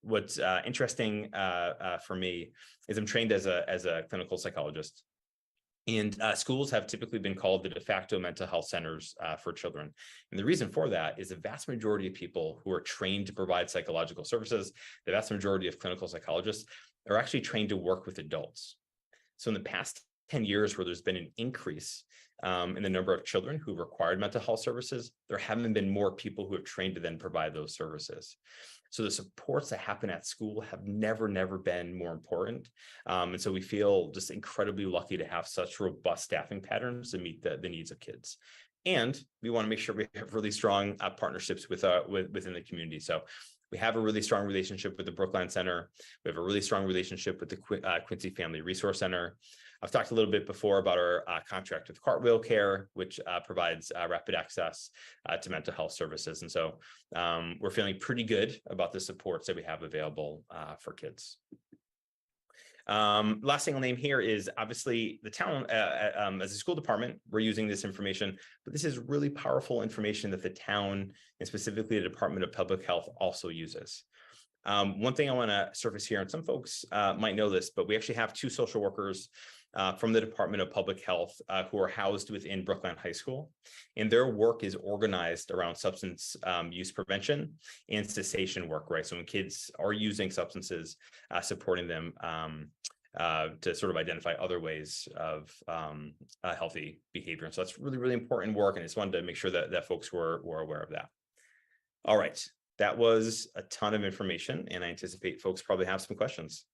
Speaker 20: What's interesting for me is I'm trained as a clinical psychologist. And schools have typically been called the de facto mental health centers for children. And the reason for that is the vast majority of people who are trained to provide psychological services, the vast majority of clinical psychologists are actually trained to work with adults. So in the past 10 years where there's been an increase in the number of children who required mental health services, there haven't been more people who have trained to then provide those services. So the supports that happen at school have never been more important. And so we feel just incredibly lucky to have such robust staffing patterns to meet the needs of kids. And we want to make sure we have really strong partnerships within the community. So we have a really strong relationship with the Brookline Center. We have a really strong relationship with the Quincy Family Resource Center. I've talked a little bit before about our contract with Cartwheel Care, which provides rapid access to mental health services. And so we're feeling pretty good about the supports that we have available for kids. Last thing I'll name here is obviously the town, as a school department, we're using this information, but this is really powerful information that the town and specifically the Department of Public Health also uses. One thing I want to surface here, and some folks might know this, but we actually have 2 social workers from the Department of Public Health who are housed within Brookline High School, and their work is organized around substance use prevention and cessation work, right? So when kids are using substances, supporting them to sort of identify other ways of healthy behavior. And so that's really, really important work, and I just wanted to make sure that folks were aware of that. All right, that was a ton of information, and I anticipate folks probably have some questions.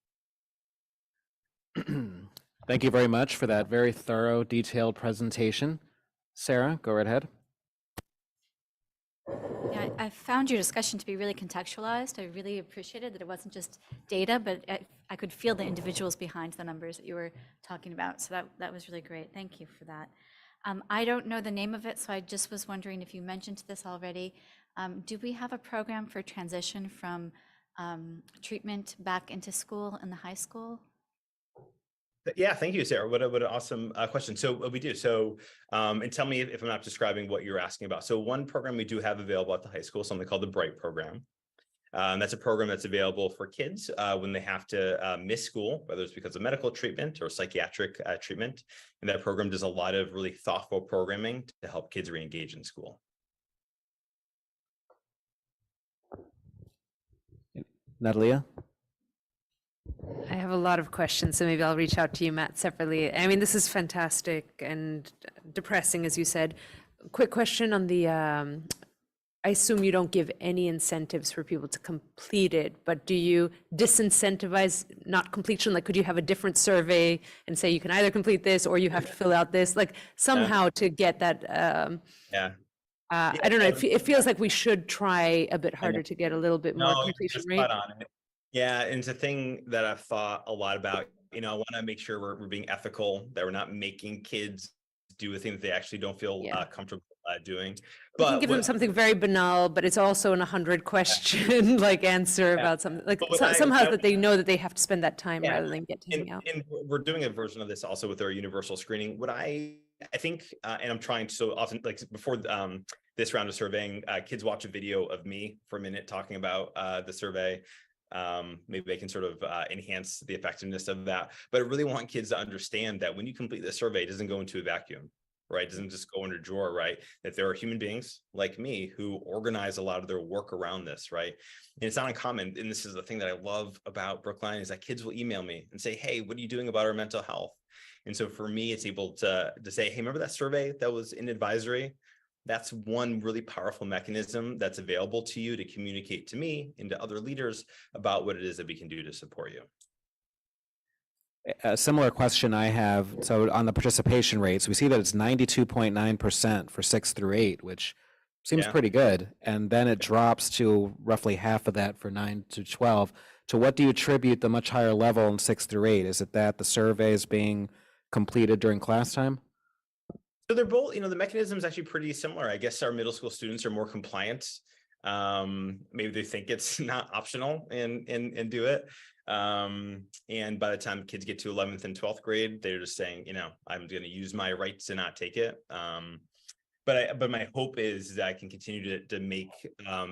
Speaker 1: Thank you very much for that very thorough, detailed presentation. Sarah, go right ahead.
Speaker 21: Yeah, I found your discussion to be really contextualized. I really appreciated that it wasn't just data, but I could feel the individuals behind the numbers that you were talking about. So that was really great. Thank you for that. I don't know the name of it, so I just was wondering if you mentioned this already. Do we have a program for transition from treatment back into school in the high school?
Speaker 20: Yeah, thank you, Sarah. What an awesome question. So we do. So, and tell me if I'm not describing what you're asking about. So one program we do have available at the high school, something called the Bright program. That's a program that's available for kids when they have to miss school, whether it's because of medical treatment or psychiatric treatment. And that program does a lot of really thoughtful programming to help kids re-engage in school.
Speaker 1: Natalia?
Speaker 17: I have a lot of questions, so maybe I'll reach out to you, Matt, separately. I mean, this is fantastic and depressing, as you said. Quick question on the, I assume you don't give any incentives for people to complete it, but do you disincentivize not completion? Like, could you have a different survey and say you can either complete this or you have to fill out this, like somehow to get that? I don't know, it feels like we should try a bit harder to get a little bit more completion rate.
Speaker 20: Spot on. Yeah, and it's a thing that I've thought a lot about. You know, I want to make sure we're being ethical, that we're not making kids do a thing that they actually don't feel comfortable doing.
Speaker 17: But you can give them something very banal, but it's also an 100 question like answer about something like somehow that they know that they have to spend that time rather than get to hang out.
Speaker 20: And we're doing a version of this also with our universal screening. What I think, and I'm trying to, so often, like before this round of surveying, kids watch a video of me for a minute talking about the survey. Maybe they can sort of enhance the effectiveness of that. But I really want kids to understand that when you complete the survey, it doesn't go into a vacuum, right? It doesn't just go in a drawer, right? That there are human beings like me who organize a lot of their work around this, right? And it's not uncommon. And this is the thing that I love about Brookline is that kids will email me and say, hey, what are you doing about our mental health? And so for me, it's able to say, hey, remember that survey that was in advisory? That's one really powerful mechanism that's available to you to communicate to me and to other leaders about what it is that we can do to support you.
Speaker 1: A similar question I have, so on the participation rates, we see that it's 92.9% for 6 through 8, which seems pretty good. And then it drops to roughly half of that for 9 to 12. To what do you attribute the much higher level in 6 through 8? Is it that the survey is being completed during class time?
Speaker 20: So they're both, you know, the mechanism is actually pretty similar. I guess our middle school students are more compliant. Maybe they think it's not optional and do it. And by the time kids get to 11th and 12th grade, they're just saying, you know, I'm going to use my right to not take it. But my hope is that I can continue to make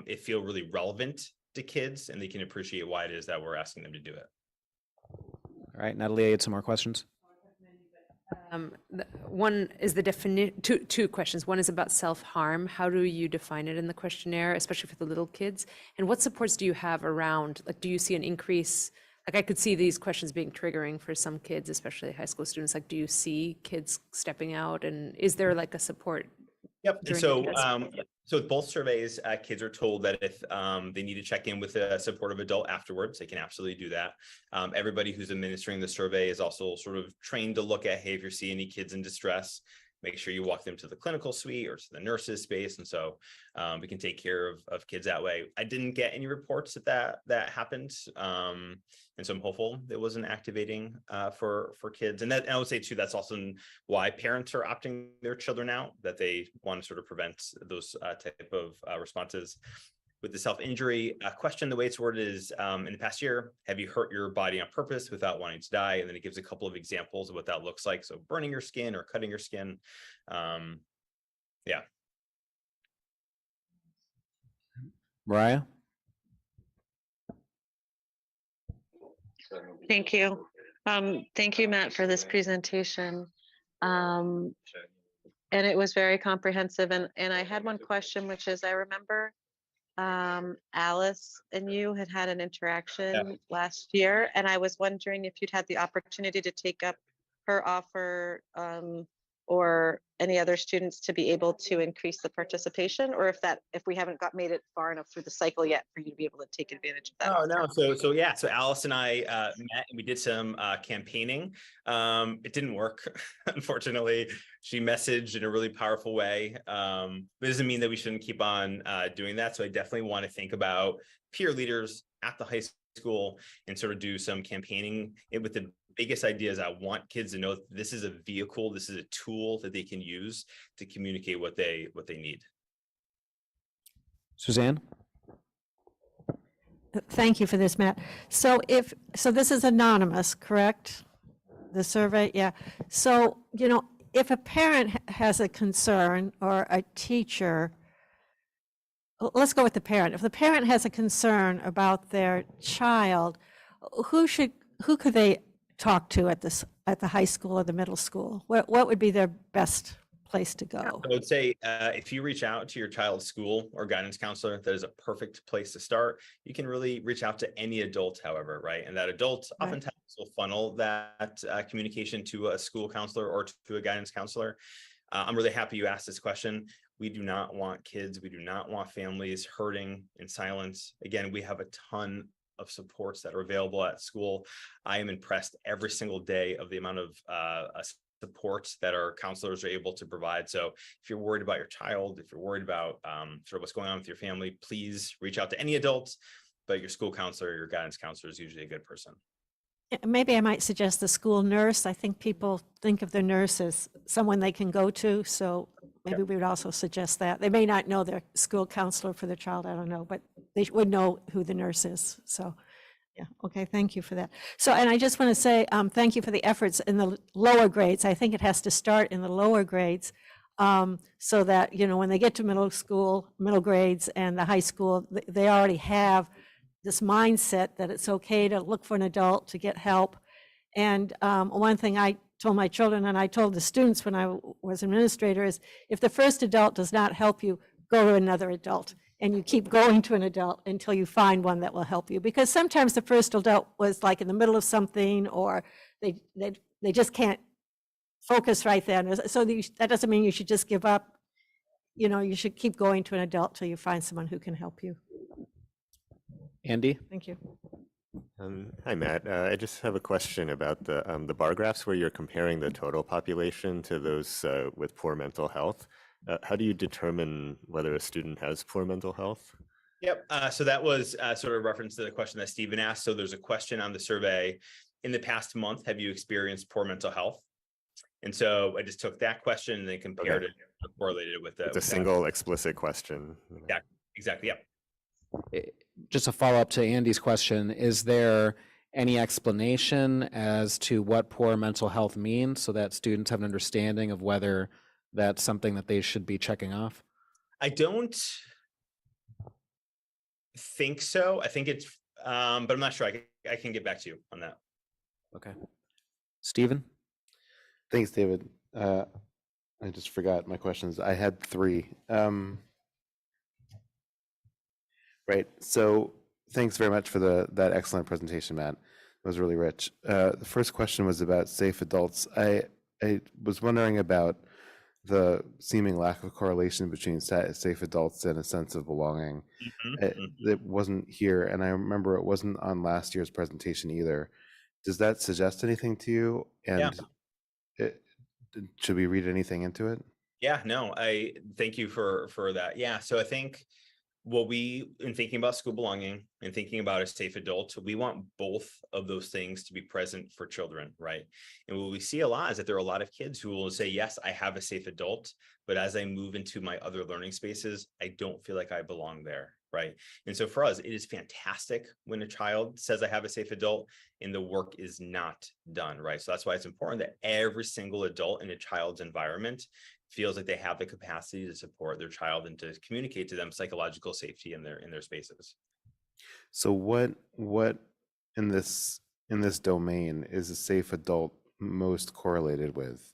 Speaker 20: it feel really relevant to kids and they can appreciate why it is that we're asking them to do it.
Speaker 1: All right, Natalie, you had some more questions?
Speaker 17: One is the definition, two questions. One is about self-harm. How do you define it in the questionnaire, especially for the little kids? And what supports do you have around, like, do you see an increase? Like, I could see these questions being triggering for some kids, especially high school students. Like, do you see kids stepping out and is there like a support?
Speaker 20: Yep. And so with both surveys, kids are told that if they need to check in with a supportive adult afterwards, they can absolutely do that. Everybody who's administering the survey is also sort of trained to look at, hey, if you see any kids in distress, make sure you walk them to the clinical suite or to the nurses space. And so we can take care of kids that way. I didn't get any reports that happened. And so I'm hopeful it wasn't activating for kids. And I would say too, that's also why parents are opting their children out, that they want to sort of prevent those type of responses. With the self-injury question, the way it's worded is, in the past year, have you hurt your body on purpose without wanting to die? And then it gives a couple of examples of what that looks like. So burning your skin or cutting your skin. Yeah.
Speaker 1: Mariah?
Speaker 8: Thank you. Thank you, Matt, for this presentation. And it was very comprehensive. And I had one question, which is, I remember Alice and you had an interaction last year, and I was wondering if you'd had the opportunity to take up her offer or any other students to be able to increase the participation, or if we haven't made it far enough through the cycle yet for you to be able to take advantage of that.
Speaker 20: Oh, no. So yeah, so Alice and I met and we did some campaigning. It didn't work, unfortunately. She messaged in a really powerful way. But it doesn't mean that we shouldn't keep on doing that. So I definitely want to think about peer leaders at the high school and sort of do some campaigning with the biggest idea is I want kids to know this is a vehicle, this is a tool that they can use to communicate what they need.
Speaker 1: Suzanne?
Speaker 4: Thank you for this, Matt. So this is anonymous, correct? The survey, yeah. So, if a parent has a concern or a teacher, let's go with the parent. If the parent has a concern about their child, who could they talk to at the high school or the middle school? What would be their best place to go?
Speaker 20: I would say if you reach out to your child's school or guidance counselor, that is a perfect place to start. You can really reach out to any adult, however, right? And that adult oftentimes will funnel that communication to a school counselor or to a guidance counselor. I'm really happy you asked this question. We do not want kids, we do not want families hurting in silence. Again, we have a ton of supports that are available at school. I am impressed every single day of the amount of supports that our counselors are able to provide. So if you're worried about your child, if you're worried about sort of what's going on with your family, please reach out to any adults, but your school counselor, your guidance counselor is usually a good person.
Speaker 4: Maybe I might suggest the school nurse. I think people think of the nurse as someone they can go to, so maybe we would also suggest that. They may not know their school counselor for their child, I don't know, but they would know who the nurse is, so. Yeah, okay, thank you for that. So, and I just want to say thank you for the efforts in the lower grades. I think it has to start in the lower grades so that, when they get to middle grades and the high school, they already have this mindset that it's okay to look for an adult to get help. And one thing I told my children and I told the students when I was administrator is if the first adult does not help you, go to another adult. And you keep going to an adult until you find one that will help you. Because sometimes the first adult was like in the middle of something, or they just can't focus right then. So that doesn't mean you should just give up. You should keep going to an adult till you find someone who can help you.
Speaker 1: Andy?
Speaker 4: Thank you.
Speaker 18: Hi, Matt. I just have a question about the bar graphs where you're comparing the total population to those with poor mental health. How do you determine whether a student has poor mental health?
Speaker 20: Yep. So that was sort of reference to the question that Stephen asked. So there's a question on the survey. In the past month, have you experienced poor mental health? And so I just took that question and then compared it, correlated it with
Speaker 18: It's a single explicit question.
Speaker 20: Yeah, exactly. Yep.
Speaker 1: Just a follow-up to Andy's question, is there any explanation as to what poor mental health means so that students have an understanding of whether that's something that they should be checking off?
Speaker 20: I don't think so. I think it's, but I'm not sure. I can get back to you on that.
Speaker 1: Okay. Stephen?
Speaker 3: Thanks, David. I just forgot my questions. I had 3. Right. So thanks very much for that excellent presentation, Matt. It was really rich. The first question was about safe adults. I was wondering about the seeming lack of correlation between safe adults and a sense of belonging. It wasn't here, and I remember it wasn't on last year's presentation either. Does that suggest anything to you? And should we read anything into it?
Speaker 20: Yeah, no, I thank you for that. Yeah, so I think what we, in thinking about school belonging and thinking about a safe adult, we want both of those things to be present for children, right? And what we see a lot is that there are a lot of kids who will say, yes, I have a safe adult, but as I move into my other learning spaces, I don't feel like I belong there, right? And so for us, it is fantastic when a child says I have a safe adult and the work is not done, right? So that's why it's important that every single adult in a child's environment feels like they have the capacity to support their child and to communicate to them psychological safety in their spaces.
Speaker 3: So what in this domain is a safe adult most correlated with?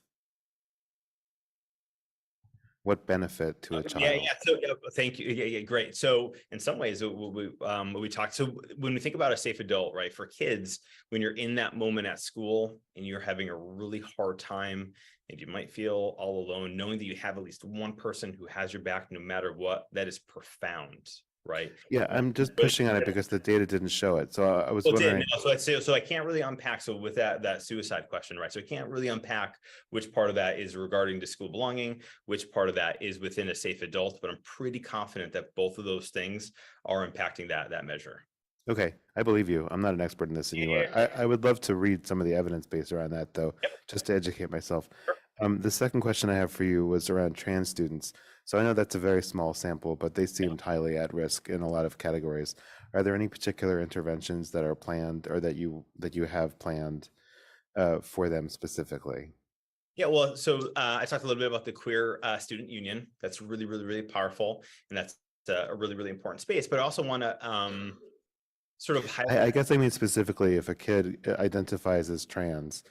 Speaker 3: What benefit to a child?
Speaker 20: Yeah. So thank you. Yeah, great. So in some ways, we talked. So when we think about a safe adult, right, for kids, when you're in that moment at school and you're having a really hard time, and you might feel all alone, knowing that you have at least one person who has your back, no matter what, that is profound, right?
Speaker 3: Yeah, I'm just pushing on it because the data didn't show it. So I was
Speaker 20: Well, it did.
Speaker 3: wondering.
Speaker 20: No, so I can't really unpack. So with that suicide question, right? So I can't really unpack which part of that is regarding to school belonging, which part of that is within a safe adult. But I'm pretty confident that both of those things are impacting that measure.
Speaker 3: Okay, I believe you. I'm not an expert in this, and you are. I would love to read some of the evidence base around that, though, just to educate myself. The second question I have for you was around trans students. So I know that's a very small sample, but they seemed highly at risk in a lot of categories. Are there any particular interventions that are planned or that you have planned for them specifically?
Speaker 20: Yeah, well, so I talked a little bit about the queer student union. That's really, really, really powerful, and that's a really, really important space. But I also want to sort of highlight.
Speaker 3: I guess I mean specifically if a kid identifies as trans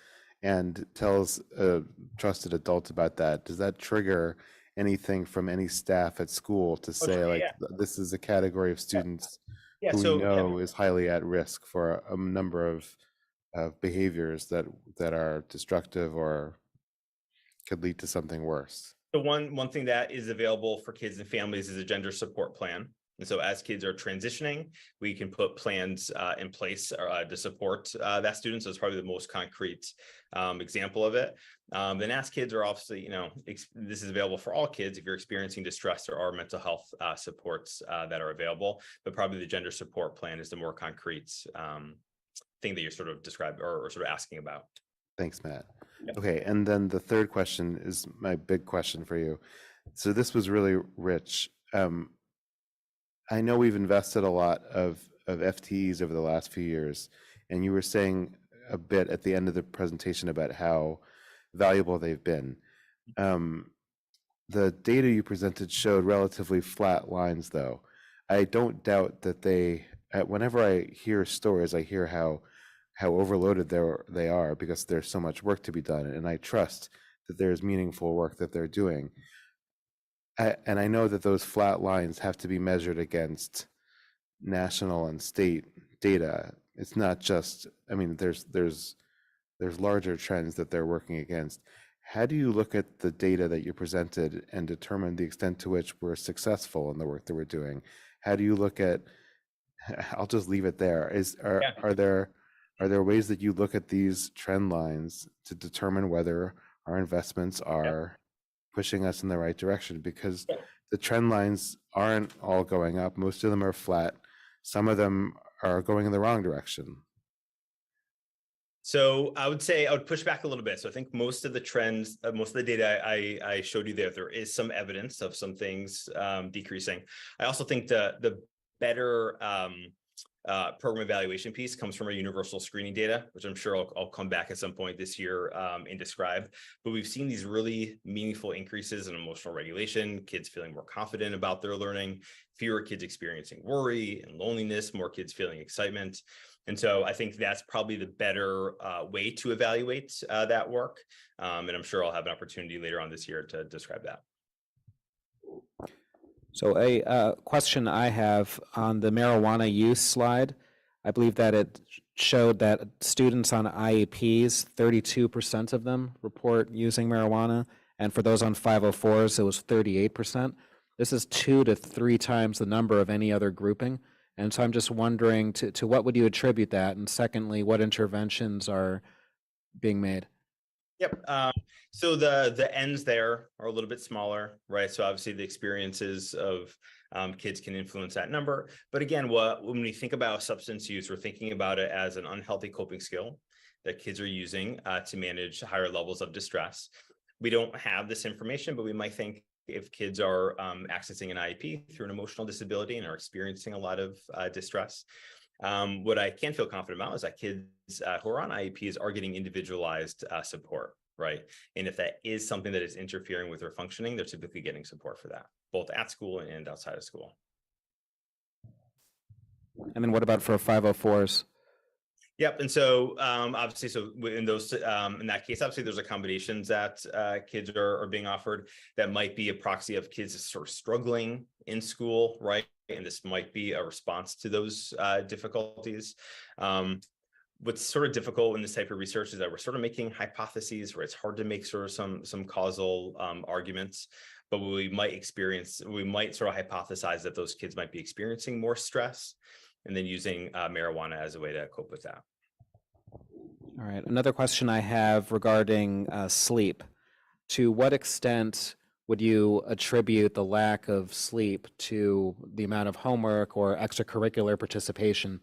Speaker 3: and tells a trusted adult about that, does that trigger anything from any staff at school to say
Speaker 20: sure,
Speaker 3: like
Speaker 20: yeah.
Speaker 3: this is a category of students
Speaker 20: Yeah,
Speaker 3: who
Speaker 20: so
Speaker 3: we know is highly at risk for a number of behaviors that are destructive or could lead to something worse?
Speaker 20: the one thing that is available for kids and families is a gender support plan. And so as kids are transitioning, we can put plans in place to support that student. So it's probably the most concrete example of it. Then as kids are obviously, this is available for all kids. If you're experiencing distress, there are mental health supports that are available, but probably the gender support plan is the more concrete thing that you're sort of describing or sort of asking about.
Speaker 3: Thanks, Matt. Okay, and then the third question is my big question for you. So this was really rich. I know we've invested a lot of FTEs over the last few years, and you were saying a bit at the end of the presentation about how valuable they've been. The data you presented showed relatively flat lines, though. I don't doubt that whenever I hear stories, I hear how overloaded they are because there's so much work to be done, and I trust that there's meaningful work that they're doing. And I know that those flat lines have to be measured against national and state data. It's not just, I mean, there's larger trends that they're working against. How do you look at the data that you presented and determine the extent to which we're successful in the work that we're doing? How do you look at, I'll just leave it there. Are there ways that you look at these trend lines to determine whether our investments are pushing us in the right direction? Because the trend lines aren't all going up. Most of them are flat. Some of them are going in the wrong direction.
Speaker 20: So I would say I would push back a little bit. So I think most of the trends, most of the data I showed you there is some evidence of some things decreasing. I also think the better program evaluation piece comes from our universal screening data, which I'm sure I'll come back at some point this year and describe. But we've seen these really meaningful increases in emotional regulation, kids feeling more confident about their learning, fewer kids experiencing worry and loneliness, more kids feeling excitement. And so I think that's probably the better way to evaluate that work. And I'm sure I'll have an opportunity later on this year to describe that.
Speaker 1: So a question I have on the marijuana use slide, I believe that it showed that students on IEPs, 32% of them report using marijuana. And for those on 504s, it was 38%. This is 2 to 3 times the number of any other grouping. And so I'm just wondering to what would you attribute that? And secondly, what interventions are being made?
Speaker 20: Yep. So the ends there are a little bit smaller, right? So obviously the experiences of kids can influence that number. But again, when we think about substance use, we're thinking about it as an unhealthy coping skill that kids are using to manage higher levels of distress. We don't have this information, but we might think if kids are accessing an IEP through an emotional disability and are experiencing a lot of distress. What I can feel confident about is that kids who are on IEPs are getting individualized support, right? And if that is something that is interfering with their functioning, they're typically getting support for that, both at school and outside of school.
Speaker 1: And then what about for 504s?
Speaker 20: Yep. And so obviously, so in those, in that case, obviously there's accommodations that kids are being offered that might be a proxy of kids sort of struggling in school, right? And this might be a response to those difficulties. What's sort of difficult in this type of research is that we're sort of making hypotheses where it's hard to make sort of some causal arguments, but we might sort of hypothesize that those kids might be experiencing more stress and then using marijuana as a way to cope with that.
Speaker 1: All right. Another question I have regarding sleep. To what extent would you attribute the lack of sleep to the amount of homework or extracurricular participation?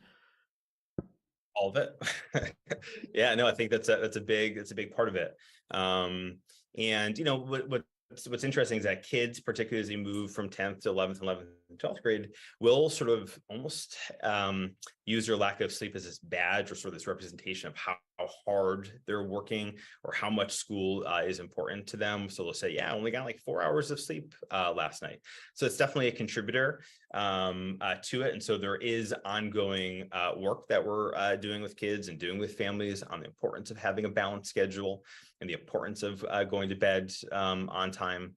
Speaker 20: All of it. Yeah, no, I think that's a big part of it. And you know what's interesting is that kids, particularly as they move from 10th to 11th, 11th and 12th grade, will sort of almost use their lack of sleep as this badge or sort of this representation of how hard they're working or how much school is important to them. So they'll say, yeah, I only got like 4 hours of sleep last night. So it's definitely a contributor to it. And so there is ongoing work that we're doing with kids and doing with families on the importance of having a balanced schedule and the importance of going to bed on time.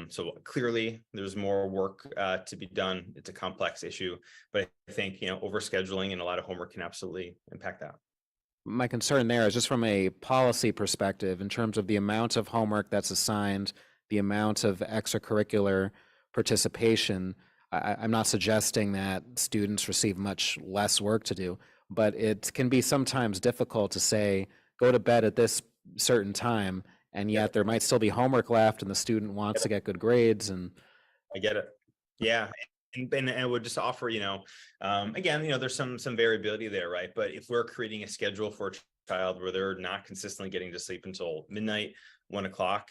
Speaker 20: So clearly there's more work to be done. It's a complex issue, but I think, you know, overscheduling and a lot of homework can absolutely impact that.
Speaker 1: My concern there is just from a policy perspective in terms of the amount of homework that's assigned, the amount of extracurricular participation. I'm not suggesting that students receive much less work to do, but it can be sometimes difficult to say, go to bed at this certain time, and yet there might still be homework left and the student wants to get good grades. And
Speaker 20: I get it. Yeah. And I would just offer, you know, again, you know, there's some variability there, right? But if we're creating a schedule for a child where they're not consistently getting to sleep until midnight, 1 o'clock,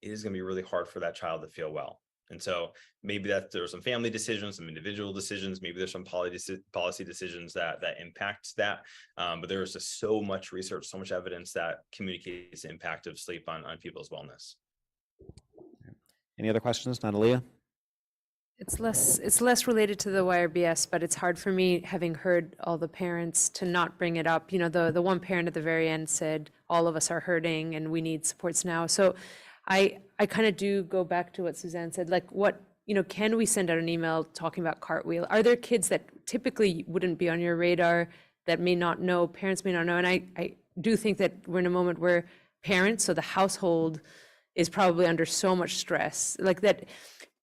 Speaker 20: it is going to be really hard for that child to feel well. And so maybe there's some family decisions, some individual decisions, maybe there's some policy decisions that impact that. But there's just so much research, so much evidence that communicates the impact of sleep on people's wellness.
Speaker 1: Any other questions, Natalia?
Speaker 17: It's less related to the YRBS, but it's hard for me, having heard all the parents, to not bring it up. You know, the one parent at the very end said, all of us are hurting and we need supports now. So I kind of do go back to what Suzanne said, like what, you know, can we send out an email talking about Cartwheel? Are there kids that typically wouldn't be on your radar that may not know, parents may not know? And I do think that we're in a moment where parents, so the household, is probably under so much stress, like that.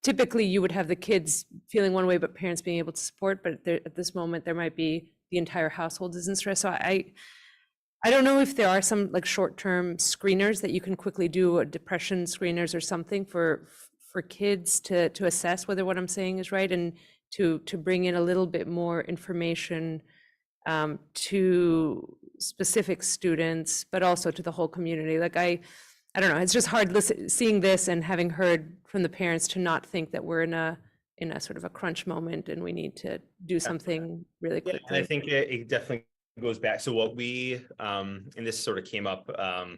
Speaker 17: Typically, you would have the kids feeling one way, but parents being able to support. But at this moment, there might be the entire household is in stress. So I don't know if there are some like short-term screeners that you can quickly do, depression screeners or something for kids to assess whether what I'm saying is right, and to bring in a little bit more information to specific students, but also to the whole community. Like I don't know, it's just hard seeing this and having heard from the parents to not think that we're in a sort of a crunch moment and we need to do something really quickly.
Speaker 20: And I think it definitely goes back. So what we, and this sort of came up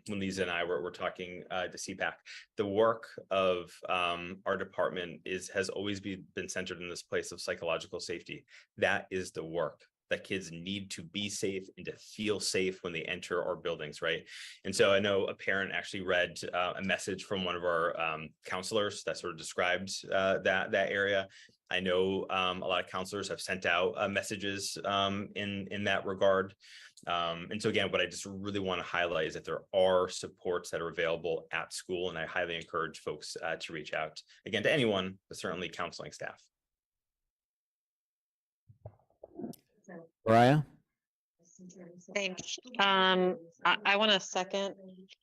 Speaker 20: when Lisa and I were talking to CPAC, the work of our department has always been centered in this place of psychological safety. That is the work that kids need to be safe and to feel safe when they enter our buildings, right? And so I know a parent actually read a message from one of our counselors that sort of described that area. I know a lot of counselors have sent out messages in that regard. And so again, what I just really want to highlight is that there are supports that are available at school, and I highly encourage folks to reach out, again, to anyone, but certainly counseling staff.
Speaker 1: Mariah?
Speaker 8: Thanks. I want to second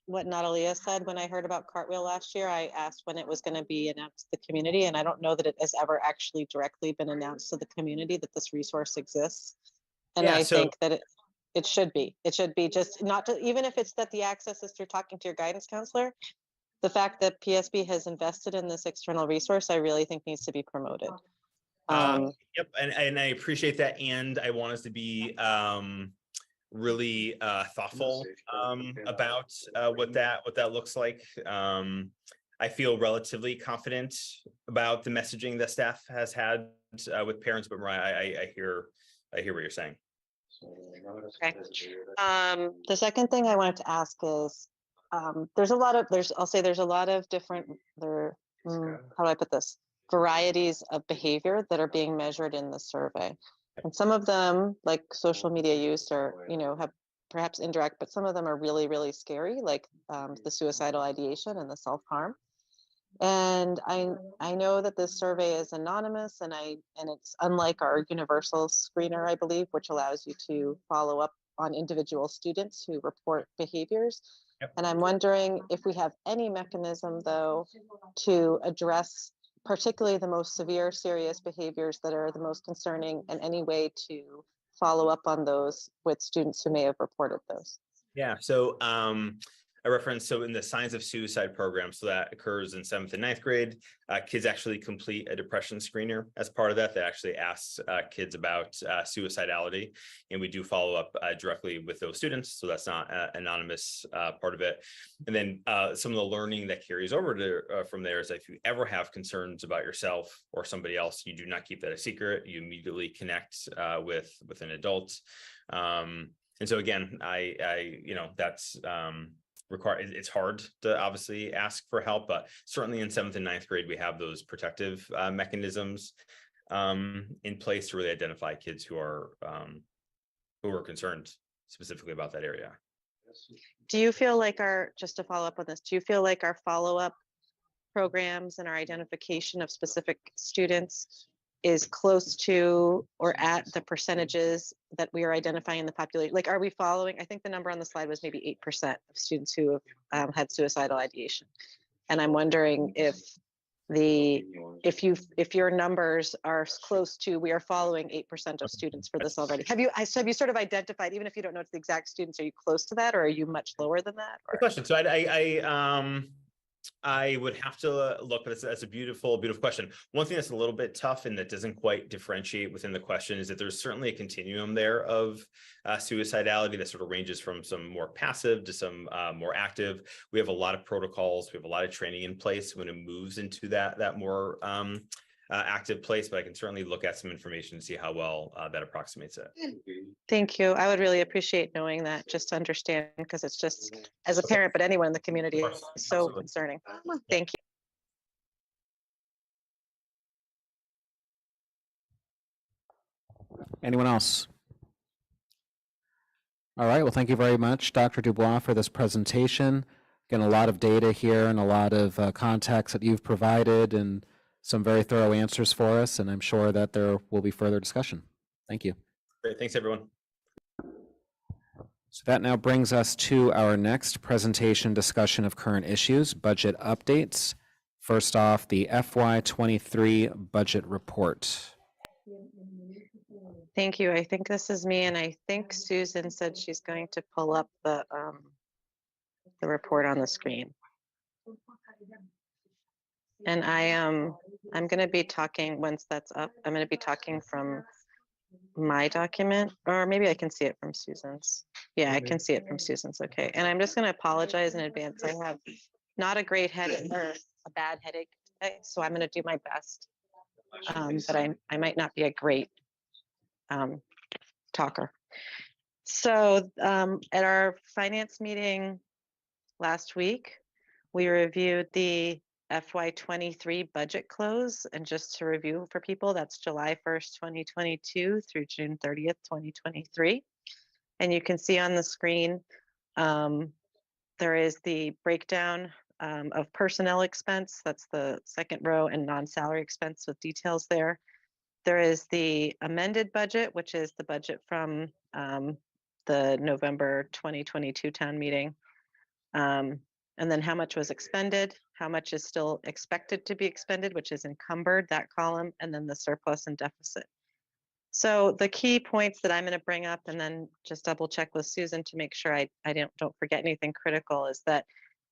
Speaker 8: what Natalia said. When I heard about Cartwheel last year, I asked when it was going to be announced to the community, and I don't know that it has ever actually directly been announced to the community that this resource exists. And
Speaker 20: Yeah,
Speaker 8: I
Speaker 20: so
Speaker 8: think that it should be. It should be just not to, even if it's that the access is through talking to your guidance counselor, the fact that PSB has invested in this external resource, I really think needs to be promoted.
Speaker 20: Yep, and I appreciate that, and I want us to be really thoughtful about what that looks like. I feel relatively confident about the messaging that staff has had with parents, but Mariah, I hear what you're saying.
Speaker 8: Okay. The second thing I wanted to ask is, there's a lot of different, how do I put this? Varieties of behavior that are being measured in the survey. And some of them, like social media use, are, have perhaps indirect, but some of them are really, really scary, like the suicidal ideation and the self-harm. And I know that this survey is anonymous, and it's unlike our universal screener, I believe, which allows you to follow up on individual students who report behaviors.
Speaker 20: Yep.
Speaker 8: And I'm wondering if we have any mechanism, though, to address particularly the most severe, serious behaviors that are the most concerning, and any way to follow up on those with students who may have reported those.
Speaker 20: Yeah, so I referenced, so in the Signs of Suicide program, so that occurs in 7th and 9th grade, kids actually complete a depression screener as part of that actually asks kids about suicidality, and we do follow up directly with those students, so that's not an anonymous part of it. And then some of the learning that carries over to from there is that if you ever have concerns about yourself or somebody else, you do not keep that a secret. You immediately connect with an adult. And so again, I that's required. It's hard to obviously ask for help, but certainly in 7th and 9th grade, we have those protective mechanisms in place to really identify kids who are concerned specifically about that area.
Speaker 8: Do you feel like just to follow up on this, do you feel like our follow-up programs and our identification of specific students is close to or at the percentages that we are identifying in the population? Like, are we following? I think the number on the slide was maybe 8% of students who have had suicidal ideation. And I'm wondering if your numbers are close to, we are following 8% of students for this already. Have you sort of identified, even if you don't know it's the exact students, are you close to that, or are you much lower than that?
Speaker 20: Good question. So I would have to look, but that's a beautiful question. One thing that's a little bit tough and that doesn't quite differentiate within the question is that there's certainly a continuum there of suicidality that sort of ranges from some more passive to some more active. We have a lot of protocols. We have a lot of training in place when it moves into that more active place, but I can certainly look at some information to see how well that approximates it.
Speaker 8: Thank you. I would really appreciate knowing that, just to understand, because it's just, as a parent, but anyone in the community, is so
Speaker 20: Absolutely.
Speaker 8: concerning. Thank you.
Speaker 1: Anyone else? All right, well, thank you very much, Dr. Dubois, for this presentation. Again, a lot of data here and a lot of context that you've provided, and some very thorough answers for us, and I'm sure that there will be further discussion. Thank you.
Speaker 20: Great, thanks everyone.
Speaker 1: So that now brings us to our next presentation discussion of current issues, budget updates. First off, the FY23 budget report.
Speaker 8: Thank you. I think this is me, and I think Susan said she's going to pull up the report on the screen. And I'm going to be talking, once that's up, I'm going to be talking from my document, or maybe I can see it from Susan's. Yeah, I can see it from Susan's. Okay. And I'm just going to apologize in advance. I have not a great headache, or a bad headache today, so I'm going to do my best. But I might not be a great talker. So at our finance meeting last week, we reviewed the FY23 budget close, and just to review for people, that's July 1st, 2022 through June 30th, 2023. And you can see on the screen, there is the breakdown of personnel expense, that's the second row, and non-salary expense with details there. There is the amended budget, which is the budget from the November 2022 town meeting. And then how much was expended, how much is still expected to be expended, which is encumbered, that column, and then the surplus and deficit. So the key points that I'm going to bring up and then just double check with Susan to make sure I don't forget anything critical is that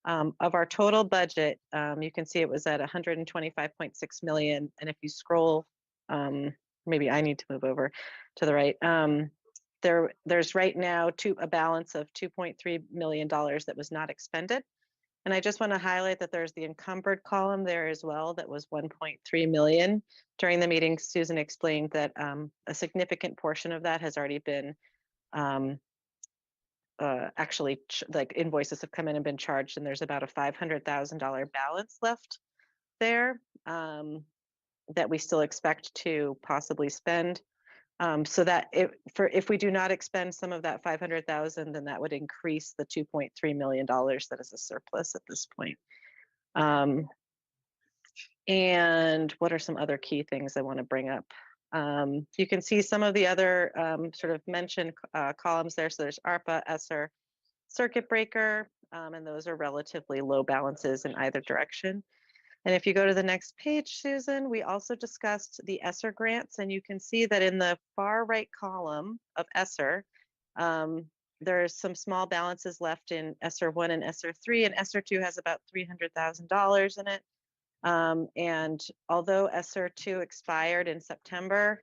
Speaker 8: of our total budget, you can see it was at 125.6 million. And if you scroll, maybe I need to move over to the right. There's right now a balance of $2.3 million that was not expended. And I just want to highlight that there's the encumbered column there as well. That was 1.3 million. During the meeting, Susan explained that a significant portion of that has already been actually like invoices have come in and been charged, and there's about a $500,000 balance left there that we still expect to possibly spend. So that if we do not expend some of that 500,000, then that would increase the $2.3 million that is a surplus at this point. And what are some other key things I want to bring up? You can see some of the other sort of mentioned columns there. So there's ARPA, ESSER, circuit breaker, and those are relatively low balances in either direction. And if you go to the next page, Susan, we also discussed the ESSER grants, and you can see that in the far right column of ESSER, there's some small balances left in ESSER 1 and ESSER 3, and ESSER 2 has about $300,000 in it. And although ESSER 2 expired in September,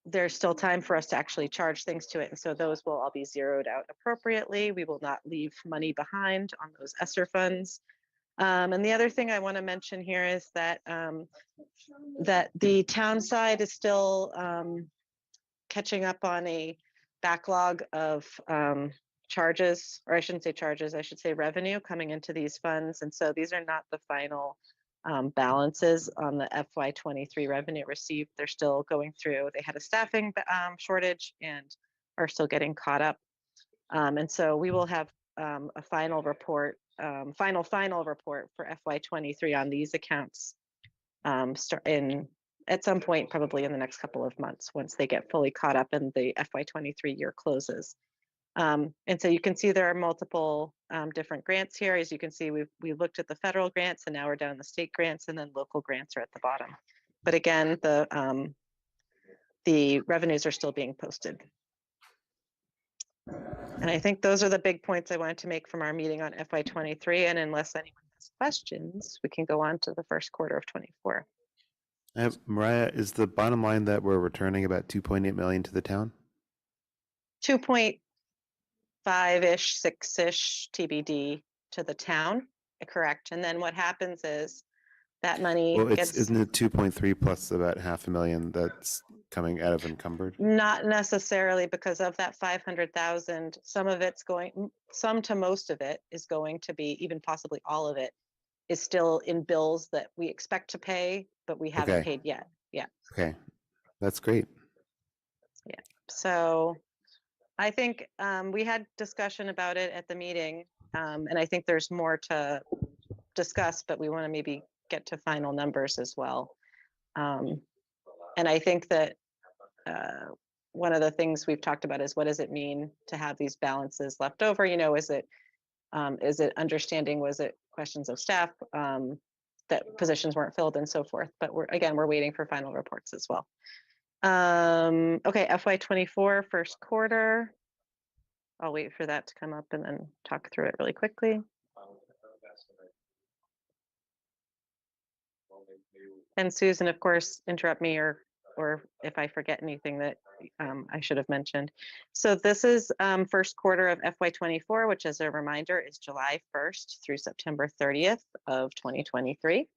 Speaker 8: there's still time for us to actually charge things to it. And so those will all be zeroed out appropriately. We will not leave money behind on those ESSER funds. And the other thing I want to mention here is that that the town side is still catching up on a backlog of charges, or I shouldn't say charges, I should say revenue coming into these funds. And so these are not the final balances on the FY23 revenue received. They're still going through. They had a staffing shortage and are still getting caught up. And so we will have a final report, final report for FY23 on these accounts at some point, probably in the next couple of months, once they get fully caught up and the FY23 year closes. And so you can see there are multiple different grants here. As you can see, we looked at the federal grants, and now we're down the state grants, and then local grants are at the bottom. But again, the revenues are still being posted. And I think those are the big points I wanted to make from our meeting on FY23. And unless anyone has questions, we can go on to the first quarter of 24.
Speaker 3: Mariah, is the bottom line that we're returning about 2.8 million to the town?
Speaker 8: 2.5-ish, 6-ish TBD to the town, correct. And then what happens is that money
Speaker 3: Isn't it 2.3 plus about $500,000 that's coming out of encumbered?
Speaker 8: Not necessarily, because of that 500,000, some to most of it is going to be, even possibly all of it, is still in bills that we expect to pay, but we haven't paid yet. Yeah.
Speaker 3: Okay, that's great.
Speaker 8: Yeah. So I think we had discussion about it at the meeting, and I think there's more to discuss, but we want to maybe get to final numbers as well. And I think that one of the things we've talked about is what does it mean to have these balances left over? You know, is it understanding? Was it questions of staff that positions weren't filled and so forth? But we're waiting for final reports as well. Okay, FY24 first quarter. I'll wait for that to come up and then talk through it really quickly. And Susan, of course, interrupt me or if I forget anything that I should have mentioned. So this is first quarter of FY24, which as a reminder is July 1st through September 30th of 2023.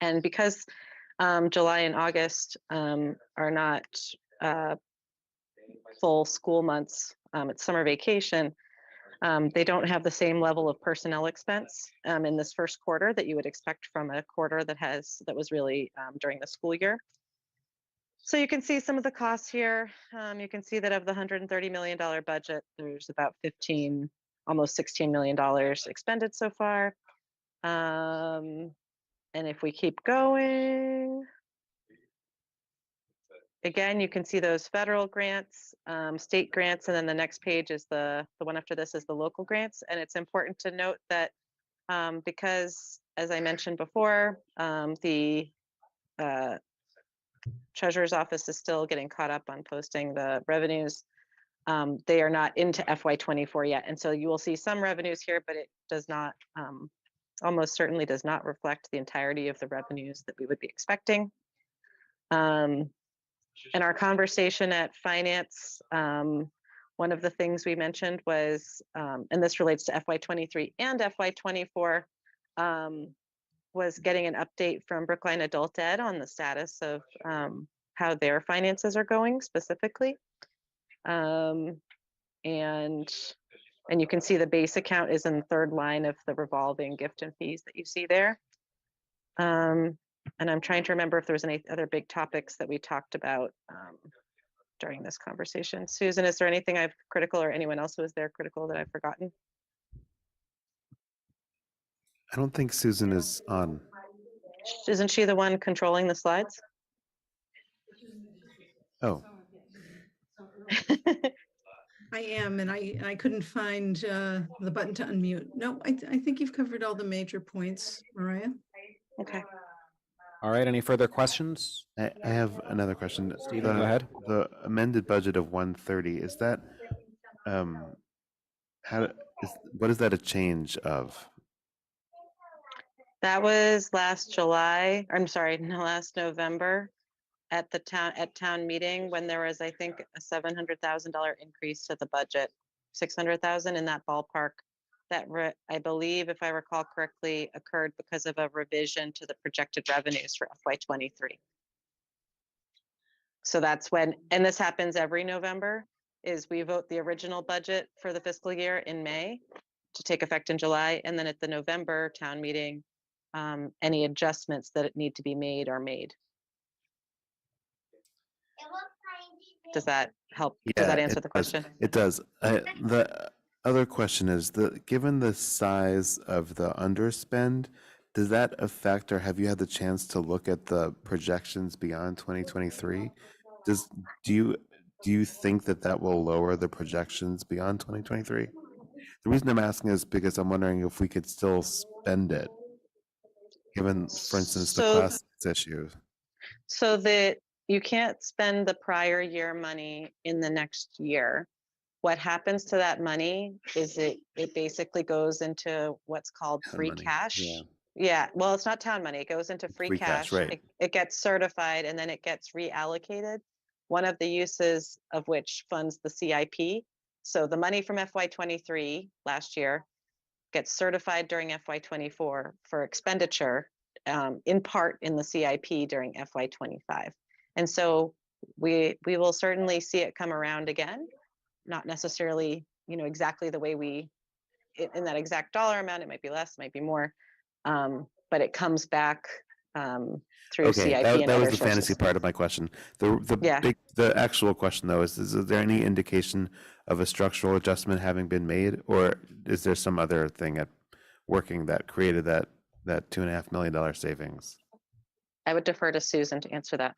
Speaker 8: And because July and August are not full school months, it's summer vacation, they don't have the same level of personnel expense in this first quarter that you would expect from a quarter that was really during the school year. So you can see some of the costs here. You can see that of the $130 million budget, there's about almost $16 million expended so far. And if we keep going, again, you can see those federal grants, state grants, and then the next page is the one after this is the local grants. And it's important to note that because, as I mentioned before, the Treasurer's Office is still getting caught up on posting the revenues. They are not into FY24 yet. And so you will see some revenues here, but it does not, almost certainly does not reflect the entirety of the revenues that we would be expecting. In our conversation at Finance, one of the things we mentioned was, and this relates to FY23 and FY24, was getting an update from Brookline Adult Ed on the status of how their finances are going specifically. And you can see the base account is in the third line of the revolving gift and fees that you see there. And I'm trying to remember if there was any other big topics that we talked about during this conversation. Susan, is there anything I've critical or anyone else who was there critical that I've forgotten?
Speaker 3: I don't think Susan is on.
Speaker 8: Isn't she the one controlling the slides?
Speaker 3: Oh,
Speaker 6: I am, and I couldn't find the button to unmute. No, I think you've covered all the major points, Mariah.
Speaker 8: Okay.
Speaker 1: All right, any further questions?
Speaker 3: I have another question.
Speaker 1: Stephen, go ahead.
Speaker 3: The amended budget of 130, is that, what is that a change of?
Speaker 8: That was last July, I'm sorry, no, last November at the town meeting when there was, I think, a $700,000 increase to the budget, 600,000 in that ballpark. That I believe, if I recall correctly, occurred because of a revision to the projected revenues for FY23. So that's when, and this happens every November, is we vote the original budget for the fiscal year in May to take effect in July, and then at the November town meeting, any adjustments that need to be made are made. Does that help? Does that answer the question?
Speaker 3: It does. The other question is, given the size of the underspend, does that affect, or have you had the chance to look at the projections beyond 2023? Do you think that will lower the projections beyond 2023? The reason I'm asking is because I'm wondering if we could still spend it, given, for instance, the class issue.
Speaker 8: So that you can't spend the prior year money in the next year. What happens to that money is it basically goes into what's called free cash. Yeah, well, it's not town money. It goes into free cash.
Speaker 3: Right.
Speaker 8: It gets certified and then it gets reallocated. One of the uses of which funds the CIP. So the money from FY23 last year gets certified during FY24 for expenditure, in part in the CIP during FY25. And so we will certainly see it come around again, not necessarily, exactly the way in that exact dollar amount. It might be less, might be more, but it comes back through CIP and
Speaker 3: that
Speaker 8: other
Speaker 3: was the fantasy
Speaker 8: sources.
Speaker 3: part of my question. The actual question though is there any indication of a structural adjustment having been made, or is there some other thing at working that created that $2.5 million savings?
Speaker 8: I would defer to Susan to answer that.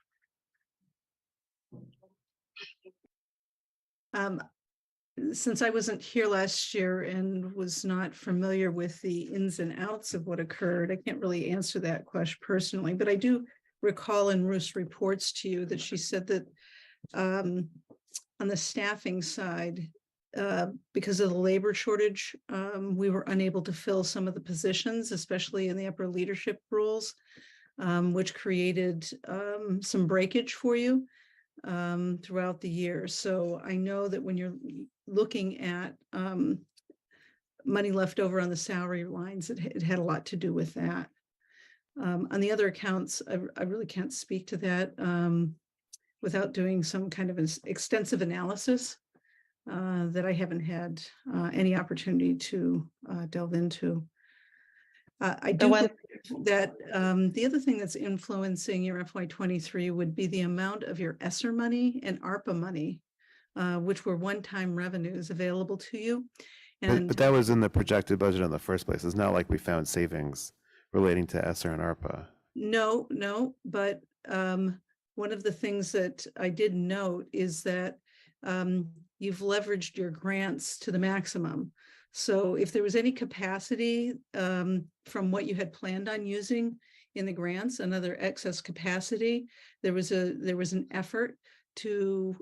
Speaker 6: Since I wasn't here last year and was not familiar with the ins and outs of what occurred, I can't really answer that question personally, but I do recall in Ruth's reports to you that she said that on the staffing side, because of the labor shortage, we were unable to fill some of the positions, especially in the upper leadership roles, which created some breakage for you throughout the year. So I know that when you're looking at money left over on the salary lines, it had a lot to do with that. On the other accounts, I really can't speak to that without doing some kind of an extensive analysis that I haven't had any opportunity to delve into. I do believe that the other thing that's influencing your FY23 would be the amount of your ESSER money and ARPA money, which were one-time revenues available to you. And
Speaker 3: but that was in the projected budget in the first place. It's not like we found savings relating to ESSER and ARPA.
Speaker 6: No, but one of the things that I did note is that you've leveraged your grants to the maximum. So if there was any capacity from what you had planned on using in the grants, another excess capacity, there was an effort to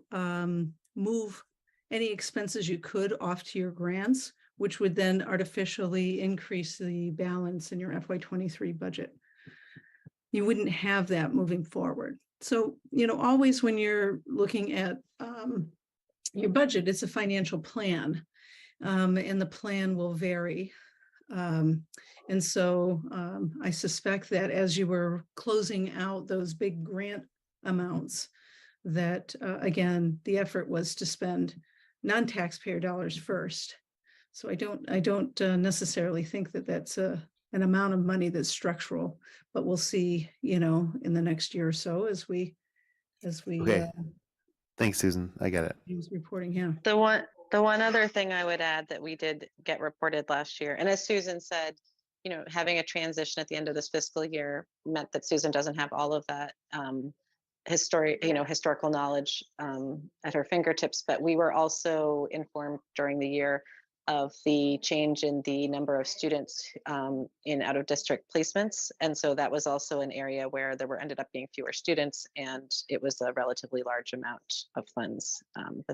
Speaker 6: move any expenses you could off to your grants, which would then artificially increase the balance in your FY23 budget. You wouldn't have that moving forward. So, always when you're looking at your budget, it's a financial plan, and the plan will vary. And so I suspect that as you were closing out those big grant amounts, that again, the effort was to spend non-taxpayer dollars first. So I don't necessarily think that that's an amount of money that's structural, but we'll see, in the next year or so as we
Speaker 3: Okay. Thanks, Susan. I get it.
Speaker 6: he was reporting. Yeah.
Speaker 8: The one other thing I would add that we did get reported last year, and as Susan said, having a transition at the end of this fiscal year meant that Susan doesn't have all of that historical knowledge at her fingertips, but we were also informed during the year of the change in the number of students in out-of-district placements. And so that was also an area where there ended up being fewer students, and it was a relatively large amount of funds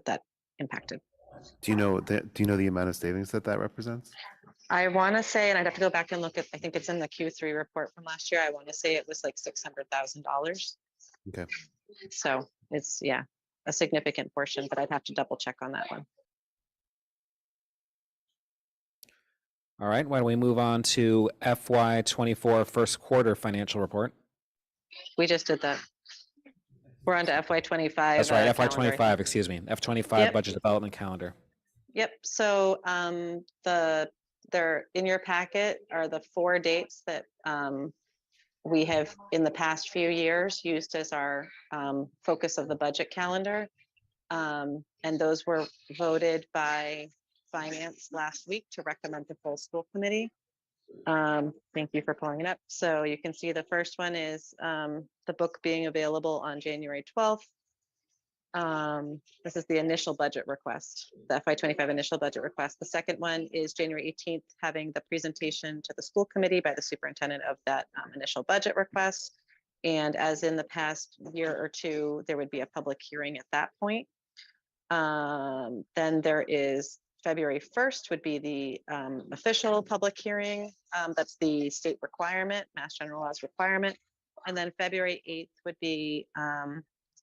Speaker 8: that impacted.
Speaker 3: Do you know the amount of savings that represents?
Speaker 8: I want to say, and I'd have to go back and look at, I think it's in the Q3 report from last year. I want to say it was like $600,000.
Speaker 3: Okay.
Speaker 8: So it's, a significant portion, but I'd have to double check on that one.
Speaker 1: All right, why don't we move on to FY24 first quarter financial report?
Speaker 8: We just did that. We're on to FY25.
Speaker 1: That's right,
Speaker 8: calendar, I
Speaker 1: FY25,
Speaker 8: think.
Speaker 1: excuse me, FY25
Speaker 8: Yep.
Speaker 1: budget development calendar.
Speaker 8: Yep, so there in your packet are the 4 dates that we have in the past few years used as our focus of the budget calendar. And those were voted by Finance last week to recommend to full school committee. Thank you for pulling it up. So you can see the first one is the book being available on January 12th. This is the initial budget request, the FY25 initial budget request. The second one is January 18th, having the presentation to the school committee by the superintendent of that initial budget request. And as in the past year or two, there would be a public hearing at that point. Then there is February 1st would be the official public hearing. That's the state requirement, Mass General Law's requirement. And then February 8th would be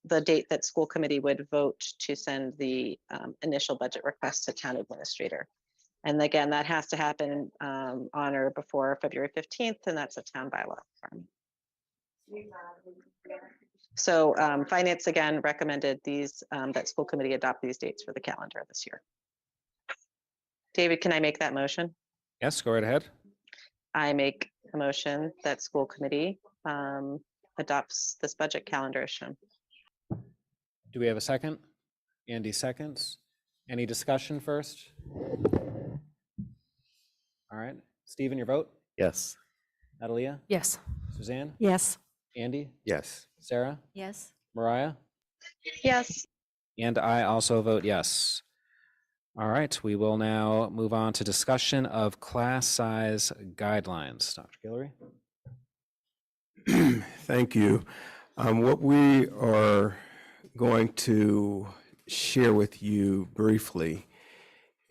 Speaker 8: the date that school committee would vote to send the initial budget request to town administrator. And again, that has to happen on or before February 15th, and that's a town bylaw requirement. So finance again recommended these that school committee adopt these dates for the calendar this year. David, can I make that motion?
Speaker 1: Yes, go right ahead.
Speaker 8: I make a motion that school committee adopts this budget calendar as shown.
Speaker 1: Do we have a second? Andy seconds. Any discussion first? All right, Stephen, your vote?
Speaker 3: Yes.
Speaker 1: Natalia?
Speaker 17: Yes.
Speaker 1: Suzanne?
Speaker 4: Yes.
Speaker 1: Andy?
Speaker 18: Yes.
Speaker 1: Sarah?
Speaker 21: Yes.
Speaker 1: Mariah?
Speaker 8: Yes.
Speaker 1: And I also vote yes. All right, we will now move on to discussion of class size guidelines. Dr. Guillory?
Speaker 5: Thank you. What we are going to share with you briefly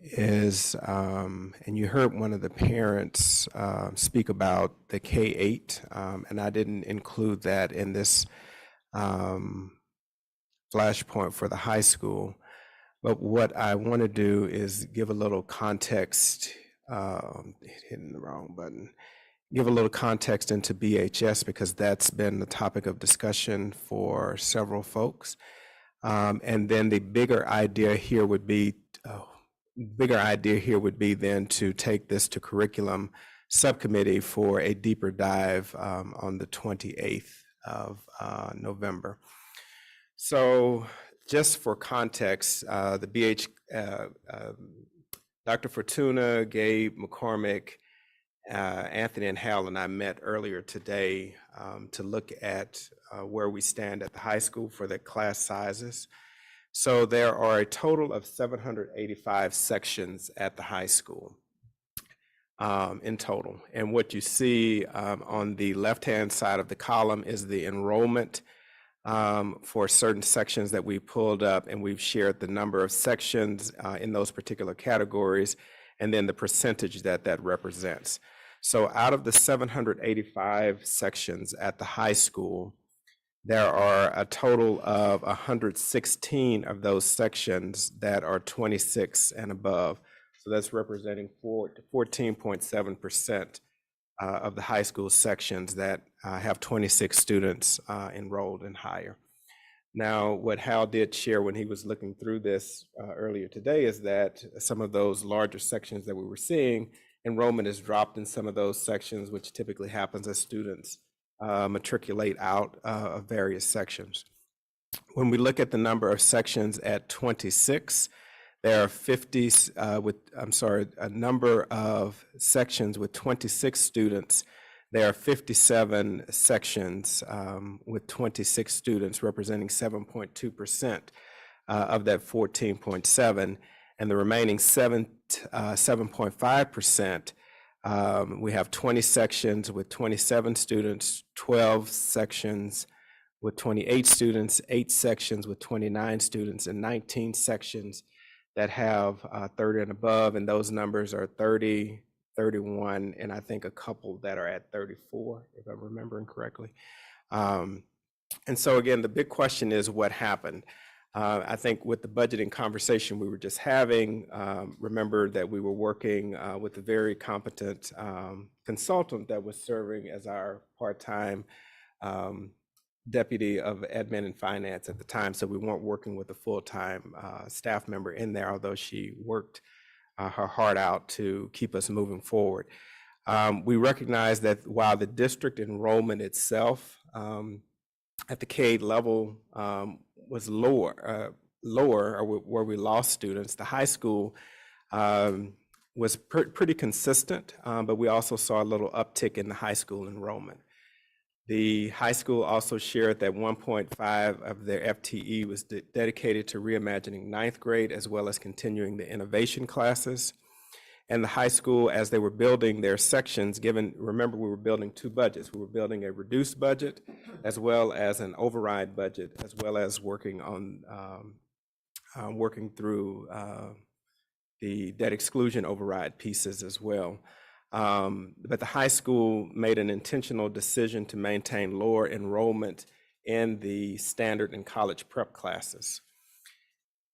Speaker 5: is, and you heard one of the parents speak about the K-8, and I didn't include that in this flashpoint for the high school. But what I want to do is give a little context, hitting the wrong button, give a little context into BHS because that's been the topic of discussion for several folks. And then the bigger idea here would be, then to take this to curriculum subcommittee for a deeper dive on the 28th of November. So just for context, Dr. Fortuna, Gabe, McCormick, Anthony and Hal and I met earlier today to look at where we stand at the high school for the class sizes. So there are a total of 785 sections at the high school in total. And what you see on the left-hand side of the column is the enrollment for certain sections that we pulled up, and we've shared the number of sections in those particular categories, and then the percentage that that represents. So out of the 785 sections at the high school, there are a total of 116 of those sections that are 26 and above. So that's representing 14.7% of the high school sections that have 26 students enrolled and higher. Now, what Hal did share when he was looking through this earlier today is that some of those larger sections that we were seeing, enrollment has dropped in some of those sections, which typically happens as students matriculate out of various sections. When we look at the number of sections at 26, there are a number of sections with 26 students. There are 57 sections with 26 students, representing 7.2% of that 14.7, and the remaining 7.5%, we have 20 sections with 27 students, 12 sections with 28 students, 8 sections with 29 students, and 19 sections that have 30 and above, and those numbers are 30, 31, and I think a couple that are at 34, if I'm remembering correctly. And so again, the big question is what happened? I think with the budgeting conversation we were just having, remember that we were working with a very competent consultant that was serving as our part-time deputy of admin and finance at the time. So we weren't working with a full-time staff member in there, although she worked her heart out to keep us moving forward. We recognize that while the district enrollment itself at the K level was lower, or where we lost students, the high school was pretty consistent, but we also saw a little uptick in the high school enrollment. The high school also shared that 1.5 of their FTE was dedicated to reimagining ninth grade, as well as continuing the innovation classes. And the high school, as they were building their sections, remember we were building two budgets. We were building a reduced budget, as well as an override budget, as well as working on working through the debt exclusion override pieces as well. But the high school made an intentional decision to maintain lower enrollment in the standard and college prep classes.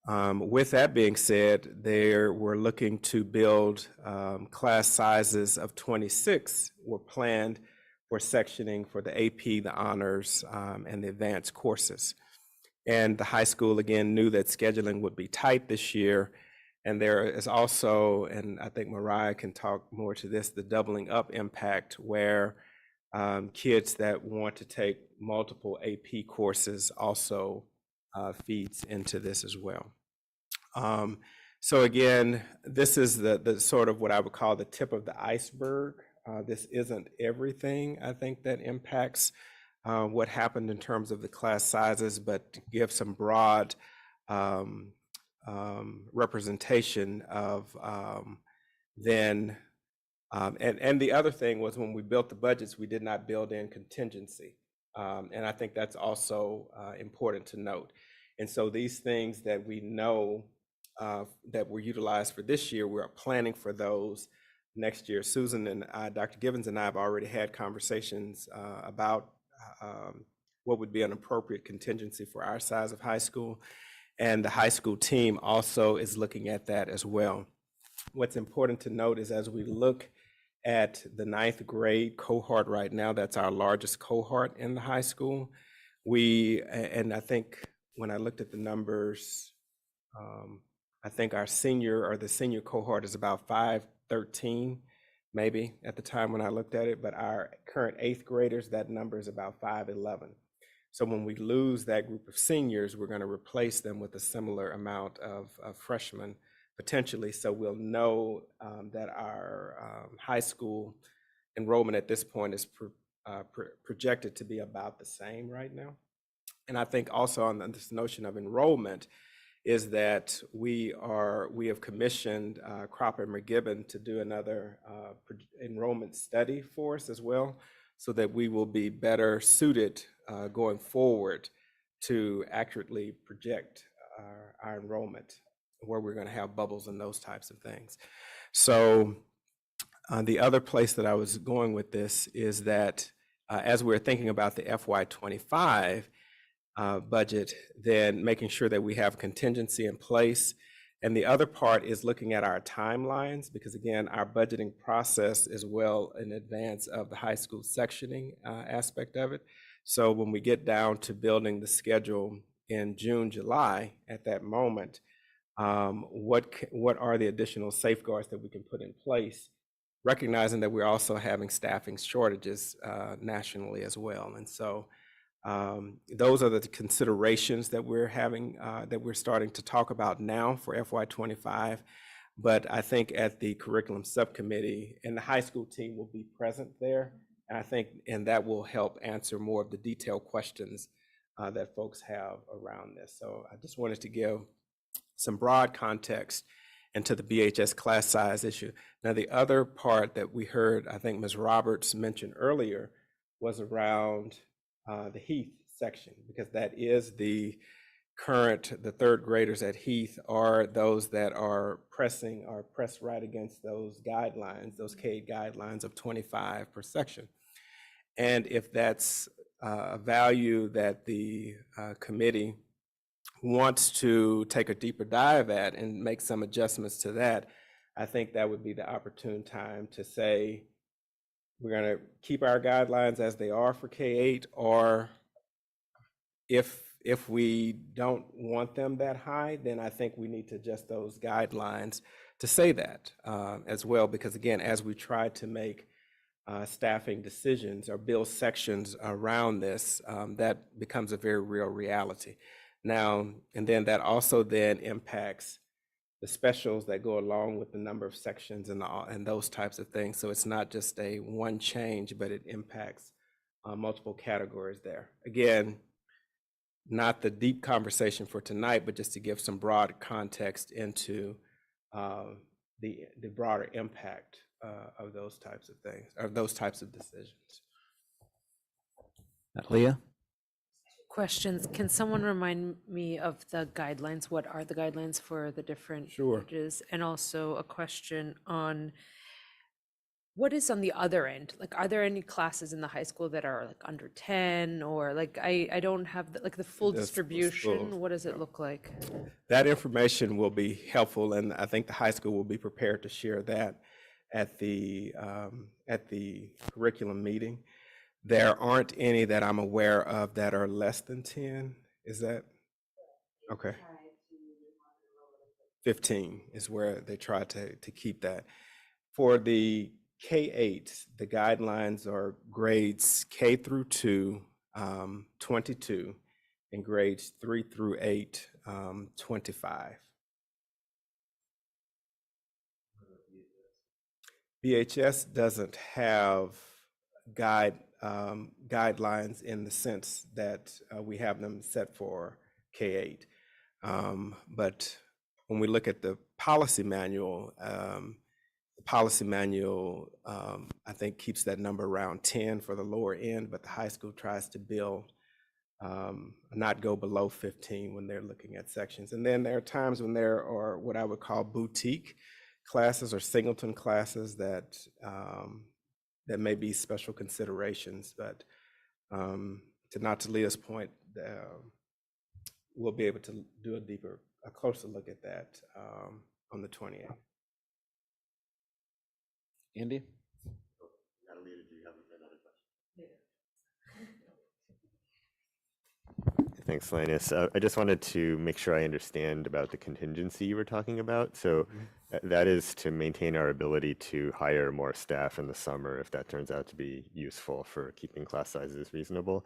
Speaker 5: With that being said, they were looking to build class sizes of 26 were planned for sectioning for the AP, the honors, and the advanced courses. And the high school, again, knew that scheduling would be tight this year. And there is also, and I think Mariah can talk more to this, the doubling up impact where kids that want to take multiple AP courses also feeds into this as well. So again, this is the sort of what I would call the tip of the iceberg. This isn't everything, I think, that impacts what happened in terms of the class sizes, but to give some broad representation of then, and the other thing was when we built the budgets, we did not build in contingency. And I think that's also important to note. And so these things that we know that were utilized for this year, we're planning for those next year. Susan and I, Dr. Gibbons and I have already had conversations about what would be an appropriate contingency for our size of high school. And the high school team also is looking at that as well. What's important to note is as we look at the ninth grade cohort right now, that's our largest cohort in the high school. And I think when I looked at the numbers, I think the senior cohort is about 513, maybe at the time when I looked at it, but our current eighth graders, that number is about 511. So when we lose that group of seniors, we're going to replace them with a similar amount of freshmen potentially. So we'll know that our high school enrollment at this point is projected to be about the same right now. And I think also on this notion of enrollment is that we have commissioned Cropper McGibbon to do another enrollment study for us as well, so that we will be better suited going forward to accurately project our enrollment, where we're going to have bubbles and those types of things. So the other place that I was going with this is that as we're thinking about the FY25 budget, then making sure that we have contingency in place. And the other part is looking at our timelines, because again, our budgeting process is well in advance of the high school sectioning aspect of it. So when we get down to building the schedule in June, July, at that moment, what are the additional safeguards that we can put in place, recognizing that we're also having staffing shortages nationally as well. And so those are the considerations that we're having, that we're starting to talk about now for FY25. But I think at the curriculum subcommittee, and the high school team will be present there. And I think, and that will help answer more of the detailed questions that folks have around this. So I just wanted to give some broad context into the BHS class size issue. Now, the other part that we heard, I think Ms. Roberts mentioned earlier, was around the Heath section, because that is the third graders at Heath are those that are pressed right against those guidelines, those CADE guidelines of 25 per section. And if that's a value that the committee wants to take a deeper dive at and make some adjustments to that, I think that would be the opportune time to say, we're going to keep our guidelines as they are for K-8, or if we don't want them that high, then I think we need to adjust those guidelines to say that as well, because again, as we try to make staffing decisions or build sections around this, that becomes a very real reality. Now, and then that also then impacts the specials that go along with the number of sections and those types of things. So it's not just a one change, but it impacts multiple categories there. Again, not the deep conversation for tonight, but just to give some broad context into the broader impact of those types of things, or those types of decisions.
Speaker 1: Leah?
Speaker 17: Questions. Can someone remind me of the guidelines? What are the guidelines for the different ages? And also a question on what is on the other end? Like, are there any classes in the high school that are like under 10, or like, I don't have the full distribution. What does it look like?
Speaker 5: That information will be helpful, and I think the high school will be prepared to share that at the curriculum meeting. There aren't any that I'm aware of that are less than 10. Is that okay? 15 is where they try to keep that. For the K-8, the guidelines are grades K through 2, 22, and grades 3 through 8, 25. BHS doesn't have guidelines in the sense that we have them set for K-8. But when we look at the policy manual, I think keeps that number around 10 for the lower end, but the high school tries to build, not go below 15 when they're looking at sections. And then there are times when there are what I would call boutique classes or singleton classes that that may be special considerations, but to Leah's point, we'll be able to do a closer look at that on the 28th.
Speaker 1: Andy?
Speaker 18: Natalie, did you have another question? Thanks, Linus. I just wanted to make sure I understand about the contingency you were talking about. So that is to maintain our ability to hire more staff in the summer if that turns out to be useful for keeping class sizes reasonable.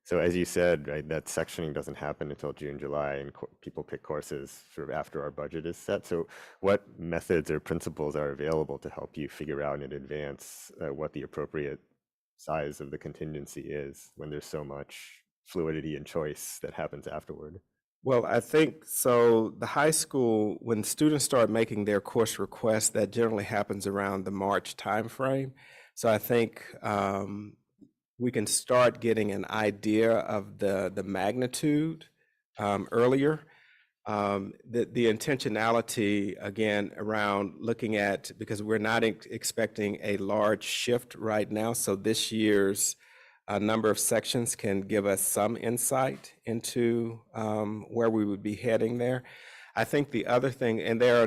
Speaker 18: So as you said, right, that sectioning doesn't happen until June, July, and people pick courses sort of after our budget is set. So what methods or principles are available to help you figure out in advance what the appropriate size of the contingency is when there's so much fluidity and choice that happens afterward?
Speaker 5: Well, I think so. The high school, when students start making their course requests, that generally happens around the March timeframe. So I think we can start getting an idea of the magnitude earlier. The intentionality, again, around looking at, because we're not expecting a large shift right now. So this year's number of sections can give us some insight into where we would be heading there. I think the other thing, and there are a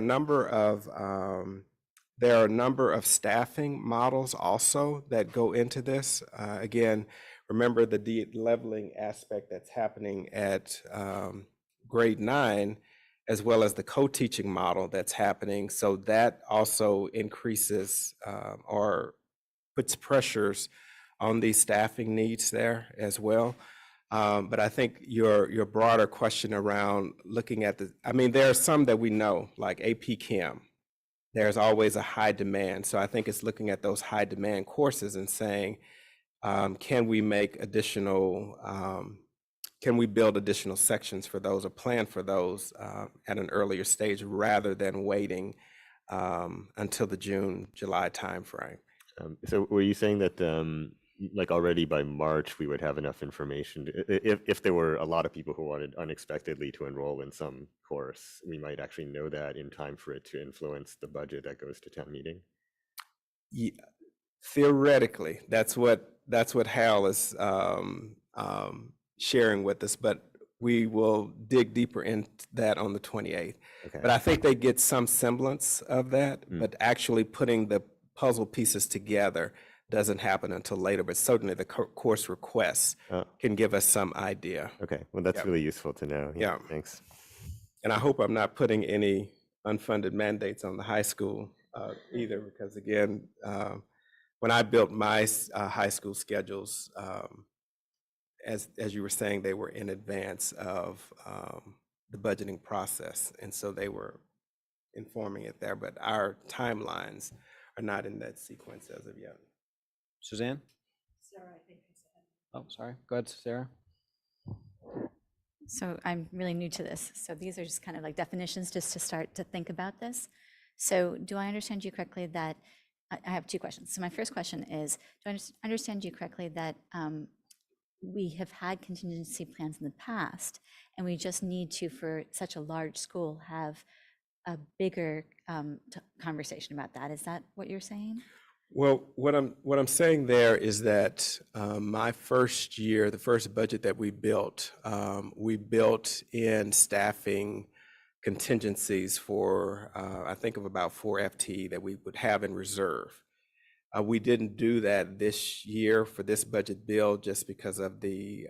Speaker 5: number of staffing models also that go into this. Again, remember the de-leveling aspect that's happening at grade 9, as well as the co-teaching model that's happening. So that also increases or puts pressures on these staffing needs there as well. But I think your broader question around looking at there are some that we know, like AP Chem. There's always a high demand. So I think it's looking at those high demand courses and saying, can we build additional sections for those or plan for those at an earlier stage rather than waiting until the June, July timeframe.
Speaker 18: So were you saying that like already by March, we would have enough information? If there were a lot of people who wanted unexpectedly to enroll in some course, we might actually know that in time for it to influence the budget that goes to town meeting?
Speaker 5: Yeah, theoretically, that's what Hal is sharing with us, but we will dig deeper into that on the 28th.
Speaker 18: Okay.
Speaker 5: But I think they get some semblance of that, but actually putting the puzzle pieces together doesn't happen until later, but certainly the course requests can give us some idea.
Speaker 18: Okay, well, that's really useful to know.
Speaker 5: Yeah.
Speaker 18: Thanks.
Speaker 5: And I hope I'm not putting any unfunded mandates on the high school either, because again, when I built my high school schedules, as you were saying, they were in advance of the budgeting process, and so they were informing it there, but our timelines are not in that sequence as of yet.
Speaker 1: Suzanne?
Speaker 2: Sarah, I think is ahead.
Speaker 1: Oh, sorry. Go ahead, Sarah.
Speaker 21: So I'm really new to this. So these are just kind of like definitions just to start to think about this. So do I understand you correctly that, I have two questions. So my first question is, do I understand you correctly that we have had contingency plans in the past and we just need to, for such a large school, have a bigger conversation about that? Is that what you're saying?
Speaker 5: Well, what I'm saying there is that my first year, the first budget that we built in staffing contingencies for I think of about 4 FTE that we would have in reserve. We didn't do that this year for this budget bill just because of the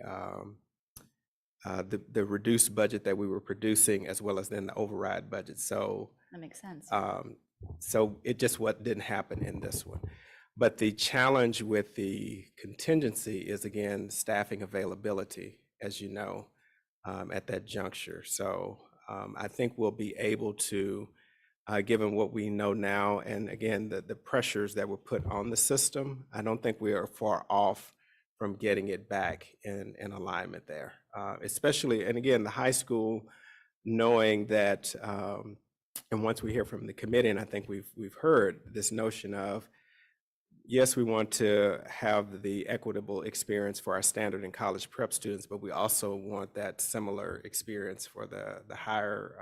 Speaker 5: reduced budget that we were producing, as well as then the override budget. So
Speaker 21: that makes sense.
Speaker 5: So it just didn't happen in this one. But the challenge with the contingency is, again, staffing availability, as you know, at that juncture. So I think we'll be able to, given what we know now, and again, the pressures that were put on the system, I don't think we are far off from getting it back in alignment there. Especially, and again, the high school, knowing that, and once we hear from the committee, and I think we've heard this notion of, yes, we want to have the equitable experience for our standard and college prep students, but we also want that similar experience for the higher,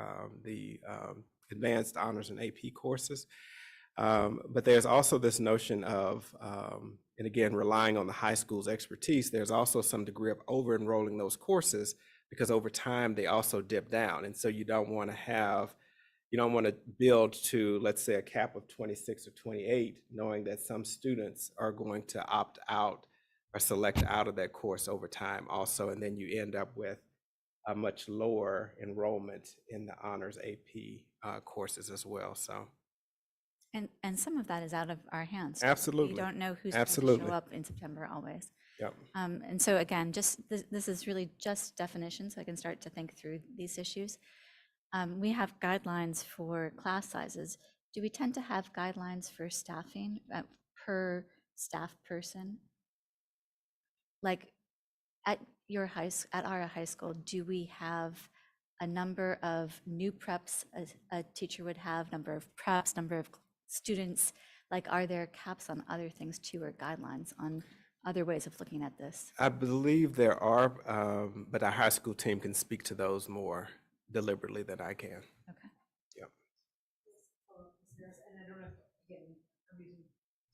Speaker 5: advanced honors and AP courses. But there's also this notion of, and again, relying on the high school's expertise, there's also some degree of over-enrolling those courses because over time they also dip down. And so you don't want to build to, let's say, a cap of 26 or 28, knowing that some students are going to opt out or select out of that course over time also. And then you end up with a much lower enrollment in the honors AP courses as well. So.
Speaker 21: And some of that is out of our hands.
Speaker 5: Absolutely.
Speaker 21: You don't know who's going to show up in September always.
Speaker 5: Yep.
Speaker 21: And so again, just this is really just definitions, so I can start to think through these issues. We have guidelines for class sizes. Do we tend to have guidelines for staffing per staff person? like at at our high school, do we have a number of new preps a teacher would have, number of preps, number of students? Like, are there caps on other things too, or guidelines on other ways of looking at this?
Speaker 5: I believe there are, but our high school team can speak to those more deliberately than I can.
Speaker 21: Okay.
Speaker 5: Yep.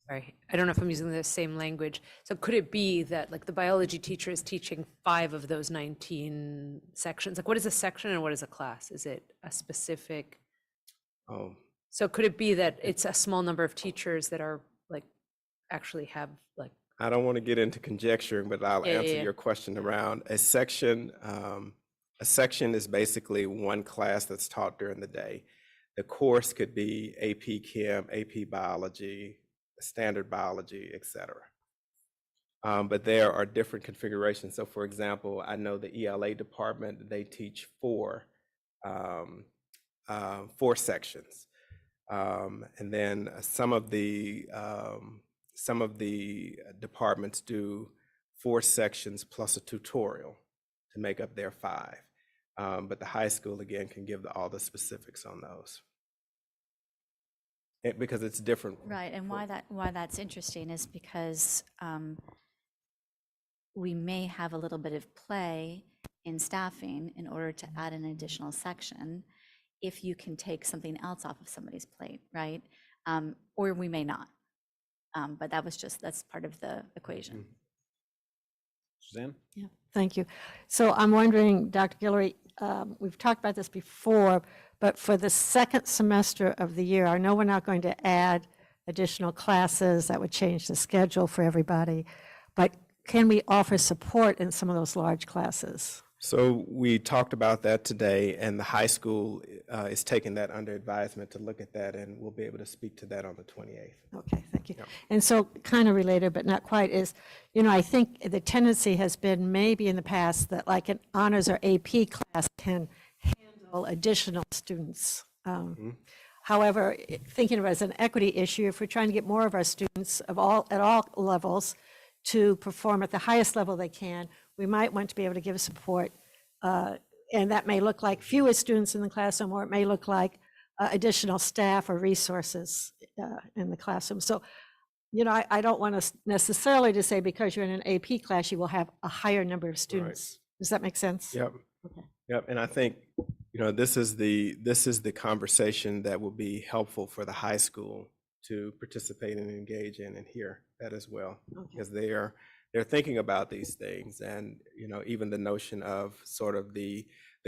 Speaker 17: Sorry, I don't know if I'm using the same language. So could it be that like the biology teacher is teaching 5 of those 19 sections? Like, what is a section and what is a class? Is it a specific?
Speaker 5: Oh.
Speaker 17: So could it be that it's a small number of teachers that are like actually have like?
Speaker 5: I don't want to get into conjecturing, but I'll answer your question around a section. A section is basically one class that's taught during the day. The course could be AP Chem, AP Biology, standard biology, et cetera. But there are different configurations. So for example, I know the ELA department, they teach 4 sections. And then some of the departments do 4 sections plus a tutorial to make up their 5. But the high school, again, can give all the specifics on those. Because it's different.
Speaker 21: Right, and why that's interesting is because we may have a little bit of play in staffing in order to add an additional section if you can take something else off of somebody's plate, right? Or we may not. But that's part of the equation.
Speaker 1: Suzanne?
Speaker 4: Yeah, thank you. So I'm wondering, Dr. Guillory, we've talked about this before, but for the second semester of the year, I know we're not going to add additional classes that would change the schedule for everybody, but can we offer support in some of those large classes?
Speaker 5: So we talked about that today, and the high school is taking that under advisement to look at that, and we'll be able to speak to that on the 28th.
Speaker 4: Okay, thank you.
Speaker 5: Yep.
Speaker 4: And so kind of related, but not quite, is, I think the tendency has been maybe in the past that like an honors or AP class can handle additional students. However, thinking of it as an equity issue, if we're trying to get more of our students at all levels to perform at the highest level they can, we might want to be able to give support. And that may look like fewer students in the classroom, or it may look like additional staff or resources in the classroom. So, I don't want to necessarily to say because you're in an AP class, you will have a higher number of students. Right. Does that make sense?
Speaker 5: Yep.
Speaker 4: Okay.
Speaker 5: Yep. And I think, this is the conversation that will be helpful for the high school to participate and engage in and hear that as well, because they're thinking about these things, and even the notion of sort of the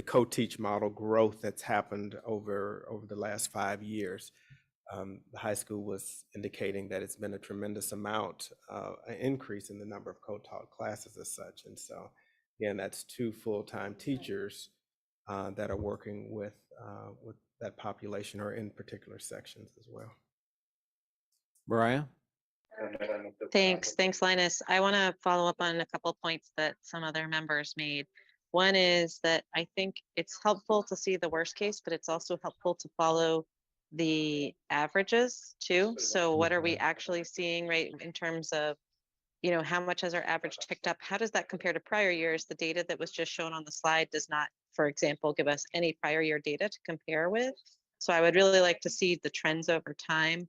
Speaker 5: co-teach model growth that's happened over the last 5 years. The high school was indicating that it's been a tremendous amount, an increase in the number of co-taught classes as such, and so again, that's 2 full-time teachers that are working with that population or in particular sections as well.
Speaker 1: Mariah?
Speaker 8: Thanks, Linus. I want to follow up on a couple points that some other members made. One is that I think it's helpful to see the worst case, but it's also helpful to follow the averages too. So what are we actually seeing, right, in terms of, how much has our average ticked up? How does that compare to prior years? The data that was just shown on the slide does not, for example, give us any prior year data to compare with. So I would really like to see the trends over time.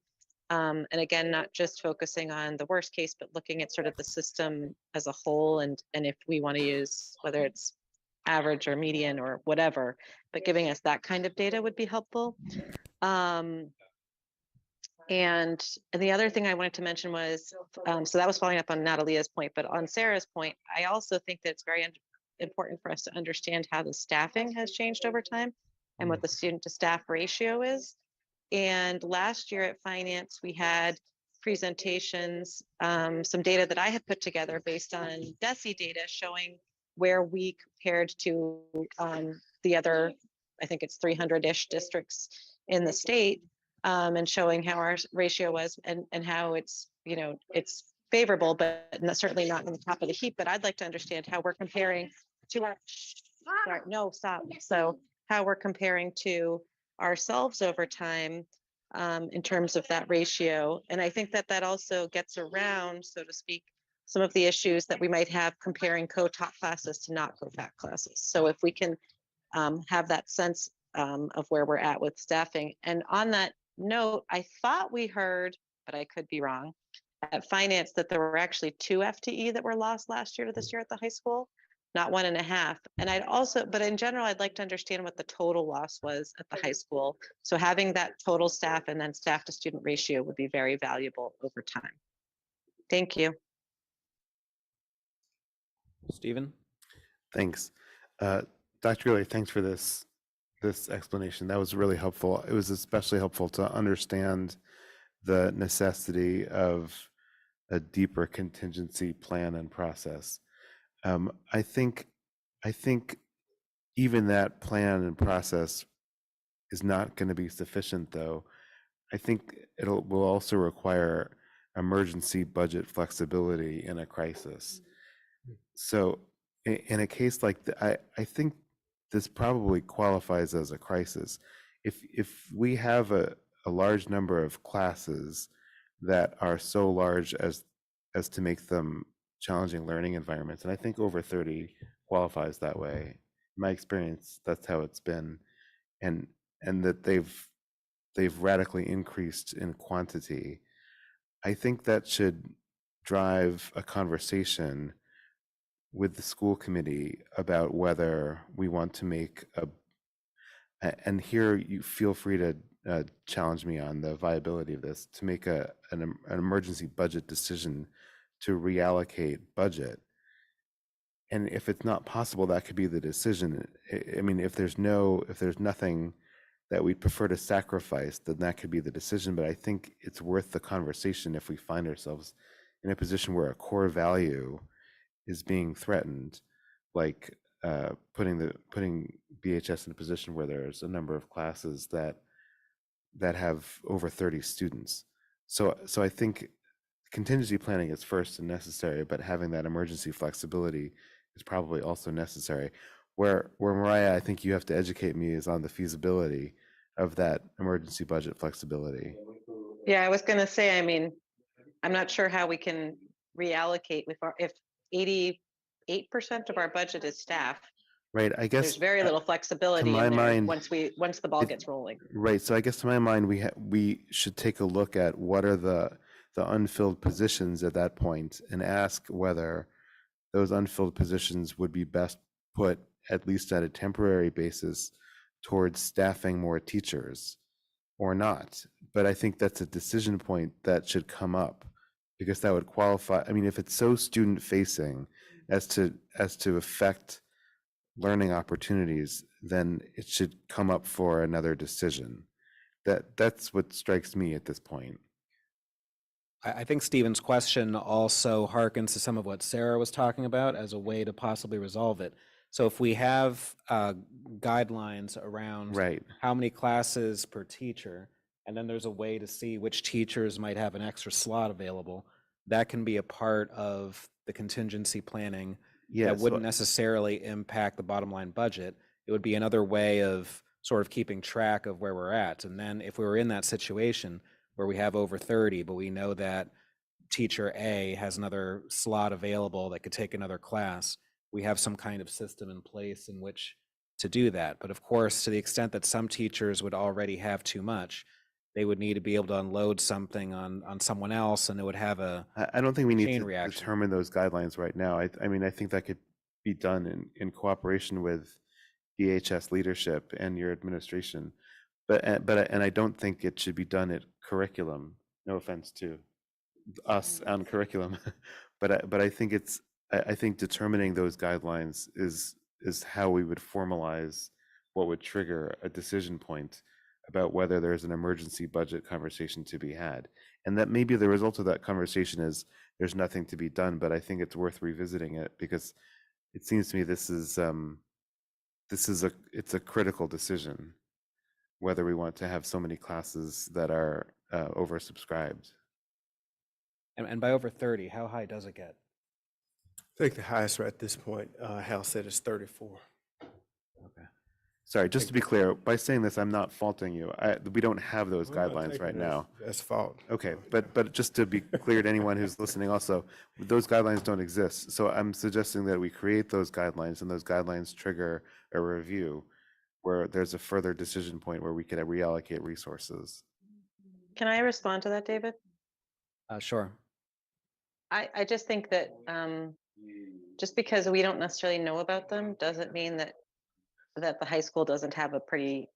Speaker 8: And again, not just focusing on the worst case, but looking at sort of the system as a whole, and if we want to use, whether it's average or median or whatever, but giving us that kind of data would be helpful. And the other thing I wanted to mention was, so that was following up on Natalia's point, but on Sarah's point, I also think that it's very important for us to understand how the staffing has changed over time and what the student to staff ratio is. And last year at finance, we had presentations, some data that I had put together based on DESI data showing where we compared to the other, I think it's 300-ish districts in the state, and showing how our ratio was and how it's, it's favorable, but certainly not on the top of the heap. But I'd like to understand how we're comparing to our, sorry, no, stop. So how we're comparing to ourselves over time in terms of that ratio. And I think that also gets around, so to speak, some of the issues that we might have comparing co-taught classes to not co-taught classes. So if we can have that sense of where we're at with staffing. And on that note, I thought we heard, but I could be wrong, at finance that there were actually 2 FTE that were lost last year to this year at the high school, not 1.5. And I'd also, but in general, I'd like to understand what the total loss was at the high school. So having that total staff and then staff to student ratio would be very valuable over time. Thank you.
Speaker 1: Stephen?
Speaker 3: Thanks. Dr. Gurley, thanks for this explanation. That was really helpful. It was especially helpful to understand the necessity of a deeper contingency plan and process. I think even that plan and process is not going to be sufficient, though. I think will also require emergency budget flexibility in a crisis. So in a case like I think this probably qualifies as a crisis. If we have a large number of classes that are so large as to make them challenging learning environments, and I think over 30 qualifies that way. In my experience, that's how it's been, and that they've radically increased in quantity. I think that should drive a conversation with the school committee about whether we want to make and here you feel free to challenge me on the viability of this, to make an emergency budget decision to reallocate budget. And if it's not possible, that could be the decision. I mean, if there's nothing that we'd prefer to sacrifice, then that could be the decision. But I think it's worth the conversation if we find ourselves in a position where a core value is being threatened, like putting BHS in a position where there's a number of classes that have over 30 students. So I think contingency planning is first and necessary, but having that emergency flexibility is probably also necessary. Where Mariah, I think you have to educate me, is on the feasibility of that emergency budget flexibility.
Speaker 8: Yeah, I was going to say, I mean, I'm not sure how we can reallocate if 88% of our budget is staff.
Speaker 3: Right, I guess
Speaker 8: there's very little flexibility
Speaker 3: to my
Speaker 8: in there
Speaker 3: mind,
Speaker 8: once the ball gets rolling.
Speaker 3: Right, so I guess to my mind, we should take a look at what are the unfilled positions at that point and ask whether those unfilled positions would be best put, at least at a temporary basis, towards staffing more teachers or not. But I think that's a decision point that should come up, because that would qualify. I mean, if it's so student facing as to affect learning opportunities, then it should come up for another decision. That's what strikes me at this point.
Speaker 1: I think Stephen's question also harkens to some of what Sarah was talking about as a way to possibly resolve it. So if we have guidelines around how many classes per teacher, and then there's a way to see which teachers might have an extra slot available, that can be a part of the contingency planning. That wouldn't necessarily impact the bottom line budget. It would be another way of sort of keeping track of where we're at. And then if we were in that situation where we have over 30, but we know that teacher A has another slot available that could take another class, we have some kind of system in place in which to do that. But of course, to the extent that some teachers would already have too much, they would need to be able to unload something on someone else, and it would have a
Speaker 3: I don't think we need
Speaker 1: chain
Speaker 3: to
Speaker 1: reaction.
Speaker 3: determine those guidelines right now. I mean, I think that could be done in cooperation with DHS leadership and your administration. But I don't think it should be done at curriculum. No offense to us on curriculum, but I think I think determining those guidelines is how we would formalize what would trigger a decision point about whether there's an emergency budget conversation to be had. And that maybe the result of that conversation is there's nothing to be done, but I think it's worth revisiting it, because it seems to me it's a critical decision whether we want to have so many classes that are oversubscribed.
Speaker 1: And by over 30, how high does it get?
Speaker 5: I think the highest at this point, Hal said, is 34.
Speaker 1: Okay.
Speaker 3: Sorry, just to be clear, by saying this, I'm not faulting you. We don't have those guidelines right now.
Speaker 5: That's fault.
Speaker 3: Okay, but just to be clear to anyone who's listening also, those guidelines don't exist. So I'm suggesting that we create those guidelines, and those guidelines trigger a review where there's a further decision point where we could reallocate resources.
Speaker 8: Can I respond to that, David?
Speaker 1: Sure.
Speaker 8: I just think that just because we don't necessarily know about them doesn't mean that the high school doesn't have a pretty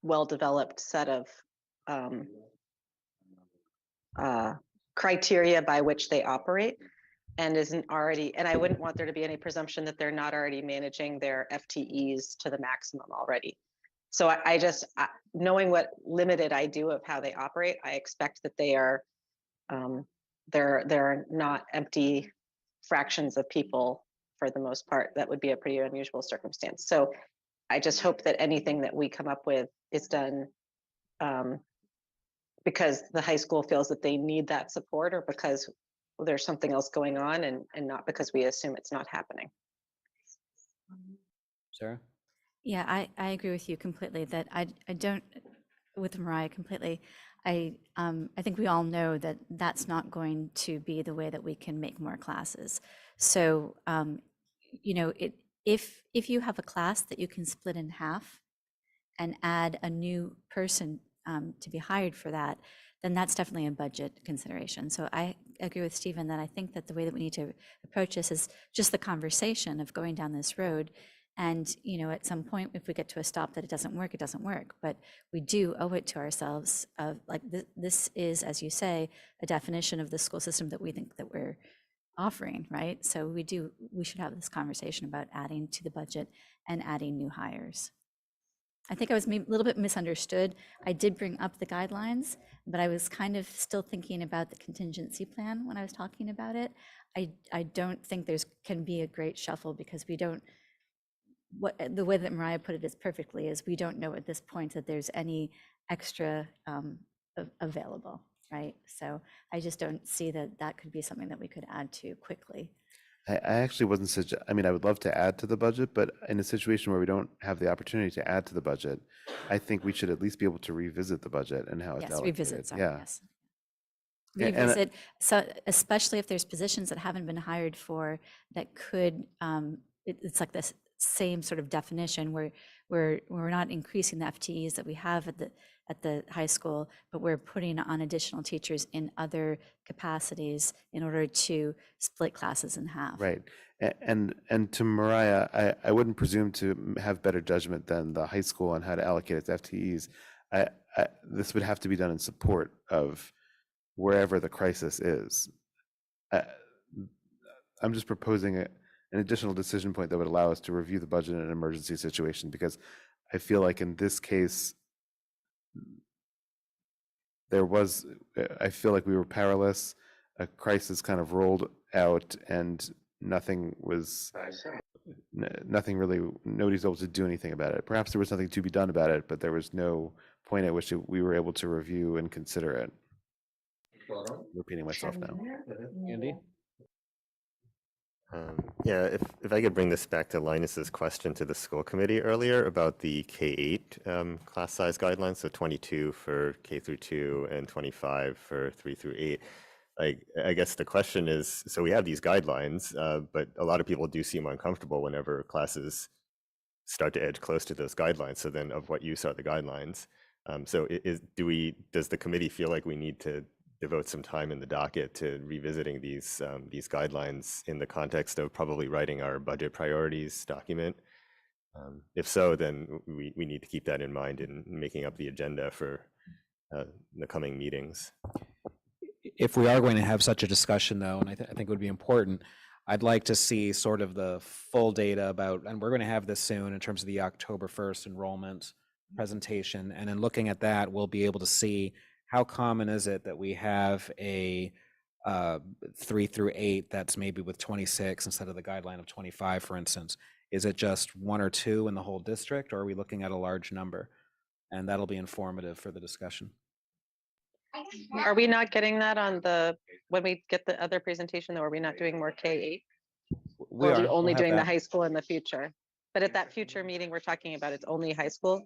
Speaker 8: well-developed set of criteria by which they operate and isn't already, and I wouldn't want there to be any presumption that they're not already managing their FTEs to the maximum already. So I just, knowing what limited I do of how they operate, I expect that they are, they're not empty fractions of people for the most part. That would be a pretty unusual circumstance. So I just hope that anything that we come up with is done because the high school feels that they need that support, or because there's something else going on, and not because we assume it's not happening.
Speaker 1: Sarah?
Speaker 21: Yeah, I agree with you completely that I don't, with Mariah completely. I think we all know that that's not going to be the way that we can make more classes. So, you know, if you have a class that you can split in half and add a new person to be hired for that, then that's definitely a budget consideration. So I agree with Stephen that I think that the way that we need to approach this is just the conversation of going down this road. And, you know, at some point, if we get to a stop that it doesn't work, it doesn't work. But we do owe it to ourselves of like, this is, as you say, a definition of the school system that we think that we're offering, right? So we should have this conversation about adding to the budget and adding new hires. I think I was maybe a little bit misunderstood. I did bring up the guidelines, but I was kind of still thinking about the contingency plan when I was talking about it. I don't think can be a great shuffle because we don't, the way that Mariah put it is perfectly, is we don't know at this point that there's any extra available, right? So I just don't see that could be something that we could add to quickly.
Speaker 3: I actually wasn't I mean, I would love to add to the budget, but in a situation where we don't have the opportunity to add to the budget, I think we should at least be able to revisit the budget and how it's allocated.
Speaker 21: Revisit, sorry,
Speaker 3: Yeah.
Speaker 21: yes.
Speaker 3: And-
Speaker 21: Revisit, so especially if there's positions that haven't been hired for that could, it's like this same sort of definition where we're not increasing the FTEs that we have at the high school, but we're putting on additional teachers in other capacities in order to split classes in half.
Speaker 3: Right. And to Mariah, I wouldn't presume to have better judgment than the high school on how to allocate its FTEs. This would have to be done in support of wherever the crisis is. I'm just proposing an additional decision point that would allow us to review the budget in an emergency situation, because I feel like in this case, I feel like we were powerless. A crisis kind of rolled out and nothing really, nobody's able to do anything about it. Perhaps there was nothing to be done about it, but there was no point at which we were able to review and consider it. Repeating myself now.
Speaker 1: Andy?
Speaker 18: Yeah, if I could bring this back to Linus's question to the school committee earlier about the K-8 class size guidelines, so 22 for K through 2 and 25 for 3 through 8. Like, I guess the question is, so we have these guidelines, but a lot of people do seem uncomfortable whenever classes start to edge close to those guidelines. So then of what use are the guidelines? So does the committee feel like we need to devote some time in the docket to revisiting these guidelines in the context of probably writing our budget priorities document? If so, then we need to keep that in mind in making up the agenda for the coming meetings.
Speaker 1: If we are going to have such a discussion, though, and I think it would be important, I'd like to see sort of the full data about, and we're going to have this soon in terms of the October 1st enrollment presentation. And in looking at that, we'll be able to see how common is it that we have a 3 through 8 that's maybe with 26 instead of the guideline of 25, for instance. Is it just 1 or 2 in the whole district, or are we looking at a large number? And that'll be informative for the discussion.
Speaker 8: Are we not getting that on when we get the other presentation, though? Are we not doing more K-8?
Speaker 1: We
Speaker 8: Or
Speaker 1: are.
Speaker 8: are we only
Speaker 1: We'll have
Speaker 8: doing the
Speaker 1: that.
Speaker 8: high school in the future? But at that future meeting we're talking about, it's only high school.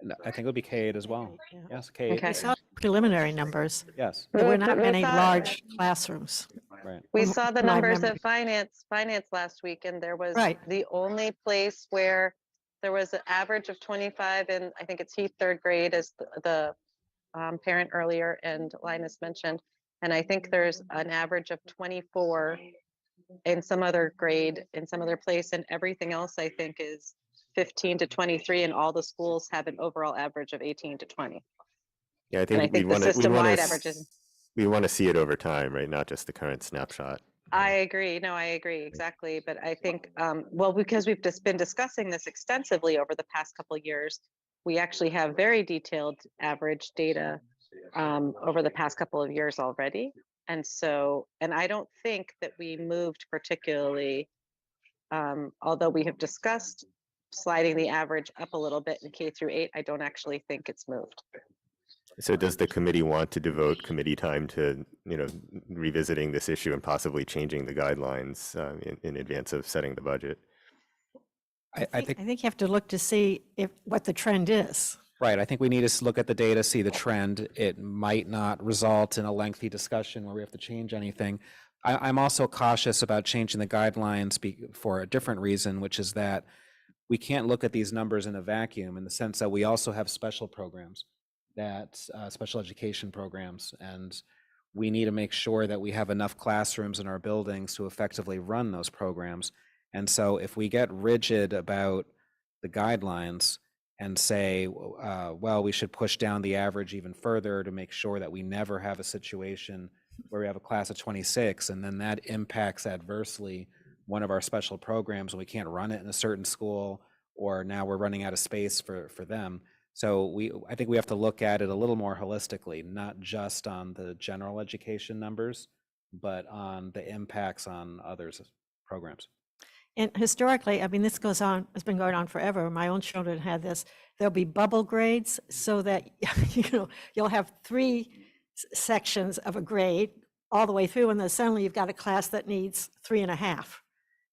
Speaker 1: No, I think it would be K-8 as well. Yes, K-8.
Speaker 8: Okay.
Speaker 4: We saw preliminary numbers.
Speaker 1: Yes.
Speaker 4: There were
Speaker 8: We-
Speaker 4: not
Speaker 8: we
Speaker 4: many
Speaker 8: saw-
Speaker 4: large classrooms.
Speaker 1: Right.
Speaker 8: We
Speaker 4: From-
Speaker 8: saw the
Speaker 4: from my
Speaker 8: numbers
Speaker 4: memory.
Speaker 8: at finance last week, and there was
Speaker 4: Right.
Speaker 8: the only place where there was an average of 25, and I think it's Heath third grade, as the parent earlier and Linus mentioned. And I think there's an average of 24 in some other grade, in some other place, and everything else I think is 15 to 23, and all the schools have an overall average of 18 to 20.
Speaker 18: Yeah, I
Speaker 8: And I
Speaker 18: think
Speaker 8: think the system-wide averages.
Speaker 18: we want to see it over time, right? Not just the current snapshot.
Speaker 8: I agree. No, I agree exactly. But I think, well, because we've just been discussing this extensively over the past couple of years, we actually have very detailed average data over the past couple of years already. And so, and I don't think that we moved particularly, although we have discussed sliding the average up a little bit in K through 8, I don't actually think it's moved.
Speaker 18: So does the committee want to devote committee time to, revisiting this issue and possibly changing the guidelines in advance of setting the budget?
Speaker 1: I think
Speaker 4: I think you have to look to see what the trend is.
Speaker 1: Right. I think we need to look at the data, see the trend. It might not result in a lengthy discussion where we have to change anything. I'm also cautious about changing the guidelines for a different reason, which is that we can't look at these numbers in a vacuum, in the sense that we also have special programs, special education programs, and we need to make sure that we have enough classrooms in our buildings to effectively run those programs. And so if we get rigid about the guidelines and say, well, we should push down the average even further to make sure that we never have a situation where we have a class of 26, and then that impacts adversely one of our special programs and we can't run it in a certain school, or now we're running out of space for them. So I think we have to look at it a little more holistically, not just on the general education numbers, but on the impacts on others' programs.
Speaker 4: And historically, I mean, this goes on, it's been going on forever. My own children had this. There'll be bubble grades so that, you'll have 3 sections of a grade all the way through, and then suddenly you've got a class that needs 3.5.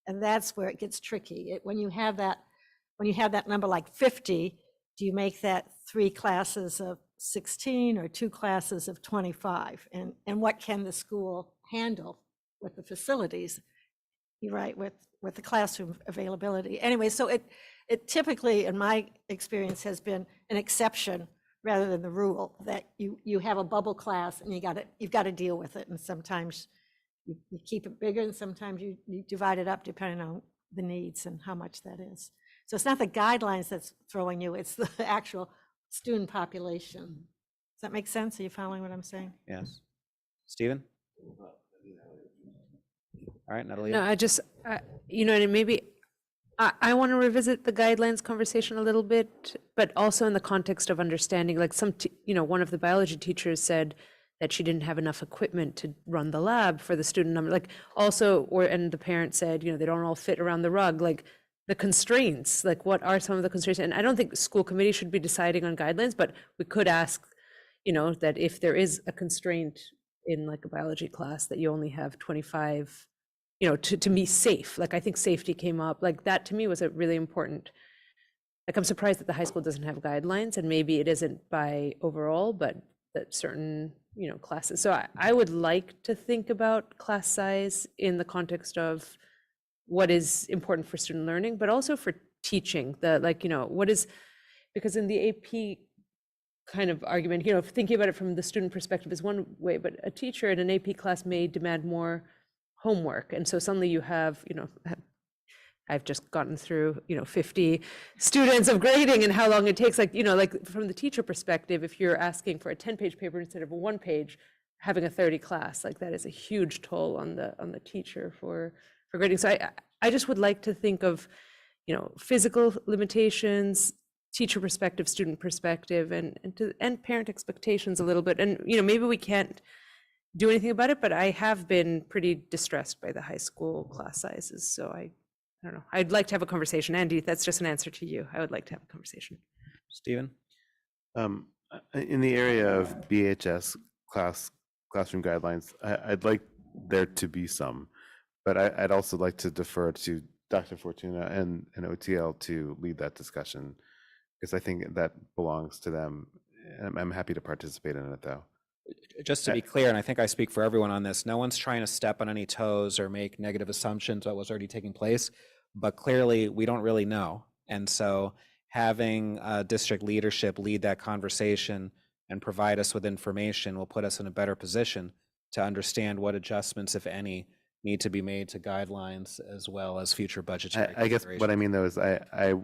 Speaker 4: And that's where it gets tricky. When you have that number like 50, do you make that 3 classes of 16 or 2 classes of 25? And what can the school handle with the facilities? You're right, with the classroom availability. Anyway, so it typically, in my experience, has been an exception rather than the rule, that you have a bubble class and you've got to deal with it. And sometimes you keep it bigger, and sometimes you divide it up depending on the needs and how much that is. So it's not the guidelines that's throwing you, it's the actual student population. Does that make sense? Are you following what I'm saying?
Speaker 1: Yes. Stephen? All right, Natalie.
Speaker 17: No, I just, and maybe I want to revisit the guidelines conversation a little bit, but also in the context of understanding, like one of the biology teachers said that she didn't have enough equipment to run the lab for the student number, and the parent said, they don't all fit around the rug, like the constraints, like what are some of the constraints? And I don't think school committee should be deciding on guidelines, but we could ask, that if there is a constraint in like a biology class that you only have 25, to be safe. Like I think safety came up, like that to me was a really important, like I'm surprised that the high school doesn't have guidelines, and maybe it isn't by overall, but that certain, classes. So I would like to think about class size in the context of what is important for student learning, but also for teaching, what is, because in the AP kind of argument, thinking about it from the student perspective is one way, but a teacher in an AP class may demand more homework. And so suddenly you have, I've just gotten through, 50 students of grading and how long it takes, like from the teacher perspective, if you're asking for a 10-page paper instead of a 1-page, having a 30 class, like that is a huge toll on the teacher for grading. So I just would like to think of, physical limitations, teacher perspective, student perspective, and parent expectations a little bit. And, maybe we can't do anything about it, but I have been pretty distressed by the high school class sizes. So I don't know. I'd like to have a conversation. Andy, that's just an answer to you. I would like to have a conversation.
Speaker 1: Stephen?
Speaker 3: In the area of BHS classroom guidelines, I'd like there to be some, but I'd also like to defer to Dr. Fortuna and OTL to lead that discussion, because I think that belongs to them. And I'm happy to participate in it, though.
Speaker 1: Just to be clear, and I think I speak for everyone on this, no one's trying to step on any toes or make negative assumptions about what's already taking place, but clearly we don't really know. And so having district leadership lead that conversation and provide us with information will put us in a better position to understand what adjustments, if any, need to be made to guidelines as well as future budgetary
Speaker 3: I guess what I mean, though, is I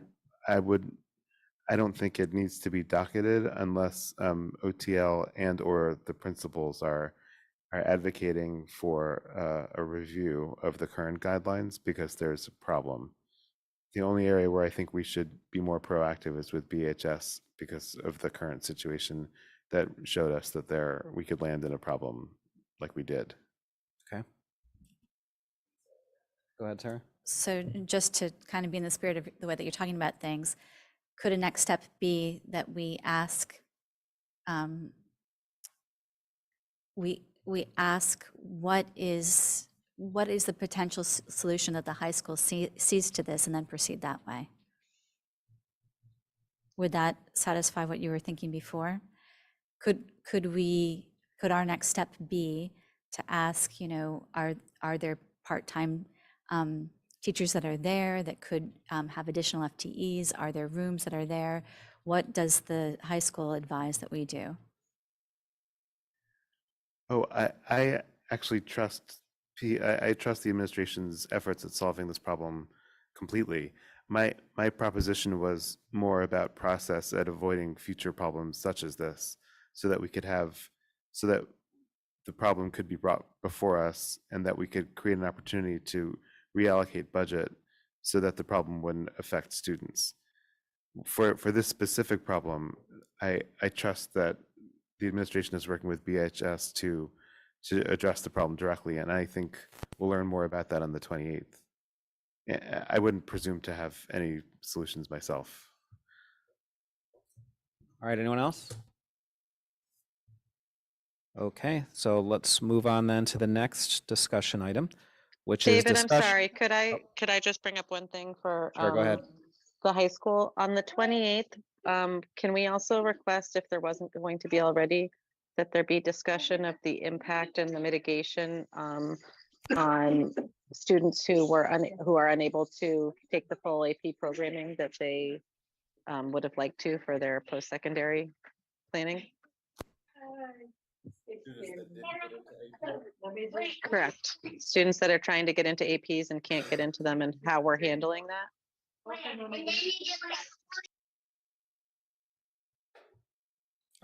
Speaker 3: don't think it needs to be docketed unless OTL and or the principals are advocating for a review of the current guidelines, because there's a problem. The only area where I think we should be more proactive is with BHS, because of the current situation that showed us that we could land in a problem like we did.
Speaker 1: Okay. Go ahead, Sarah.
Speaker 21: So just to kind of be in the spirit of the way that you're talking about things, could a next step be that we ask, we ask what is the potential solution that the high school sees to this, and then proceed that way? Would that satisfy what you were thinking before? Could our next step be to ask, are there part-time teachers that are there that could have additional FTEs? Are there rooms that are there? What does the high school advise that we do?
Speaker 3: Oh, I actually trust I trust the administration's efforts at solving this problem completely. My proposition was more about process at avoiding future problems such as this, so that the problem could be brought before us, and that we could create an opportunity to reallocate budget so that the problem wouldn't affect students. For this specific problem, I trust that the administration is working with BHS to address the problem directly, and I think we'll learn more about that on the 28th. I wouldn't presume to have any solutions myself.
Speaker 1: All right, anyone else? Okay, so let's move on then to the next discussion item, which is
Speaker 8: David, I'm
Speaker 1: discussion.
Speaker 8: sorry, could I just bring up one thing for
Speaker 1: Sure, go ahead.
Speaker 8: the high school? On the 28th, can we also request, if there wasn't going to be already, that there be discussion of the impact and the mitigation on students who are unable to take the full AP programming that they would have liked to for their post-secondary planning? Correct. Students that are trying to get into APs and can't get into them, and how we're handling that.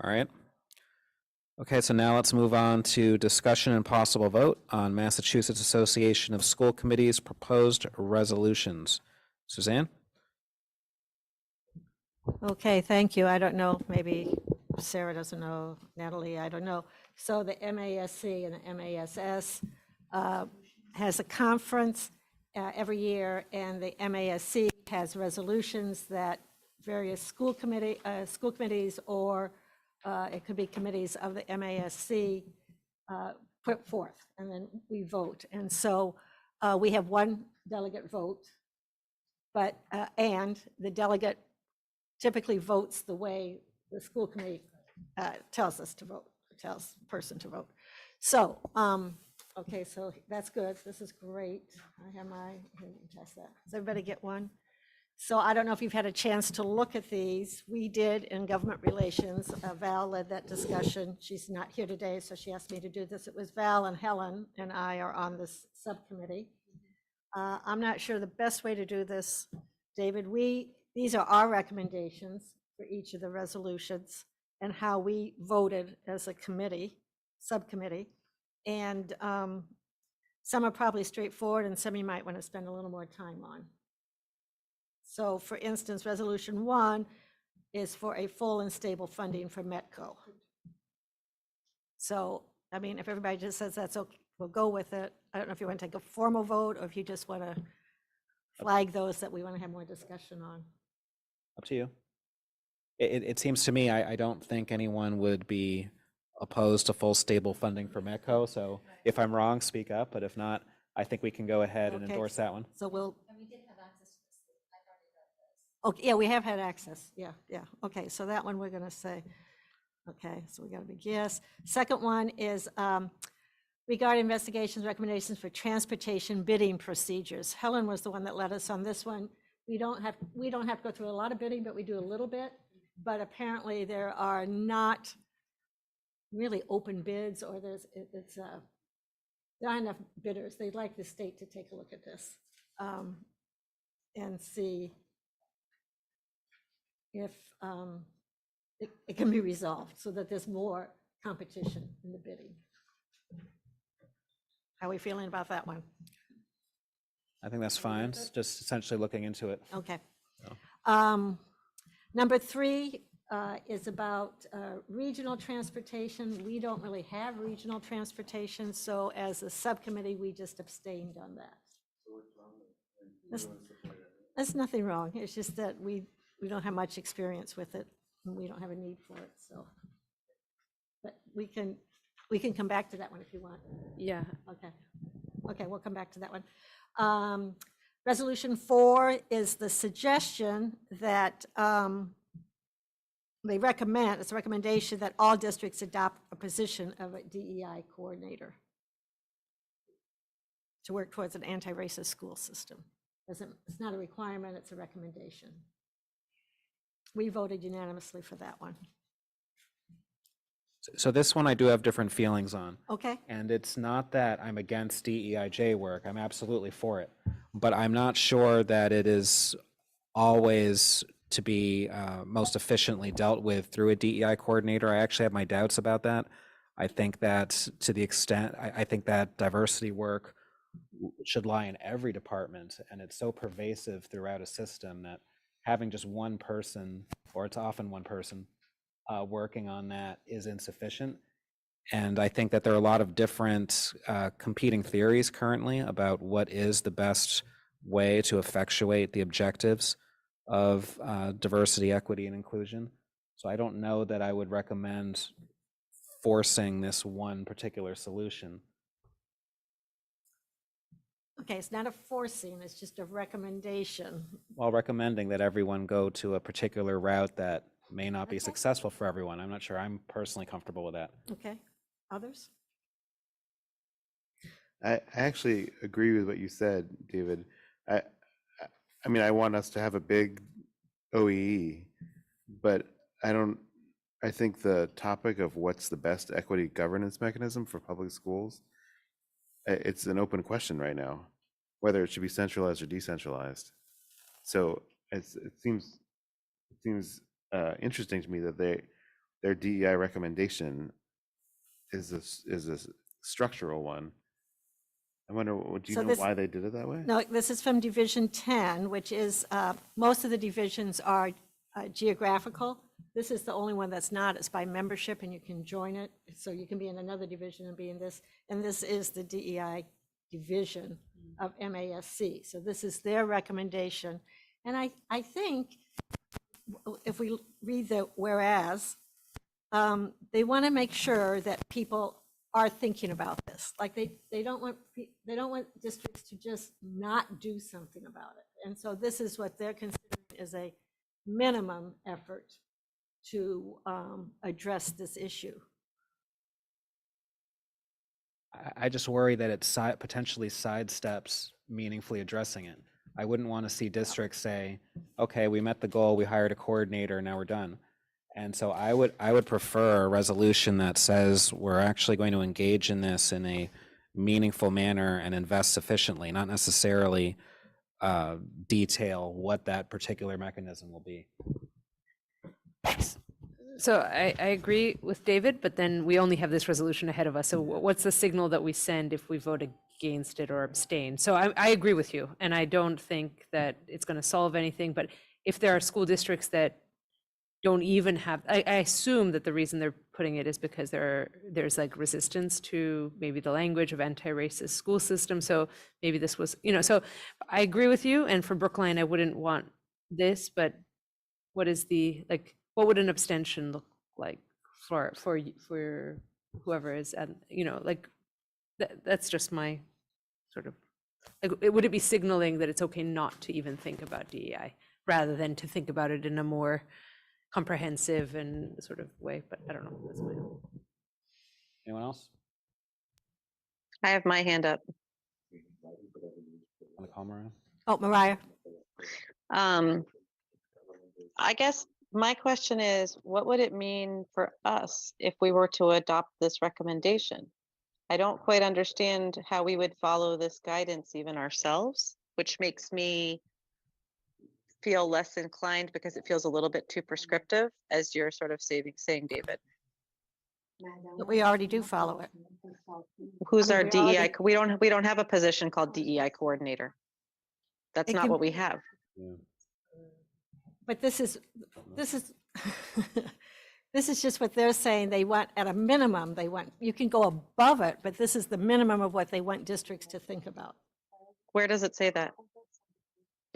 Speaker 1: All right. Okay, so now let's move on to discussion and possible vote on Massachusetts Association of School Committees proposed resolutions. Suzanne?
Speaker 4: Okay, thank you. I don't know, maybe Sarah doesn't know, Natalie, I don't know. So the MASC and the MASS has a conference every year, and the MASC has resolutions that various school committees, or it could be committees of the MASC put forth, and then we vote. And so we have one delegate vote, but and the delegate typically votes the way the school committee tells us to vote, tells the person to vote. So, okay, so that's good. This is great. I have my, here, you can test that. Does everybody get one? So I don't know if you've had a chance to look at these. We did in government relations. Val led that discussion. She's not here today, so she asked me to do this. It was Val and Helen and I are on this subcommittee. I'm not sure the best way to do this, David. These are our recommendations for each of the resolutions and how we voted as a committee, subcommittee. And some are probably straightforward, and some you might want to spend a little more time on. So for instance, resolution 1 is for a full and stable funding for Metco. So, I mean, if everybody just says that's okay, we'll go with it. I don't know if you want to take a formal vote or if you just want to flag those that we want to have more discussion on.
Speaker 1: Up to you. It seems to me, I don't think anyone would be opposed to full stable funding for Metco. So if I'm wrong, speak up. But if not, I think we can go ahead and
Speaker 4: Okay,
Speaker 1: endorse that one.
Speaker 4: So we'll.
Speaker 21: And we did have
Speaker 4: Okay, yeah, we have had access. Yeah, yeah. Okay, so that one we're going to say, okay, so we got a big yes. Second one is regarding investigations, recommendations for transportation bidding procedures. Helen was the one that led us on this one. We don't have to go through a lot of bidding, but we do a little bit. But apparently there are not really open bids, or there aren't enough bidders. They'd like the state to take a look at this and see if it can be resolved so that there's more competition in the bidding. How are we feeling about that one?
Speaker 1: I think that's fine. It's just essentially looking into it.
Speaker 4: Okay.
Speaker 1: So.
Speaker 4: Number 3 is about regional transportation. We don't really have regional transportation, so as a subcommittee, we just abstained on that. There's nothing wrong. It's just that we don't have much experience with it, and we don't have a need for it, so. But we can come back to that one if you want.
Speaker 17: Yeah.
Speaker 4: Okay, we'll come back to that one. Resolution 4 is the suggestion that they recommend, it's a recommendation that all districts adopt a position of a DEI coordinator to work towards an anti-racist school system. It's not a requirement, it's a recommendation. We voted unanimously for that one.
Speaker 1: So this one I do have different feelings on.
Speaker 4: Okay.
Speaker 1: And it's not that I'm against DEIJ work. I'm absolutely for it. But I'm not sure that it is always to be most efficiently dealt with through a DEI coordinator. I actually have my doubts about that. I think that to the extent, I think that diversity work should lie in every department, and it's so pervasive throughout a system that having just one person, or it's often one person, working on that is insufficient. And I think that there are a lot of different competing theories currently about what is the best way to effectuate the objectives of diversity, equity, and inclusion. So I don't know that I would recommend forcing this one particular solution.
Speaker 4: Okay, it's not a forcing, it's just a recommendation.
Speaker 1: While recommending that everyone go to a particular route that may not be successful for everyone. I'm not sure I'm personally comfortable with that.
Speaker 4: Okay, others?
Speaker 3: I actually agree with what you said, David. I mean, I want us to have a big OEE, but I think the topic of what's the best equity governance mechanism for public schools, it's an open question right now, whether it should be centralized or decentralized. So it seems interesting to me that their DEI recommendation is a structural one. I wonder, do you know why they did it that way?
Speaker 4: No, this is from Division 10, which is, most of the divisions are geographical. This is the only one that's not. It's by membership, and you can join it. So you can be in another division and be in this. And this is the DEI division of MASC. So this is their recommendation. And I think if we read the whereas, they want to make sure that people are thinking about this. Like they don't want districts to just not do something about it. And so this is what they're considering as a minimum effort to address this issue.
Speaker 1: I just worry that it potentially sidesteps meaningfully addressing it. I wouldn't want to see districts say, okay, we met the goal, we hired a coordinator, now we're done. And so I would prefer a resolution that says we're actually going to engage in this in a meaningful manner and invest sufficiently, not necessarily detail what that particular mechanism will be.
Speaker 17: So I agree with David, but then we only have this resolution ahead of us. So what's the signal that we send if we vote against it or abstain? So I agree with you, and I don't think that it's going to solve anything. But if there are school districts that don't even have, I assume that the reason they're putting it is because there's like resistance to maybe the language of anti-racist school system. So maybe this was, so I agree with you. And for Brookline, I wouldn't want this, but what would an abstention look like for whoever is at, that's just my sort of, would it be signaling that it's okay not to even think about DEI? rather than to think about it in a more comprehensive and sort of way, but I don't know. That's my
Speaker 1: Anyone else?
Speaker 8: I have my hand up.
Speaker 1: Want to call Mariah?
Speaker 4: Oh, Mariah.
Speaker 8: I guess my question is, what would it mean for us if we were to adopt this recommendation? I don't quite understand how we would follow this guidance even ourselves, which makes me feel less inclined because it feels a little bit too prescriptive, as you're sort of saying, David.
Speaker 4: But we already do follow it.
Speaker 8: Who's
Speaker 4: I mean,
Speaker 8: our
Speaker 4: we
Speaker 8: DEI?
Speaker 4: already-
Speaker 8: We don't have a position called DEI coordinator. That's
Speaker 4: It
Speaker 8: not
Speaker 4: can-
Speaker 8: what we have.
Speaker 4: But this is this is just what they're saying. They want, at a minimum, they want, you can go above it, but this is the minimum of what they want districts to think about.
Speaker 8: Where does it say that?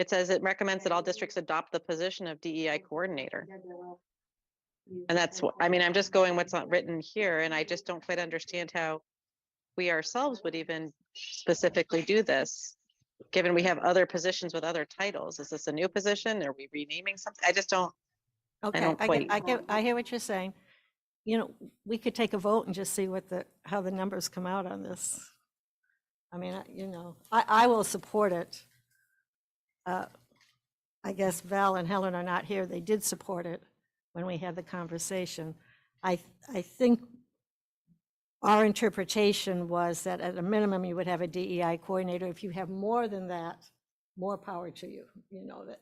Speaker 8: It says it recommends that all districts adopt the position of DEI coordinator. And that's what, I mean, I'm just going what's not written here, and I just don't quite understand how we ourselves would even specifically do this, given we have other positions with other titles. Is this a new position? Are we renaming something? I just don't,
Speaker 4: Okay,
Speaker 8: don't quite.
Speaker 4: I hear what you're saying. You know, we could take a vote and just see what how the numbers come out on this. I mean, you know, I will support it. I guess Val and Helen are not here. They did support it when we had the conversation. I think our interpretation was that at a minimum, you would have a DEI coordinator. If you have more than that, more power to you. You know, that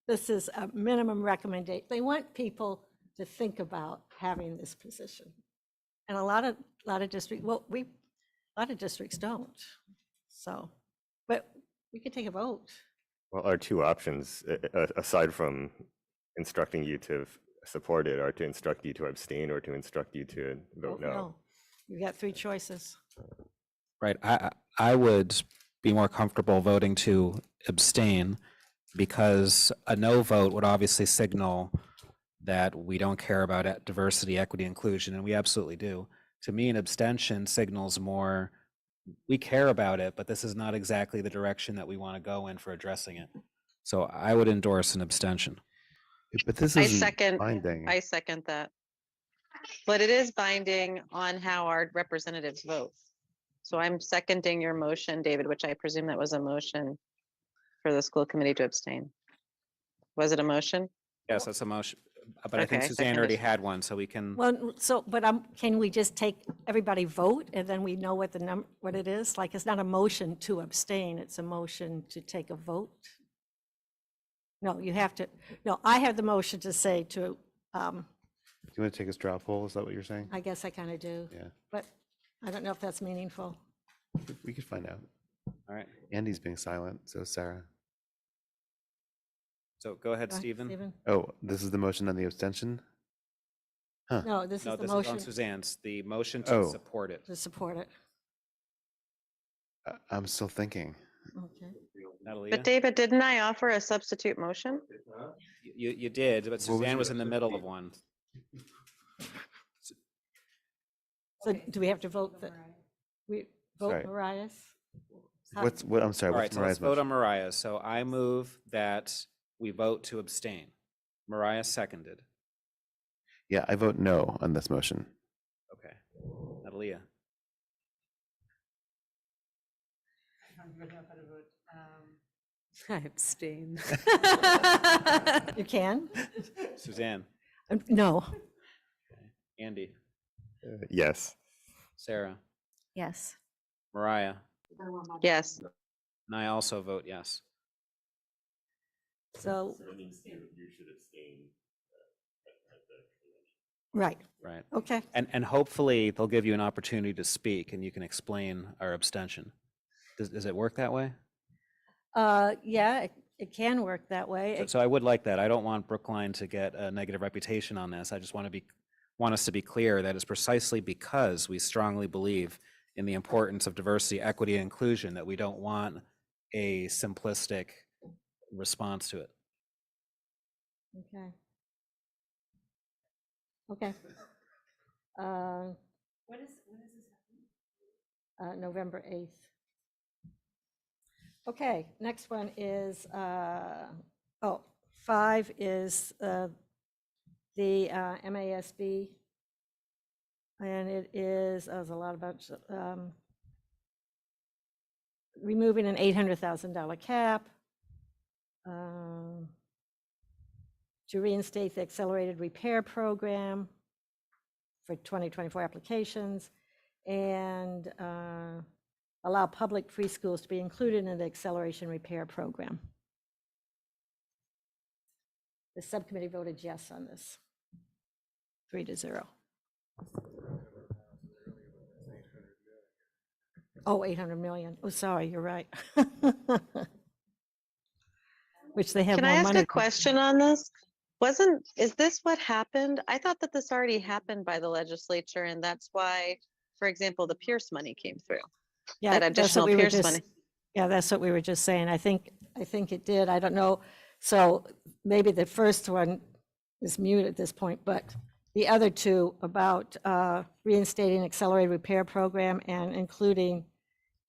Speaker 4: this is a minimum recommendation. They want people to think about having this position. And a lot of districts, well, a lot of districts don't. So, but we could take a vote.
Speaker 18: Well, our two options, aside from instructing you to support it, are to instruct you to abstain or to instruct you to vote no.
Speaker 4: You got three choices.
Speaker 1: Right. I would be more comfortable voting to abstain because a no vote would obviously signal that we don't care about diversity, equity, inclusion, and we absolutely do. To me, an abstention signals more, we care about it, but this is not exactly the direction that we want to go in for addressing it. So I would endorse an abstention.
Speaker 3: But this
Speaker 8: I
Speaker 3: isn't
Speaker 8: second that. But it is binding on how our representatives vote. So I'm seconding your motion, David, which I presume that was a motion for the school committee to abstain. Was it a motion?
Speaker 1: Yes, that's a motion. But I think
Speaker 8: Okay,
Speaker 1: Suzanne already had one, so we can.
Speaker 4: Well, so, but can we just take, everybody vote and then we know what what it is? Like, it's not a motion to abstain, it's a motion to take a vote? No, you have to, no, I have the motion to say to,
Speaker 3: Do you want to take a straw poll? Is that what you're saying?
Speaker 4: I guess I kind of do.
Speaker 3: Yeah.
Speaker 4: But I don't know if that's meaningful.
Speaker 3: We could find out.
Speaker 1: All right.
Speaker 3: Andy's being silent, so Sarah.
Speaker 1: So go ahead,
Speaker 4: Go ahead,
Speaker 1: Stephen.
Speaker 4: Stephen.
Speaker 3: Oh, this is the motion on the abstention? Huh.
Speaker 4: No, this is
Speaker 1: No,
Speaker 4: the
Speaker 1: this is on
Speaker 4: motion
Speaker 1: Suzanne's, the motion to
Speaker 3: Oh.
Speaker 1: support it.
Speaker 4: to support it.
Speaker 3: I'm still thinking.
Speaker 4: Okay.
Speaker 1: Natalia?
Speaker 8: But David, didn't I offer a substitute motion?
Speaker 1: You did, but
Speaker 3: was
Speaker 1: Suzanne
Speaker 3: your
Speaker 1: was in the middle of one.
Speaker 4: So do we have to vote we vote
Speaker 3: Sorry.
Speaker 4: Mariah's? How-
Speaker 3: I'm sorry,
Speaker 1: All right,
Speaker 3: what's
Speaker 1: so let's
Speaker 3: Mariah's
Speaker 1: vote
Speaker 3: motion?
Speaker 1: on Mariah. So I move that we vote to abstain. Mariah seconded.
Speaker 3: Yeah, I vote no on this motion.
Speaker 1: Okay. Natalia?
Speaker 17: I abstain.
Speaker 4: You can?
Speaker 1: Suzanne?
Speaker 4: No.
Speaker 1: Andy?
Speaker 18: Yes.
Speaker 1: Sarah?
Speaker 21: Yes.
Speaker 1: Mariah?
Speaker 8: Yes.
Speaker 1: And I also vote yes.
Speaker 4: So,
Speaker 18: that means you should abstain.
Speaker 4: right,
Speaker 1: Right.
Speaker 4: okay.
Speaker 1: And hopefully they'll give you an opportunity to speak and you can explain our abstention. Does it work that way?
Speaker 4: Yeah, it can work that way.
Speaker 1: So I would like that. I don't want Brookline to get a negative reputation on this. I just want us to be clear that it's precisely because we strongly believe in the importance of diversity, equity, and inclusion that we don't want a simplistic response to it.
Speaker 4: Okay. Okay.
Speaker 17: When is this happening?
Speaker 4: November 8th. Okay, next one is, 5 is the MASB. And it is, there's a lot of bunch, removing an $800,000 cap, to reinstate the accelerated repair program for 2024 applications, and allow public preschools to be included in the acceleration repair program. The subcommittee voted yes on this, 3-0. Oh, 800 million. Oh, sorry, you're right. Which they have
Speaker 8: Can
Speaker 4: more
Speaker 8: I ask
Speaker 4: money.
Speaker 8: a question on this? Is this what happened? I thought that this already happened by the legislature, and that's why, for example, the Pierce money came through.
Speaker 4: Yeah,
Speaker 8: That
Speaker 4: that's what
Speaker 8: additional
Speaker 4: we were
Speaker 8: Pierce
Speaker 4: just,
Speaker 8: money.
Speaker 4: yeah, that's what we were just saying. I think it did. I don't know. So maybe the first one is mute at this point, but the other two about reinstating accelerated repair program and including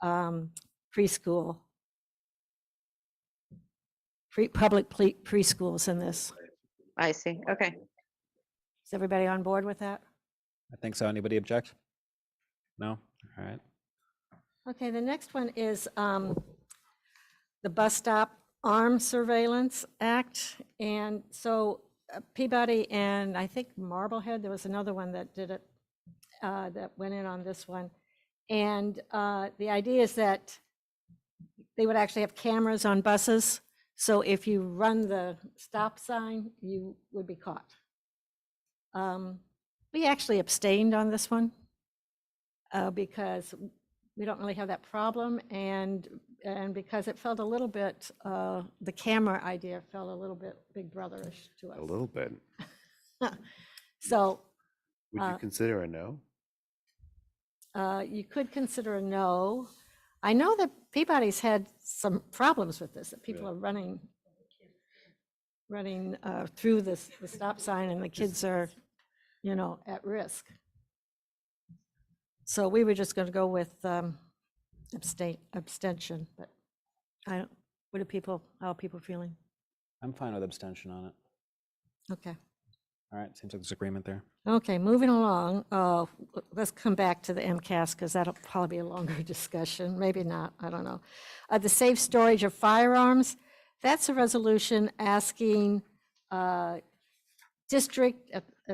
Speaker 4: preschool, public preschools in this.
Speaker 8: I see. Okay.
Speaker 4: Is everybody on board with that?
Speaker 1: I think so. Anybody object? No? All right.
Speaker 4: Okay, the next one is the Bus Stop Arm Surveillance Act. And so Peabody and I think Marblehead, there was another one that did it, that went in on this one. And the idea is that they would actually have cameras on buses. So if you run the stop sign, you would be caught. We actually abstained on this one because we don't really have that problem, and because it felt a little bit, the camera idea felt a little bit Big Brotherish to us.
Speaker 3: A little bit.
Speaker 4: So
Speaker 3: Would you consider a no?
Speaker 4: you could consider a no. I know that Peabody's had some problems with this, that people are running through the stop sign, and the kids are, at risk. So we were just going to go with abstention, but how are people feeling?
Speaker 1: I'm fine with abstention on it.
Speaker 4: Okay.
Speaker 1: All right, seems like there's agreement there.
Speaker 4: Okay, moving along. Let's come back to the MCAS because that'll probably be a longer discussion. Maybe not, I don't know. The safe storage of firearms, that's a resolution asking at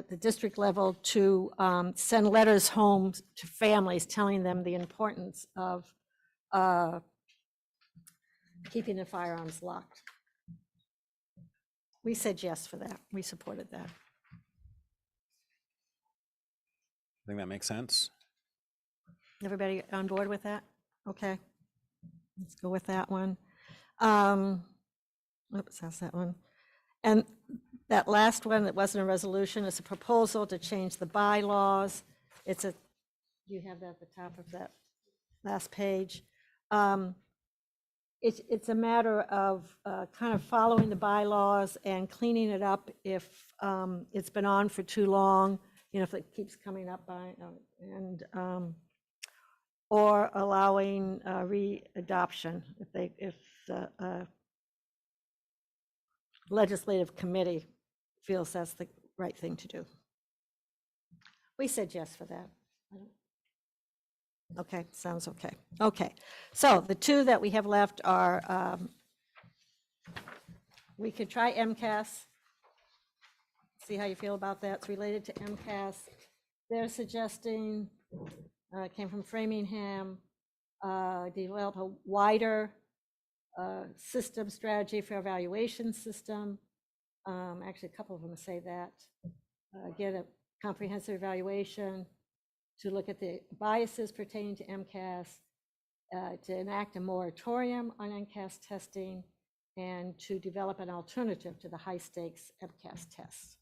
Speaker 4: the district level to send letters home to families telling them the importance of keeping the firearms locked. We said yes for that. We supported that.
Speaker 1: I think that makes sense.
Speaker 4: Everybody on board with that? Okay. Let's go with that one. Oops, that's that one. And that last one that wasn't a resolution is a proposal to change the bylaws. You have that at the top of that last page. It's a matter of kind of following the bylaws and cleaning it up if it's been on for too long, if it keeps coming up or allowing readoption if the legislative committee feels that's the right thing to do. We said yes for that. Okay, sounds okay. Okay, so the two that we have left are, we could try MCAS. See how you feel about that. It's related to MCAS. They're suggesting, came from Framingham, develop a wider system strategy for evaluation system. Actually, a couple of them say that. Get a comprehensive evaluation to look at the biases pertaining to MCAS, to enact a moratorium on MCAS testing, and to develop an alternative to the high-stakes MCAS tests.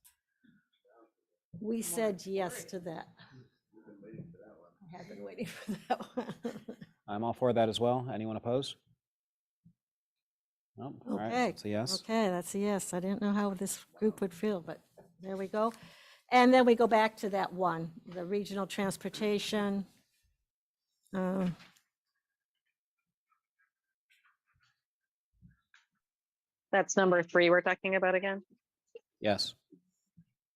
Speaker 4: We said yes to that. I have been waiting for that one.
Speaker 1: I'm all for that as well. Anyone opposed? No? All right,
Speaker 4: Okay.
Speaker 1: so yes.
Speaker 4: Okay, that's a yes. I didn't know how this group would feel, but there we go. And then we go back to that one, the regional transportation.
Speaker 8: That's number 3 we're talking about again.
Speaker 1: Yes.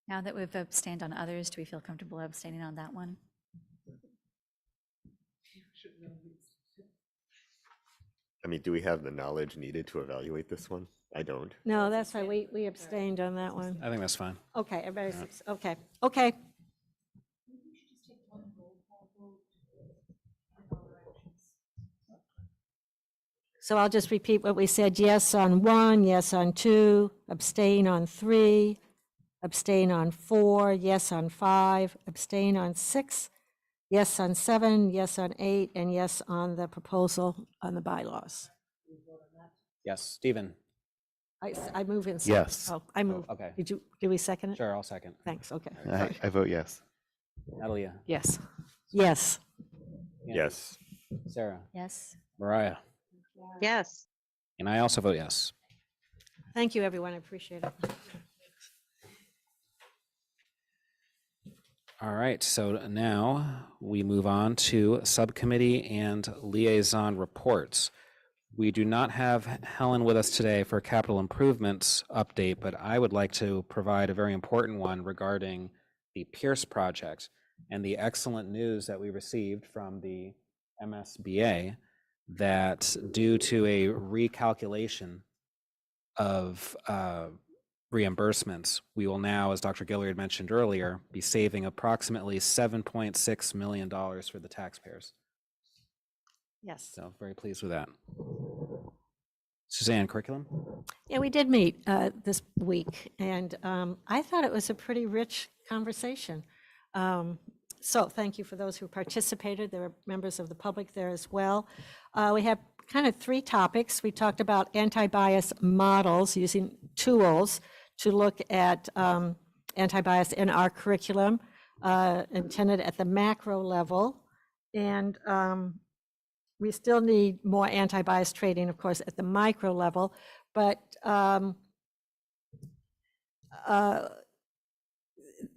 Speaker 21: Now that we've abstained on others, do we feel comfortable abstaining on that one?
Speaker 18: I mean, do we have the knowledge needed to evaluate this one? I don't.
Speaker 4: No, that's right, we abstained on that one.
Speaker 1: I think that's fine.
Speaker 4: Okay, everybody's, okay, okay. So I'll just repeat what we said, yes on 1, yes on 2, abstain on 3, abstain on 4, yes on 5, abstain on 6, yes on 7, yes on 8, and yes on the proposal on the bylaws.
Speaker 1: Yes, Stephen.
Speaker 4: I move in.
Speaker 3: Yes.
Speaker 4: Oh, I move.
Speaker 1: Okay.
Speaker 4: Did we second it?
Speaker 1: Sure, I'll second.
Speaker 4: Thanks, okay.
Speaker 3: I vote yes.
Speaker 1: Natalia.
Speaker 14: Yes.
Speaker 4: Yes.
Speaker 18: Yes.
Speaker 1: Sarah.
Speaker 21: Yes.
Speaker 1: Mariah.
Speaker 8: Yes.
Speaker 1: And I also vote yes.
Speaker 4: Thank you, everyone, I appreciate it.
Speaker 1: All right, so now we move on to subcommittee and liaison reports. We do not have Helen with us today for capital improvements update, but I would like to provide a very important one regarding the Pierce project and the excellent news that we received from the MSBA that due to a recalculation of reimbursements, we will now, as Dr. Guillory had mentioned earlier, be saving approximately $7.6 million for the taxpayers.
Speaker 4: Yes.
Speaker 1: So very pleased with that. Suzanne, curriculum?
Speaker 4: Yeah, we did meet this week, and I thought it was a pretty rich conversation. So thank you for those who participated. There were members of the public there as well. We have kind of 3 topics. We talked about anti-bias models, using tools to look at anti-bias in our curriculum, intended at the macro level. And we still need more anti-bias training, of course, at the micro level, but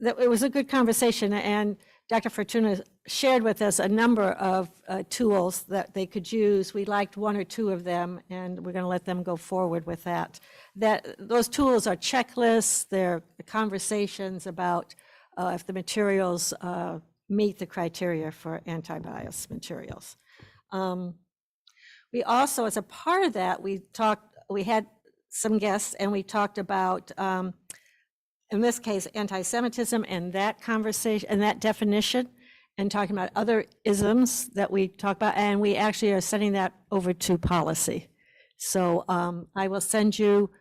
Speaker 4: it was a good conversation, and Dr. Fortuna shared with us a number of tools that they could use. We liked 1 or 2 of them, and we're going to let them go forward with that. Those tools are checklists, they're conversations about if the materials meet the criteria for anti-bias materials. We also, as a part of that, we had some guests, and we talked about, in this case, anti-Semitism and that conversation and that definition, and talking about other isms that we talk about, and we actually are sending that over to policy. So I will send you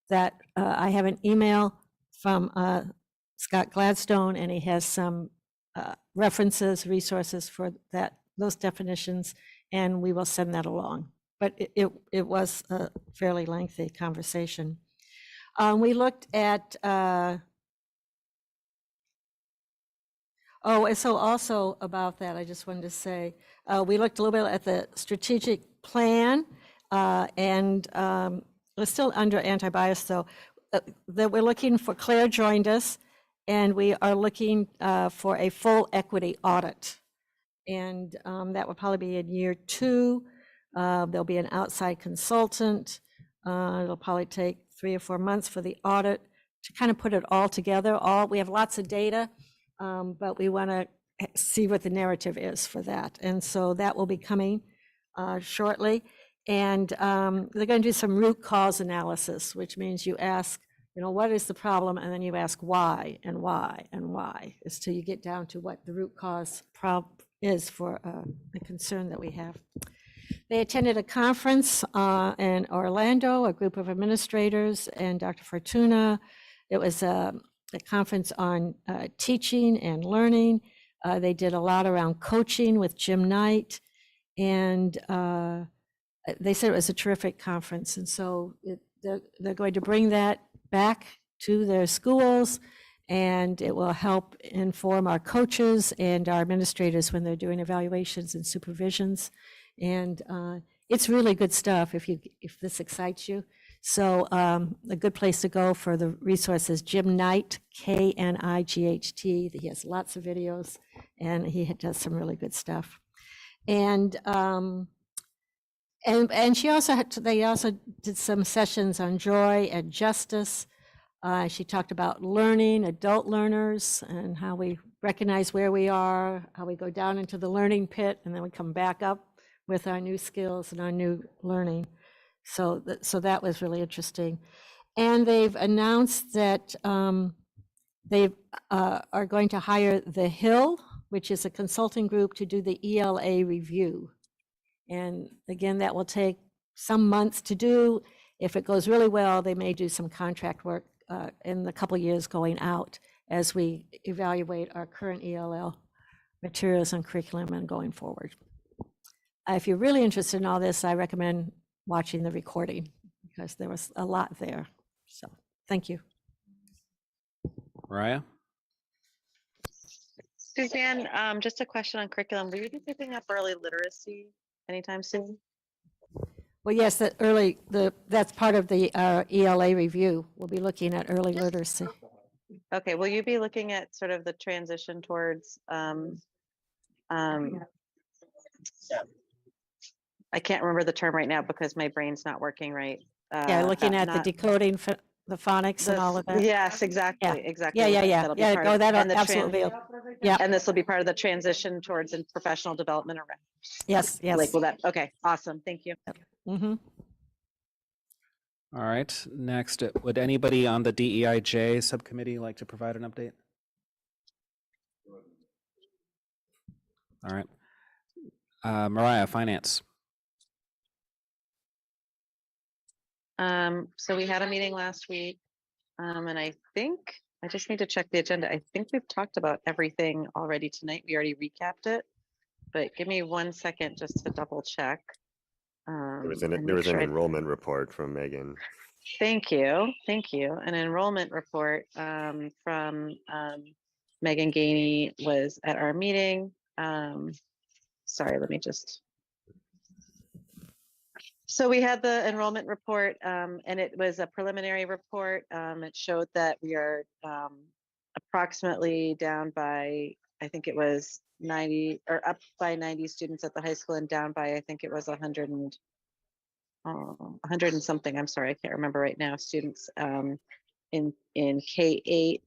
Speaker 4: that. I have an email from Scott Gladstone, and he has some references, resources for those definitions, and we will send that along. But it was a fairly lengthy conversation. We looked at, and so also about that, I just wanted to say, we looked a little bit at the strategic plan, and we're still under anti-bias, though, that we're looking for. Claire joined us, and we are looking for a full equity audit. And that will probably be in year 2. There'll be an outside consultant. It'll probably take 3 or 4 months for the audit to kind of put it all together. We have lots of data, but we want to see what the narrative is for that. And so that will be coming shortly. And they're going to do some root cause analysis, which means you ask, what is the problem? And then you ask why and why and why, until you get down to what the root cause is for the concern that we have. They attended a conference in Orlando, a group of administrators and Dr. Fortuna. It was a conference on teaching and learning. They did a lot around coaching with Jim Knight, and they said it was a terrific conference. And so they're going to bring that back to their schools, and it will help inform our coaches and our administrators when they're doing evaluations and supervisions. And it's really good stuff if this excites you. So a good place to go for the resources, Jim Knight, Knight. He has lots of videos, and he does some really good stuff. And And she also they also did some sessions on joy and justice. She talked about learning, adult learners, and how we recognize where we are, how we go down into the learning pit, and then we come back up with our new skills and our new learning. So that was really interesting. And they've announced that they are going to hire The Hill, which is a consulting group, to do the ELA review. And again, that will take some months to do. If it goes really well, they may do some contract work in the couple of years going out as we evaluate our current ELL materials and curriculum and going forward. If you're really interested in all this, I recommend watching the recording because there was a lot there. So thank you.
Speaker 1: Mariah?
Speaker 8: Suzanne, just a question on curriculum. Will you be picking up early literacy anytime soon?
Speaker 4: Well, yes, that's part of the ELA review. We'll be looking at early literacy.
Speaker 8: Okay, will you be looking at sort of the transition towards, I can't remember the term right now because my brain's not working right.
Speaker 4: Yeah, looking at the decoding, the phonics and all of that.
Speaker 8: Yes, exactly,
Speaker 4: Yeah.
Speaker 8: exactly.
Speaker 4: Yeah.
Speaker 8: That'll be
Speaker 4: Yeah,
Speaker 8: part
Speaker 4: oh,
Speaker 8: of-
Speaker 4: that'll
Speaker 8: and the
Speaker 4: absolutely. Yeah.
Speaker 8: And this will be part of the transition towards in professional development around.
Speaker 4: Yes, yes.
Speaker 8: Like, will that, okay, awesome, thank you.
Speaker 4: Mm-hmm.
Speaker 1: All right, next, would anybody on the DEIJ subcommittee like to provide an update? All right. Mariah, finance.
Speaker 8: So we had a meeting last week, and I think, I just need to check the agenda. I think we've talked about everything already tonight. We already recapped it, but give me 1 second just to double check.
Speaker 18: There was
Speaker 8: and
Speaker 18: an
Speaker 8: make sure I-
Speaker 18: enrollment report from Megan.
Speaker 8: Thank you, thank you. An enrollment report from Megan Gainey was at our meeting. Sorry, let me just. So we had the enrollment report, and it was a preliminary report. It showed that we are approximately down by, I think it was 90, or up by 90 students at the high school and down by, I think it was 100 and something, I'm sorry, I can't remember right now, students in K-8.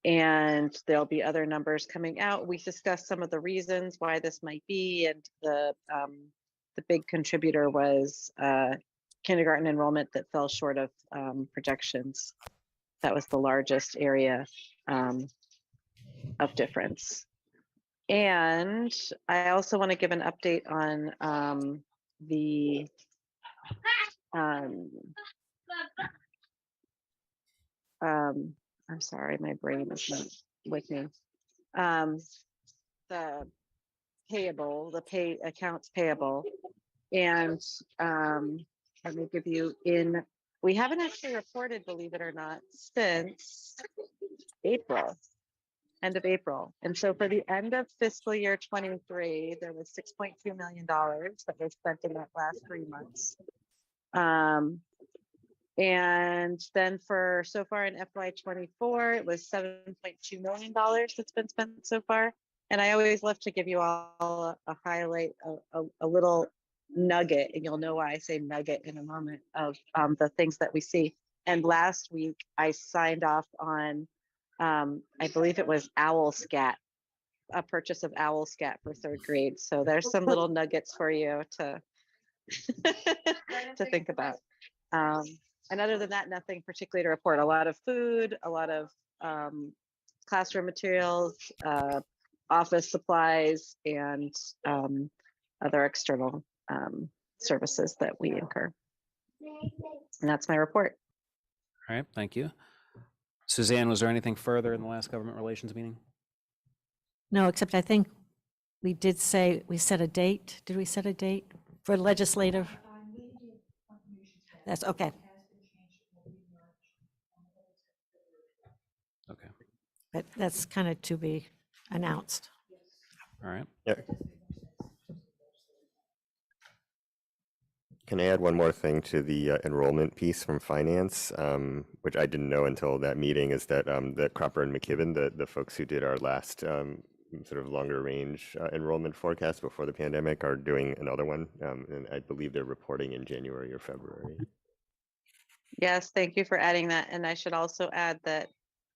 Speaker 8: And there'll be other numbers coming out. We discussed some of the reasons why this might be, and the big contributor was kindergarten enrollment that fell short of projections. That was the largest area of difference. And I also want to give an update on the I'm sorry, my brain is not with me. The payable, the pay accounts payable. And let me give you we haven't actually reported, believe it or not, since April, end of April. And so for the end of fiscal year 23, there was $6.2 million that was spent in that last 3 months. And then for so far in FY24, it was $7.2 million that's been spent so far. And I always love to give you all a highlight, a little nugget, and you'll know why I say nugget in a moment, of the things that we see. And last week I signed off on, I believe it was OwlScat, a purchase of OwlScat for 3rd grade. So there's some little nuggets for you to to think about. And other than that, nothing particularly to report. A lot of food, a lot of classroom materials, office supplies, and other external services that we incur. And that's my report.
Speaker 1: All right, thank you. Suzanne, was there anything further in the last government relations meeting?
Speaker 4: No, except I think we did say, we set a date. Did we set a date for legislative? That's okay.
Speaker 1: Okay.
Speaker 4: But that's kind of to be announced.
Speaker 1: All right.
Speaker 18: Yeah. Can I add one more thing to the enrollment piece from finance, which I didn't know until that meeting, is that the Cropper and McKibben, the folks who did our last sort of longer range enrollment forecast before the pandemic are doing another one. And I believe they're reporting in January or February.
Speaker 8: Yes, thank you for adding that. And I should also add that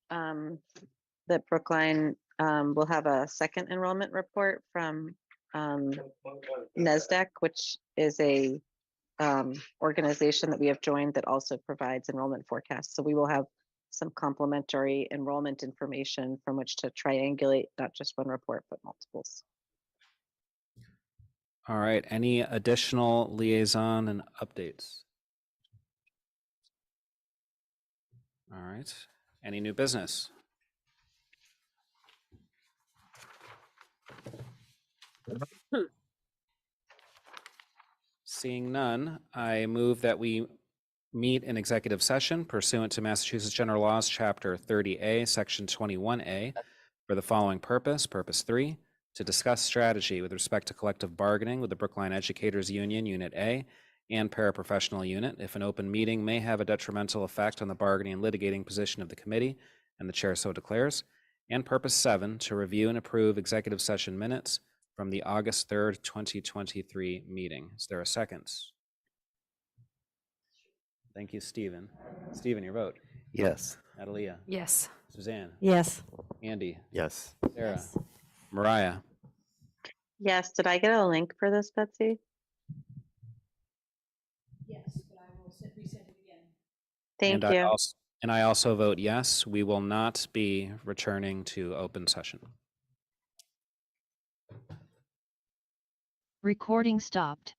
Speaker 8: that Brookline will have a second enrollment report from NESDEC, which is a organization that we have joined that also provides enrollment forecasts. So we will have some complementary enrollment information from which to triangulate not just one report, but multiples.
Speaker 1: All right, any additional liaison and updates? All right, any new business? Seeing none, I move that we meet in executive session pursuant to Massachusetts General Laws, Chapter 30A, Section 21A, for the following purpose. Purpose 3, to discuss strategy with respect to collective bargaining with the Brookline Educators Union, Unit A, and paraprofessional unit, if an open meeting may have a detrimental effect on the bargaining and litigating position of the committee, and the chair so declares. And purpose 7, to review and approve executive session minutes from the August 3rd, 2023 meeting. Is there a second? Thank you, Stephen. Stephen, your vote.
Speaker 3: Yes.
Speaker 1: Natalia.
Speaker 17: Yes.
Speaker 1: Suzanne.
Speaker 4: Yes.
Speaker 1: Andy.
Speaker 18: Yes.
Speaker 1: Sarah.
Speaker 2: Yes.
Speaker 1: Mariah.
Speaker 8: Yes, did I get a link for this, Betsy?
Speaker 15: Yes, but I will resend it again.
Speaker 8: Thank
Speaker 1: And
Speaker 8: you.
Speaker 1: I also vote yes. We will not be returning to open session.
Speaker 7: Recording stopped.